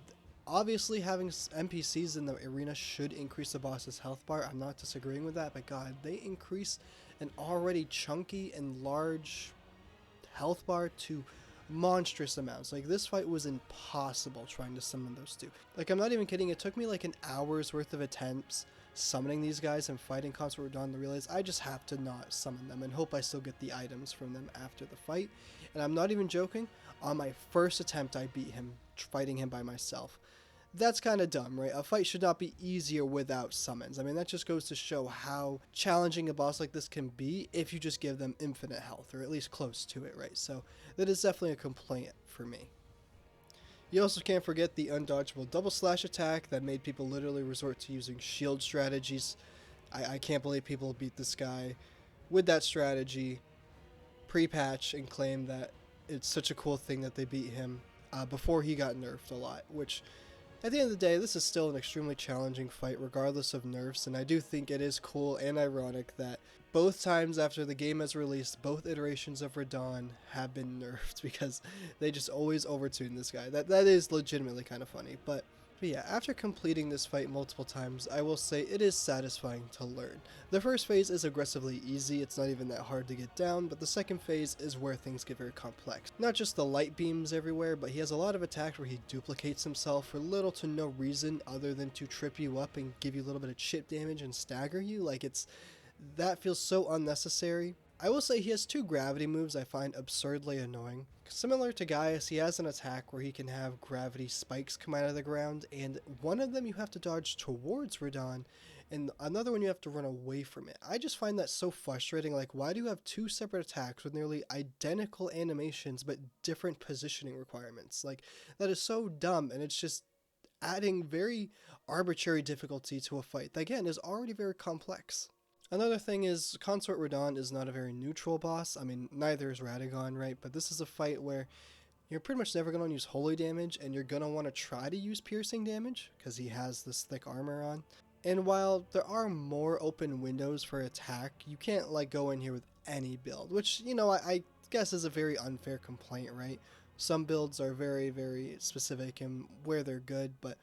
obviously having NPCs in the arena should increase the boss's health bar. I'm not disagreeing with that, but god, they increase an already chunky and large health bar to monstrous amounts. Like, this fight was impossible trying to summon those two. Like, I'm not even kidding, it took me like an hour's worth of attempts summoning these guys and fighting Consort Radon to realize I just have to not summon them and hope I still get the items from them after the fight. And I'm not even joking, on my first attempt I beat him, fighting him by myself. That's kind of dumb, right? A fight should not be easier without summons. I mean, that just goes to show how challenging a boss like this can be if you just give them infinite health, or at least close to it, right? So that is definitely a complaint for me. You also can't forget the undodgeable double slash attack that made people literally resort to using shield strategies. I can't believe people beat this guy with that strategy pre-patch and claim that it's such a cool thing that they beat him before he got nerfed a lot, which At the end of the day, this is still an extremely challenging fight regardless of nerfs, and I do think it is cool and ironic that both times after the game has released, both iterations of Radahn have been nerfed because they just always overtune this guy. That is legitimately kind of funny, but yeah, after completing this fight multiple times, I will say it is satisfying to learn. The first phase is aggressively easy, it's not even that hard to get down, but the second phase is where things get very complex. Not just the light beams everywhere, but he has a lot of attacks where he duplicates himself for little to no reason other than to trip you up and give you a little bit of chip damage and stagger you. That feels so unnecessary. I will say he has two gravity moves I find absurdly annoying. Similar to Gaius, he has an attack where he can have gravity spikes come out of the ground, and one of them you have to dodge towards Radahn, and another one you have to run away from it. I just find that so frustrating. Like, why do you have two separate attacks with nearly identical animations but different positioning requirements? Like, that is so dumb, and it's just adding very arbitrary difficulty to a fight that, again, is already very complex. Another thing is, Consort Radahn is not a very neutral boss. I mean, neither is Radagon, right? But this is a fight where you're pretty much never going to use holy damage, and you're going to want to try to use piercing damage, because he has this thick armor on. And while there are more open windows for attack, you can't, go in here with any build, which, I guess is a very unfair complaint, right? Some builds are very, very specific in where they're good, but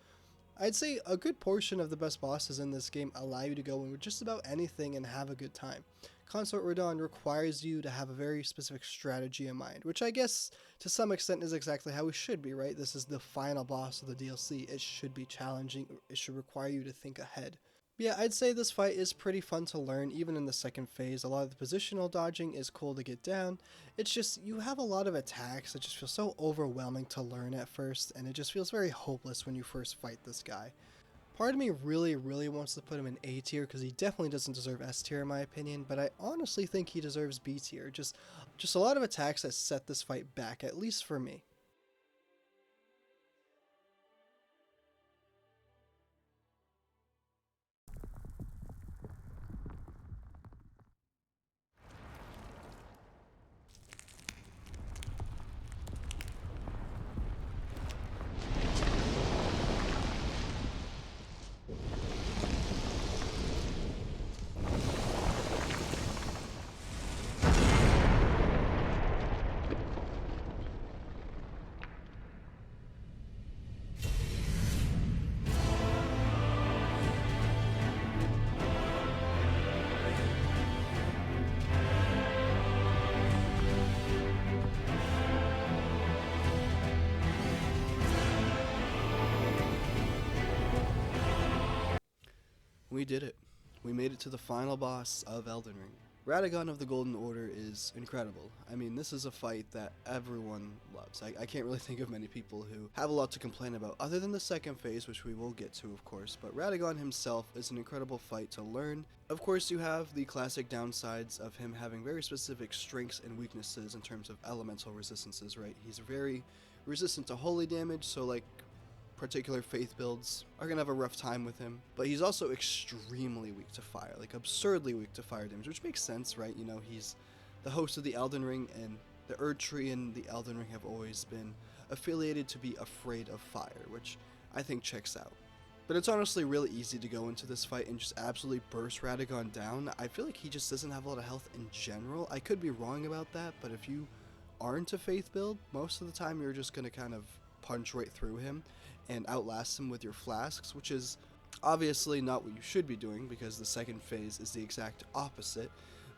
I'd say a good portion of the best bosses in this game allow you to go in with just about anything and have a good time. Consort Radahn requires you to have a very specific strategy in mind, which I guess to some extent is exactly how it should be, right? This is the final boss of the DLC. It should be challenging. It should require you to think ahead. But yeah, I'd say this fight is pretty fun to learn, even in the second phase. A lot of the positional dodging is cool to get down. It's just, you have a lot of attacks that just feel so overwhelming to learn at first, and it just feels very hopeless when you first fight this guy. Part of me really, really wants to put him in A tier because he definitely doesn't deserve S tier in my opinion, but I honestly think he deserves B tier. Just a lot of attacks that set this fight back, at least for me. We did it. We made it to the final boss of Elden Ring. Radagon of the Golden Order is incredible. I mean, this is a fight that everyone loves. I can't really think of many people who have a lot to complain about, other than the second phase, which we will get to, of course, but Radagon himself is an incredible fight to learn. Of course, you have the classic downsides of him having very specific strengths and weaknesses in terms of elemental resistances, right? He's very resistant to holy damage, so particular faith builds are gonna have a rough time with him, but he's also extremely weak to fire, absurdly weak to fire damage, which makes sense, right? He's the host of the Elden Ring, and the Erd Tree and the Elden Ring have always been affiliated to be afraid of fire, which I think checks out. But it's honestly really easy to go into this fight and just absolutely burst Radagon down. I feel like he just doesn't have a lot of health in general. I could be wrong about that, but if you aren't a faith build, most of the time you're just gonna kind of punch right through him and outlast him with your flasks, which is obviously not what you should be doing because the second phase is the exact opposite.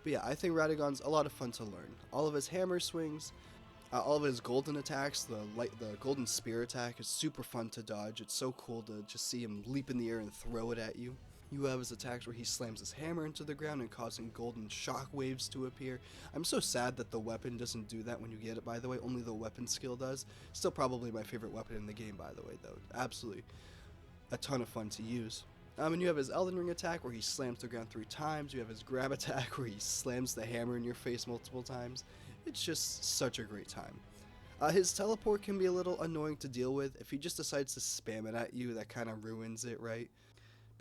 But yeah, I think Radagon's a lot of fun to learn. All of his hammer swings, all of his golden attacks, the golden spear attack is super fun to dodge. It's so cool to just see him leap in the air and throw it at you. You have his attacks where he slams his hammer into the ground and causing golden shock waves to appear. I'm so sad that the weapon doesn't do that when you get it, by the way. Only the weapon skill does. Still probably my favorite weapon in the game, by the way, though. Absolutely a ton of fun to use. And you have his Elden Ring attack where he slams the ground 3 times. You have his grab attack where he slams the hammer in your face multiple times. It's just such a great time. His teleport can be a little annoying to deal with. If he just decides to spam it at you, that kind of ruins it, right?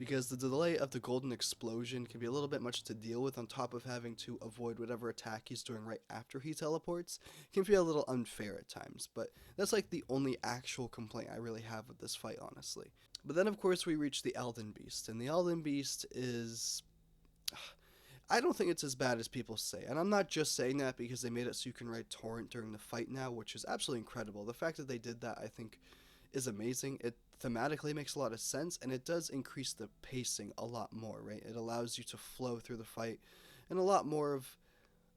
because the delay of the golden explosion can be a little bit much to deal with, on top of having to avoid whatever attack he's doing right after he teleports. It can feel a little unfair at times, but that's like the only actual complaint I really have with this fight, honestly. But then of course we reach the Elden Beast, and the Elden Beast is... I don't think it's as bad as people say, and I'm not just saying that because they made it so you can write torrent during the fight now, which is absolutely incredible. The fact that they did that, I think, is amazing. It thematically makes a lot of sense, and it does increase the pacing a lot more, right? It allows you to flow through the fight in a lot more of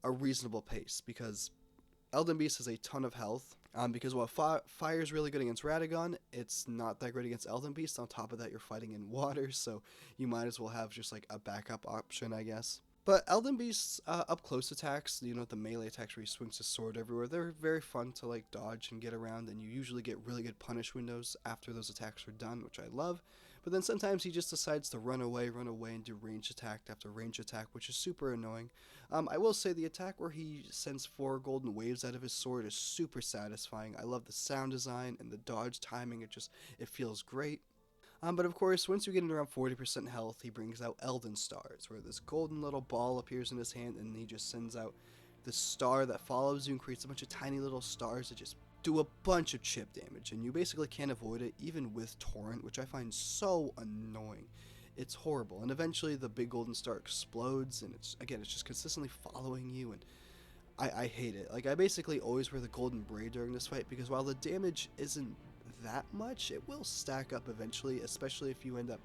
a reasonable pace, because Elden Beast has a ton of health, because while fire is really good against Radagon, it's not that great against Elden Beast. On top of that, you're fighting in water, so you might as well have just like a backup option, I guess. But Elden Beast's up-close attacks, the melee attacks where he swings his sword everywhere, they're very fun to like dodge and get around, and you usually get really good punish windows after those attacks are done, which I love. But then sometimes he just decides to run away, and do range attack after range attack, which is super annoying. I will say the attack where he sends 4 golden waves out of his sword is super satisfying. I love the sound design and the dodge timing, it feels great. But of course, once you get into around 40% health, he brings out Elden Stars, where this golden little ball appears in his hand, and he just sends out this star that follows you and creates a bunch of tiny little stars that just do a bunch of chip damage, and you basically can't avoid it, even with Torrent, which I find so annoying. It's horrible, and eventually the big golden star explodes, and it's just consistently following you, and I hate it. Like, I basically always wear the golden braid during this fight, because while the damage isn't that much, it will stack up eventually, especially if you end up,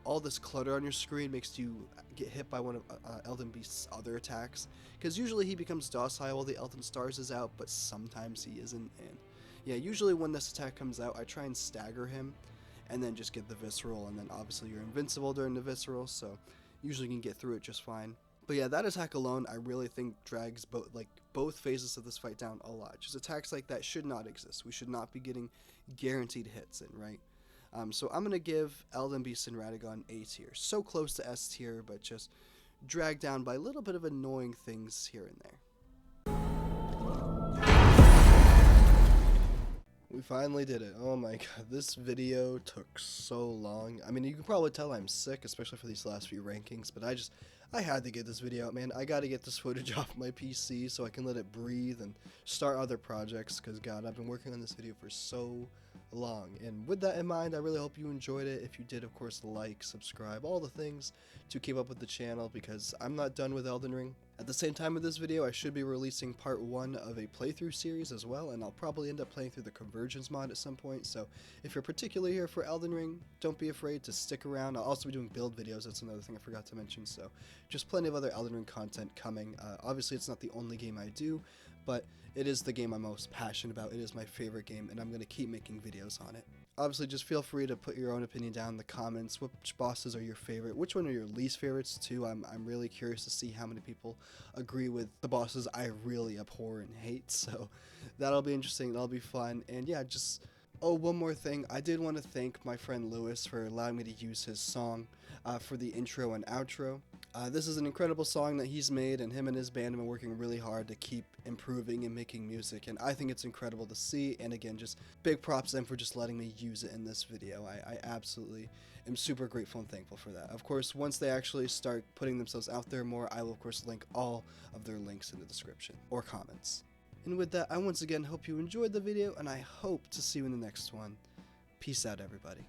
all this clutter on your screen makes you get hit by one of Elden Beast's other attacks, because usually he becomes docile while the Elden Stars is out, but sometimes he isn't. And yeah, usually when this attack comes out, I try and stagger him and then just get the visceral, and then obviously you're invincible during the visceral, so usually you can get through it just fine. But yeah, that attack alone, I really think drags both phases of this fight down a lot. Just attacks like that should not exist. We should not be getting guaranteed hits in, right? So I'm going to give Elden Beast and Radagon A tier. So close to S tier, but just dragged down by a little bit of annoying things here and there. We finally did it. Oh my god, this video took so long. I mean, you can probably tell I'm sick, especially for these last few rankings, but I had to get this video out, man. I gotta get this footage off my PC so I can let it breathe and start other projects, because god, I've been working on this video for so long. And with that in mind, I really hope you enjoyed it. If you did, of course, like, subscribe, all the things to keep up with the channel, because I'm not done with Elden Ring. At the same time with this video, I should be releasing part 1 of a playthrough series as well, and I'll probably end up playing through the Convergence mod at some point, so if you're particularly here for Elden Ring, don't be afraid to stick around. I'll also be doing build videos, that's another thing I forgot to mention, so just plenty of other Elden Ring content coming. Obviously it's not the only game I do, but it is the game I'm most passionate about. It is my favorite game, and I'm going to keep making videos on it. Obviously, just feel free to put your own opinion down in the comments. Which bosses are your favorite? Which one are your least favorites too? I'm really curious to see how many people agree with the bosses I really abhor and hate. So that'll be interesting. That'll be fun. And yeah, oh, one more thing. I did want to thank my friend Lewis for allowing me to use his song for the intro and outro. This is an incredible song that he's made, and him and his band have been working really hard to keep improving and making music, and I think it's incredible to see. And again, just big props to them for just letting me use it in this video. I absolutely am super grateful and thankful for that. Of course, once they actually start putting themselves out there more, I will of course link all of their links in the description or comments. And with that, I once again hope you enjoyed the video, and I hope to see you in the next one. Peace out, everybody.